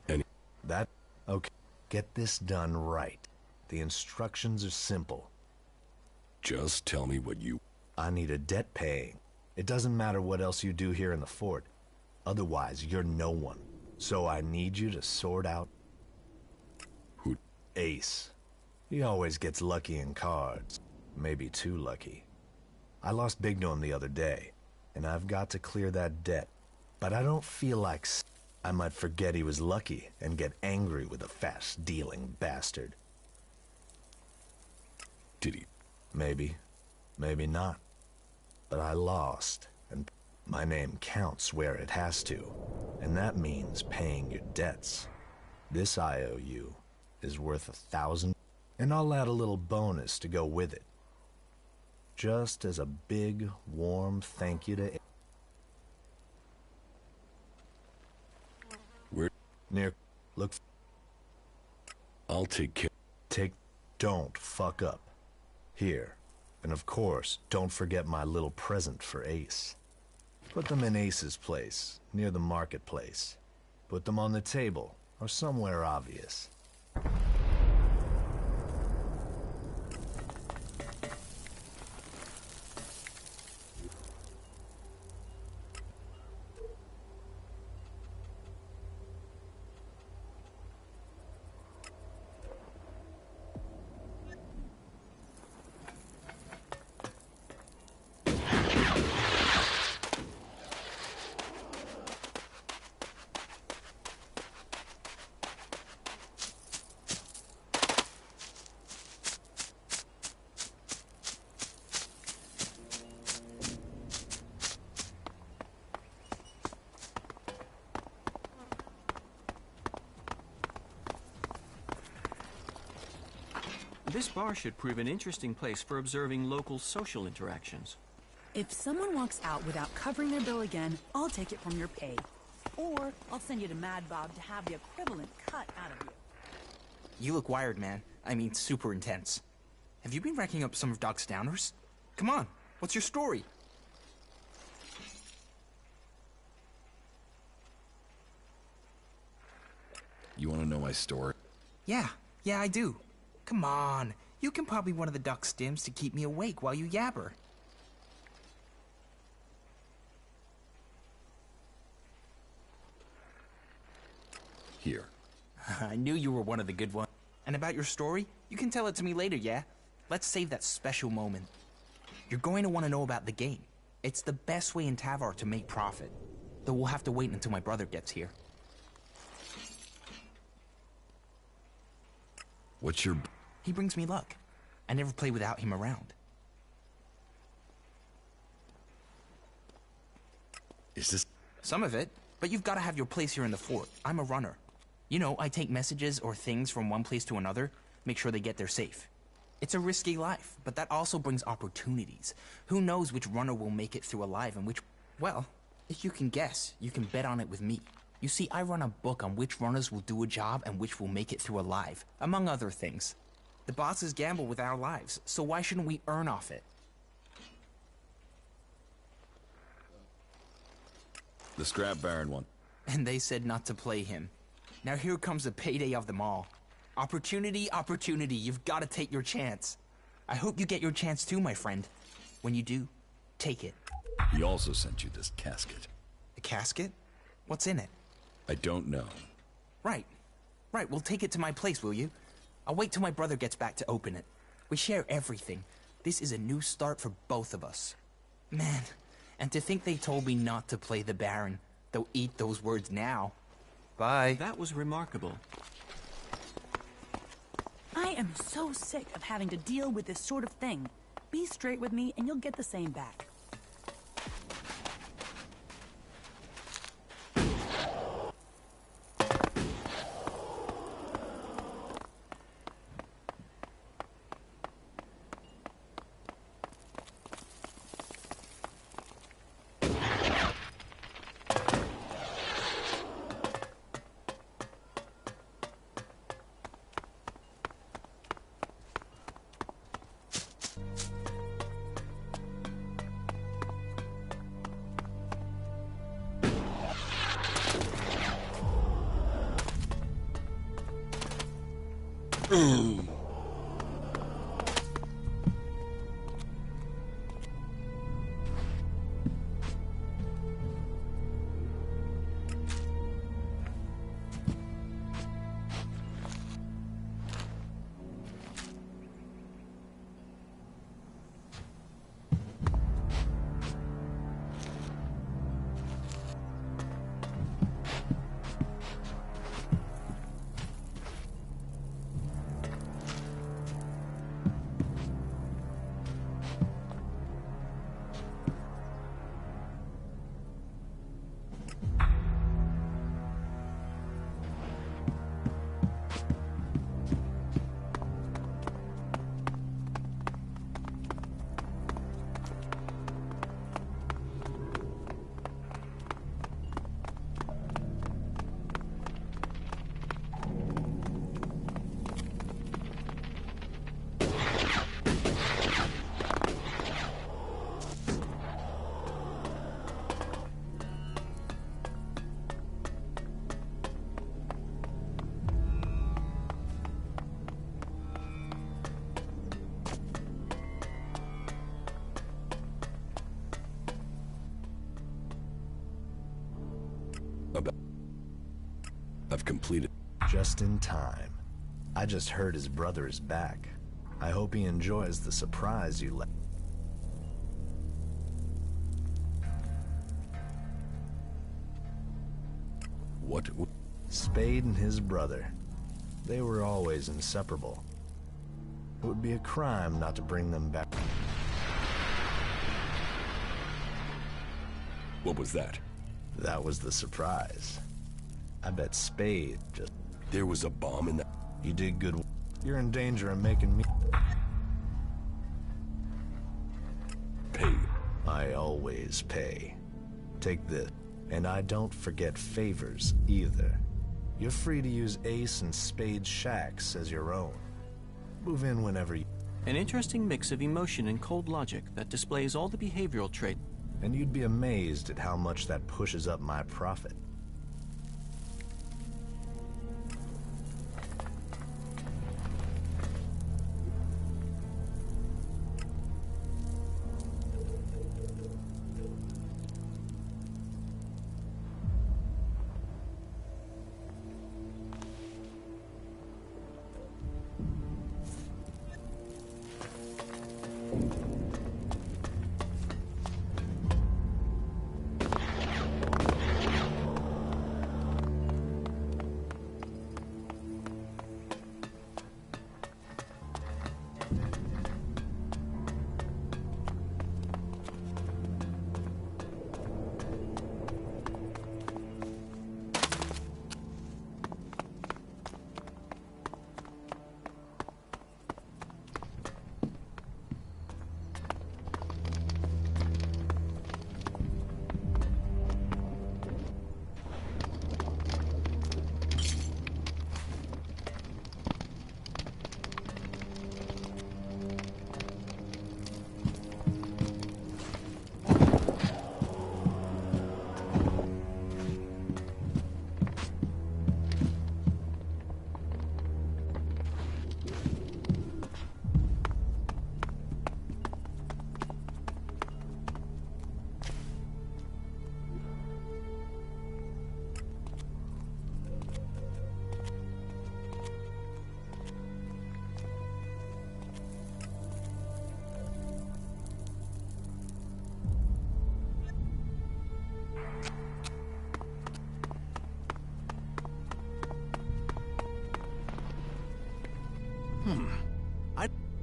any that? Okay. Get this done right. The instructions are simple. Just tell me what you... I need a debt paying. It doesn't matter what else you do here in the fort. Otherwise, you're no one. So I need you to sort out... Who? Ace. He always gets lucky in cards. Maybe too lucky. I lost big to him the other day, and I've got to clear that debt. But I don't feel like... I might forget he was lucky and get angry with a fast-dealing bastard. Did he? Maybe. Maybe not. But I lost, and my name counts where it has to. And that means paying your debts. This IOU is worth 1,000, and I'll add a little bonus to go with it. Just as a big, warm thank you to... Where? Near... Look... I'll take care... Don't fuck up. Here. And of course, don't forget my little present for Ace. Put them in Ace's place, near the marketplace. Put them on the table, or somewhere obvious. This bar should prove an interesting place for observing local social interactions. If someone walks out without covering their bill again, I'll take it from your pay. Or I'll send you to Mad Bob to have the equivalent cut out of you. You look wired, man. I mean, super intense. Have you been racking up some of Doc's downers? Come on, what's your story? You want to know my story? Yeah, I do. Come on, you can pop me one of the Doc stims to keep me awake while you yabber. Here. I knew you were one of the good ones. And about your story, you can tell it to me later, yeah? Let's save that special moment. You're going to want to know about the game. It's the best way in Tavar to make profit. Though we'll have to wait until my brother gets here. What's your... He brings me luck. I never play without him around. Is this... Some of it, but you've got to have your place here in the fort. I'm a runner. You know, I take messages or things from one place to another, make sure they get there safe. It's a risky life, but that also brings opportunities. Who knows which runner will make it through alive and which... Well, if you can guess, you can bet on it with me. You see, I run a book on which runners will do a job and which will make it through alive, among other things. The bosses gamble with our lives, so why shouldn't we earn off it? The Scrap Baron one. And they said not to play him. Now here comes the payday of them all. Opportunity, opportunity, you've got to take your chance. I hope you get your chance too, my friend. When you do, take it. He also sent you this casket. A casket? What's in it? I don't know. Right, well take it to my place, will you? I'll wait till my brother gets back to open it. We share everything. This is a new start for both of us. Man, and to think they told me not to play the Baron. They'll eat those words now. Bye. That was remarkable. I am so sick of having to deal with this sort of thing. Be straight with me and you'll get the same back. I've completed. Just in time. I just heard his brother is back. I hope he enjoys the surprise you left. What? Spade and his brother. They were always inseparable. It would be a crime not to bring them back. What was that? That was the surprise. I bet Spade just... There was a bomb in that... You did good. You're in danger of making me... Pay. I always pay. Take this. And I don't forget favors, either. You're free to use Ace and Spade's shacks as your own. Move in whenever you... An interesting mix of emotion and cold logic that displays all the behavioral traits. And you'd be amazed at how much that pushes up my profit.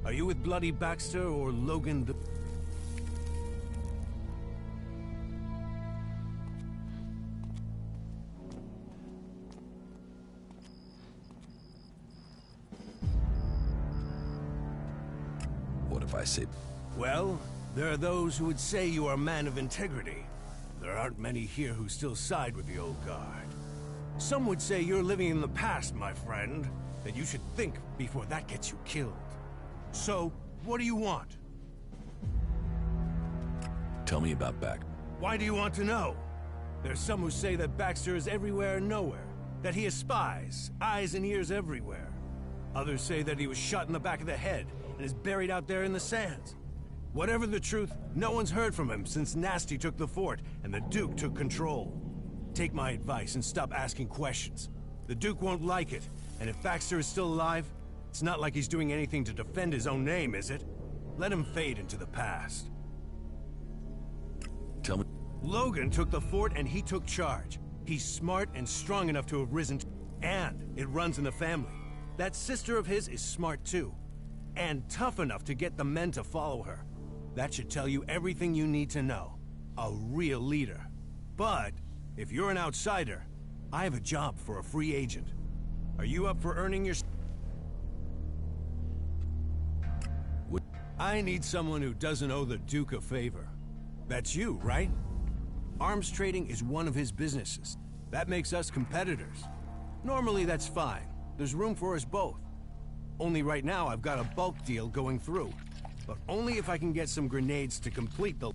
Are you with Bloody Baxter or Logan the... What if I say... Well, there are those who would say you are a man of integrity. There aren't many here who still side with the old guard. Some would say you're living in the past, my friend, that you should think before that gets you killed. So, what do you want? Tell me about Baxter. Why do you want to know? There's some who say that Baxter is everywhere and nowhere, that he has spies, eyes and ears everywhere. Others say that he was shot in the back of the head and is buried out there in the sands. Whatever the truth, no one's heard from him since Nasty took the fort and the Duke took control. Take my advice and stop asking questions. The Duke won't like it, and if Baxter is still alive, it's not like he's doing anything to defend his own name, is it? Let him fade into the past. Tell me. Logan took the fort and he took charge. He's smart and strong enough to have risen, and it runs in the family. That sister of his is smart too, and tough enough to get the men to follow her. That should tell you everything you need to know. A real leader. But if you're an outsider, I have a job for a free agent. Are you up for earning your... I need someone who doesn't owe the Duke a favor. That's you, right? Arms trading is one of his businesses. That makes us competitors. Normally that's fine. There's room for us both. Only right now I've got a bulk deal going through. But only if I can get some grenades to complete the...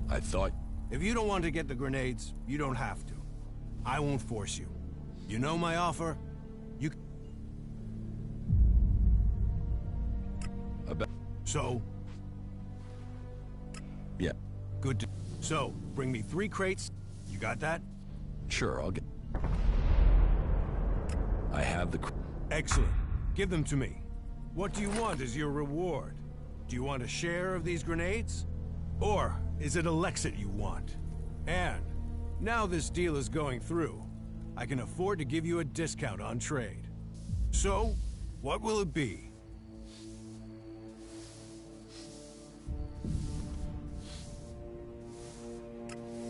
I thought... If you don't want to get the grenades, you don't have to. I won't force you. You know my offer? You... So? Yeah. Good to... So, bring me 3 crates. You got that? Sure, I'll get... I have the... Excellent. Give them to me. What do you want as your reward? Do you want a share of these grenades? Or is it Alexit you want? And now this deal is going through, I can afford to give you a discount on trade. So, what will it be?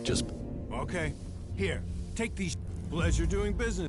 Just... Okay. Here, take these. Pleasure doing business.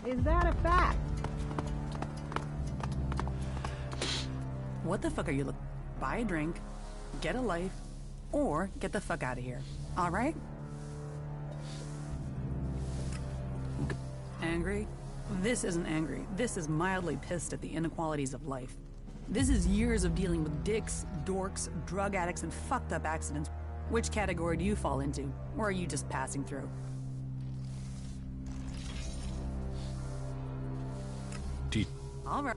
Is that a fact? What the fuck are you looking? Buy a drink, get a life, or get the fuck out of here. All right? Angry? This isn't angry. This is mildly pissed at the inequalities of life. This is years of dealing with dicks, dorks, drug addicts, and fucked up accidents. Which category do you fall into? Or are you just passing through? All right.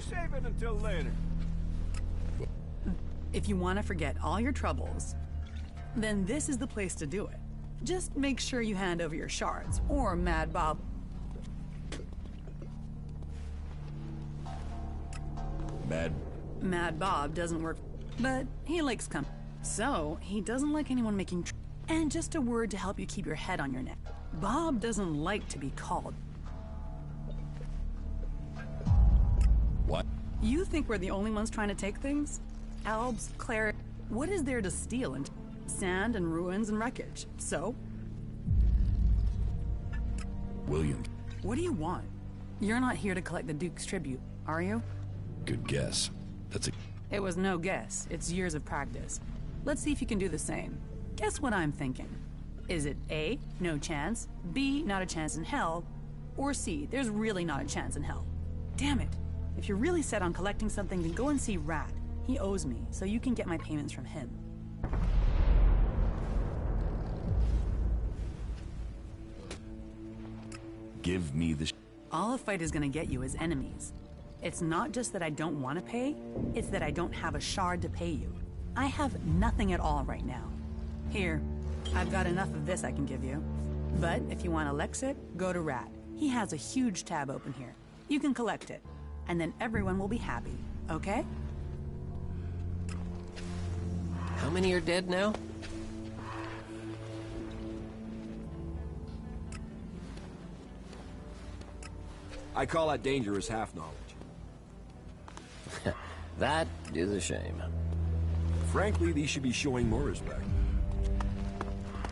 Save it until later. If you want to forget all your troubles, then this is the place to do it. Just make sure you hand over your shards, or Mad Bob... Mad Bob doesn't work, but he likes company. So, he doesn't like anyone making... And just a word to help you keep your head on your neck. Bob doesn't like to be called. What? You think we're the only ones trying to take things? Elves, clerics... What is there to steal and... Sand and ruins and wreckage. So? William. What do you want? You're not here to collect the Duke's tribute, are you? Good guess. That's a... It was no guess. It's years of practice. Let's see if you can do the same. Guess what I'm thinking. Is it A, no chance, B, not a chance in hell, or C, there's really not a chance in hell? Damn it. If you're really set on collecting something, then go and see Rat. He owes me, so you can get my payments from him. Give me the... All a fight is gonna get you is enemies. It's not just that I don't want to pay, it's that I don't have a shard to pay you. I have nothing at all right now. Here, I've got enough of this I can give you. But if you want to Lexit, go to Rat. He has a huge tab open here. You can collect it, and then everyone will be happy, okay? How many are dead now? I call that dangerous half-knowledge. That is a shame. Frankly, these should be showing more respect.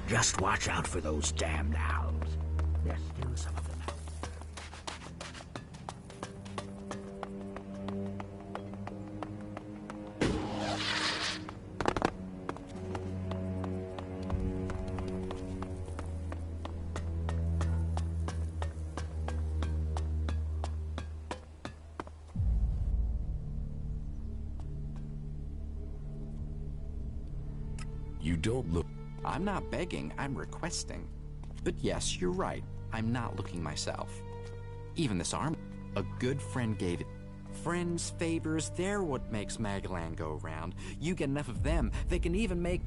Just watch out for those damned owls. There's still some of them out. You don't look... I'm not begging, I'm requesting. But yes, you're right, I'm not looking myself. Even this arm, a good friend gave it. Friends' favors, they're what makes Magalan go round. You get enough of them, they can even make...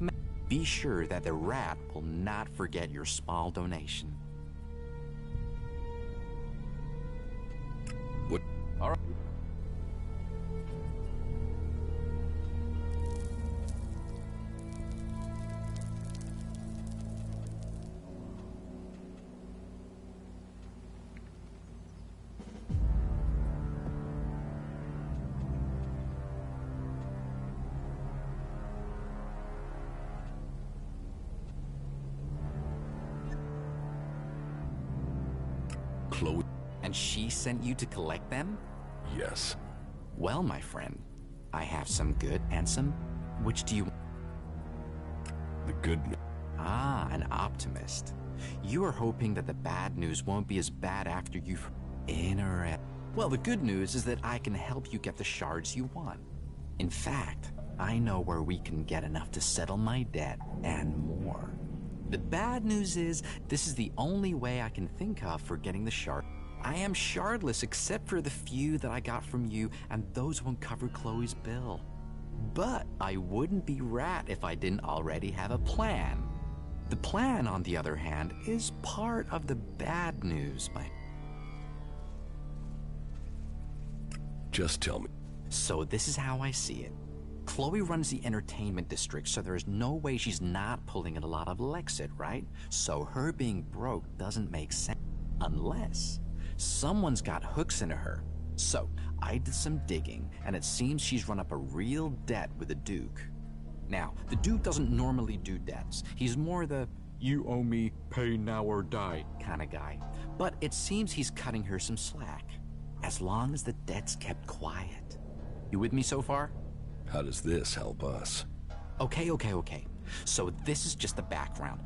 Be sure that the Rat will not forget your small donation. What? All right. Chloe. And she sent you to collect them? Yes. Well, my friend, I have some good and some... Which do you... The good... Ah, an optimist. You are hoping that the bad news won't be as bad after you've... Well, the good news is that I can help you get the shards you want. In fact, I know where we can get enough to settle my debt and more. The bad news is, this is the only way I can think of for getting the shard. I am shardless except for the few that I got from you, and those won't cover Chloe's bill. But I wouldn't be Rat if I didn't already have a plan. The plan, on the other hand, is part of the bad news, my... Just tell me. So this is how I see it. Chloe runs the entertainment district, so there's no way she's not pulling in a lot of Lexit, right? So her being broke doesn't make sense. Unless someone's got hooks into her. So I did some digging, and it seems she's run up a real debt with the Duke. Now, the Duke doesn't normally do debts. He's more the, you owe me, pay now or die kind of guy. But it seems he's cutting her some slack. As long as the debt's kept quiet. You with me so far? How does this help us? Okay. So this is just the background.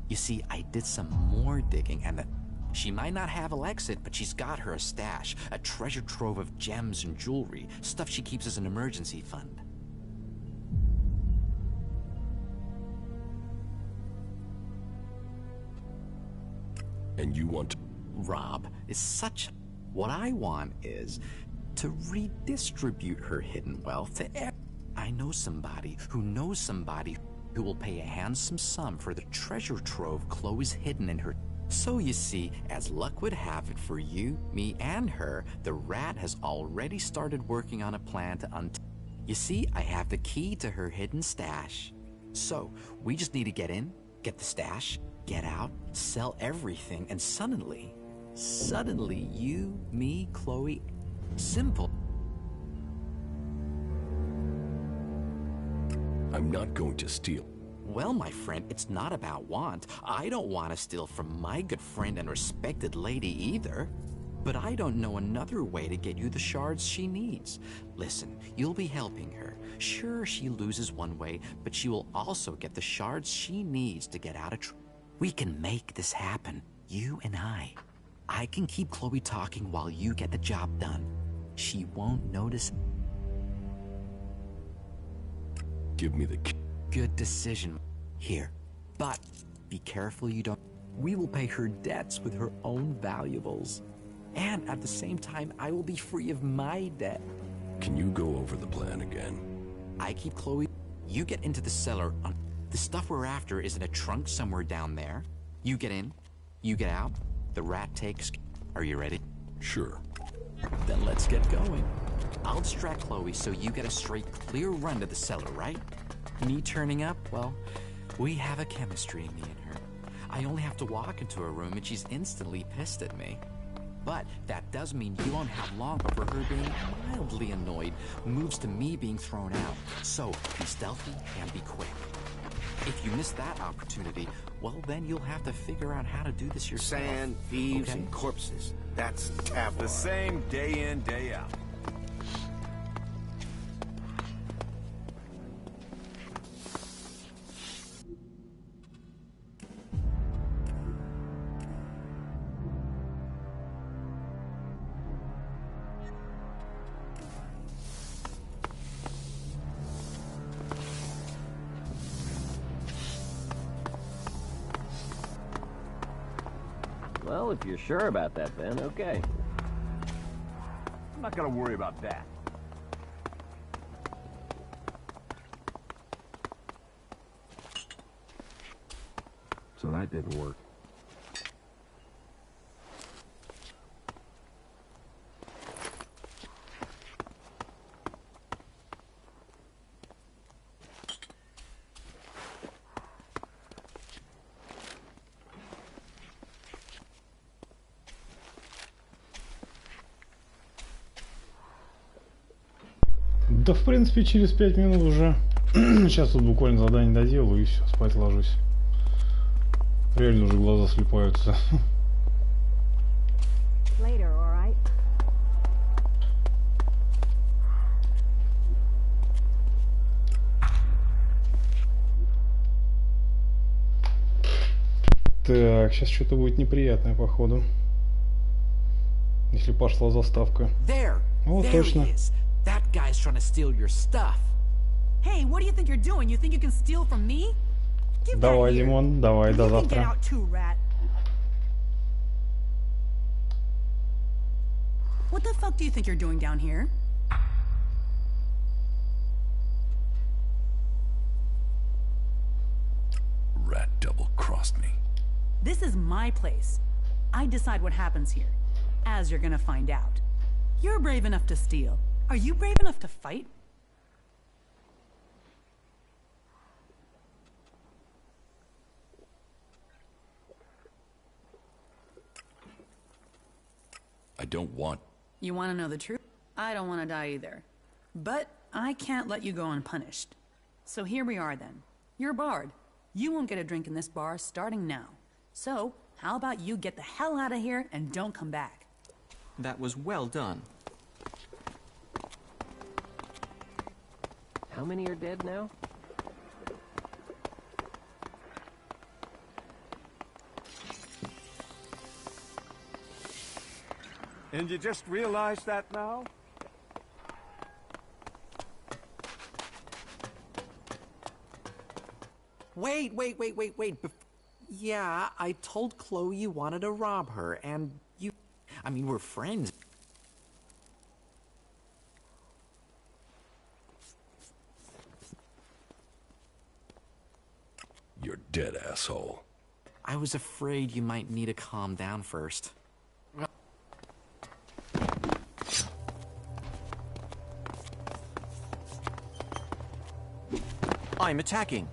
You see, I did some more digging, and she might not have Alexit, but she's got her a stash, a treasure trove of gems and jewelry, stuff she keeps as an emergency fund. And you want to... Rob is such... What I want is to redistribute her hidden wealth to I know somebody who knows somebody. who will pay a handsome sum for the treasure trove Chloe's hidden in her. So you see, as luck would have it for you, me, and her, the rat has already started working on a plan to You see, I have the key to her hidden stash. So, we just need to get in, get the stash, get out, sell everything, and suddenly, you, me, Chloe, simple. I'm not going to steal. Well, my friend, it's not about want. I don't want to steal from my good friend and respected lady either. But I don't know another way to get you the shards she needs. Listen, you'll be helping her. Sure, she loses one way, but she will also get the shards she needs to get out of trouble. We can make this happen, you and I. I can keep Chloe talking while you get the job done. She won't notice. Give me the key. Good decision. Here. But be careful you don't. We will pay her debts with her own valuables. And at the same time, I will be free of my debt. Can you go over the plan again? I keep Chloe. You get into the cellar. The stuff we're after is in a trunk somewhere down there. You get in. You get out. The rat takes. Are you ready? Sure. Then let's get going. I'll distract Chloe so you get a straight, clear run to the cellar, right? Me turning up? Well, we have a chemistry, me and her. I only have to walk into a room and she's instantly pissed at me. But that does mean you won't have long before her being mildly annoyed moves to me being thrown out. So be stealthy and be quick. If you miss that opportunity, well, then you'll have to figure out how to do this yourself. Sand, thieves, and corpses. That's taboo. The same day in, day out. Well, if you're sure about that, then okay. I'm not gonna worry about that. So that didn't work. Да, в принципе, через 5 минут уже. Сейчас тут буквально задание доделаю и все, спать ложусь. Реально уже глаза слипаются. Later, all right? Так, сейчас что-то будет неприятное, походу. Если пошла заставка. О, точно. That guy's trying to steal your stuff. Hey, what do you think you're doing? You think you can steal from me? Give Давай, that here. Димон, давай, до You can get завтра. out too, rat. What the fuck do you think you're doing down here? Rat double-crossed me. This is my place. I decide what happens here, as you're gonna find out. You're brave enough to steal. Are you brave enough to fight? I don't want... You want to know the truth? I don't want to die either. But I can't let you go unpunished. So here we are then. You're barred. You won't get a drink in this bar starting now. So, how about you get the hell out of here and don't come back? That was well done. How many are dead now? And you just realized that now? Wait. Yeah, I told Chloe you wanted to rob her, and you... I mean, we're friends. dead, asshole. I was afraid you might need to calm down first. I'm attacking.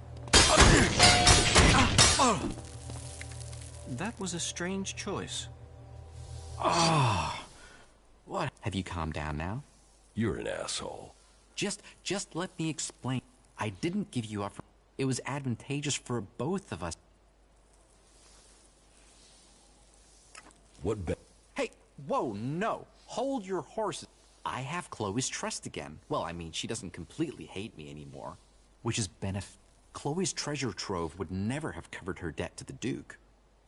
That was a strange choice. What? Have you calmed down now? You're an asshole. Just let me explain. I didn't give you up for... It was advantageous for both of us. What Hey, whoa, no. Hold your horses. I have Chloe's trust again. Well, I mean, she doesn't completely hate me anymore. Which is Chloe's treasure trove would never have covered her debt to the Duke.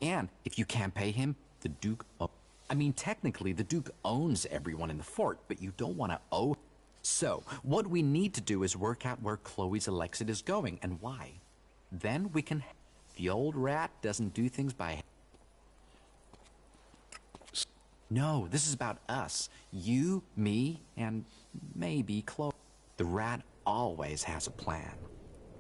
And if you can't pay him, the Duke... I mean, technically, the Duke owns everyone in the fort, but you don't want to owe... So, what we need to do is work out where Chloe's Elexit is going and why. Then we can... The old rat doesn't do things by... No, this is about us. You, me, and maybe Chloe. The rat always has a plan.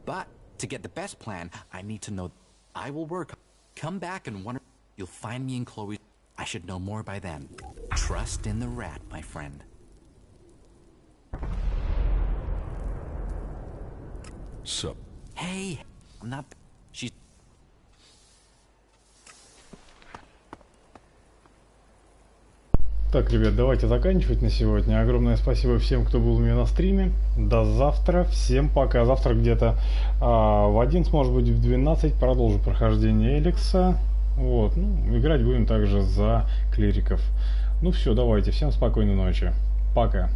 But to get the best plan, I need to know... I will work. Come back and wonder... You'll find me in Chloe's... I should know more by then. Trust in the rat, my friend. Sup? Hey, I'm not... She's... Так, ребят, давайте заканчивать на сегодня. Огромное спасибо всем, кто был у меня на стриме. До завтра. Всем пока. Завтра где-то в 11, может быть в 12 продолжу прохождение Элекса. Вот, ну, играть будем также за клириков. Ну все, давайте. Всем спокойной ночи. Пока.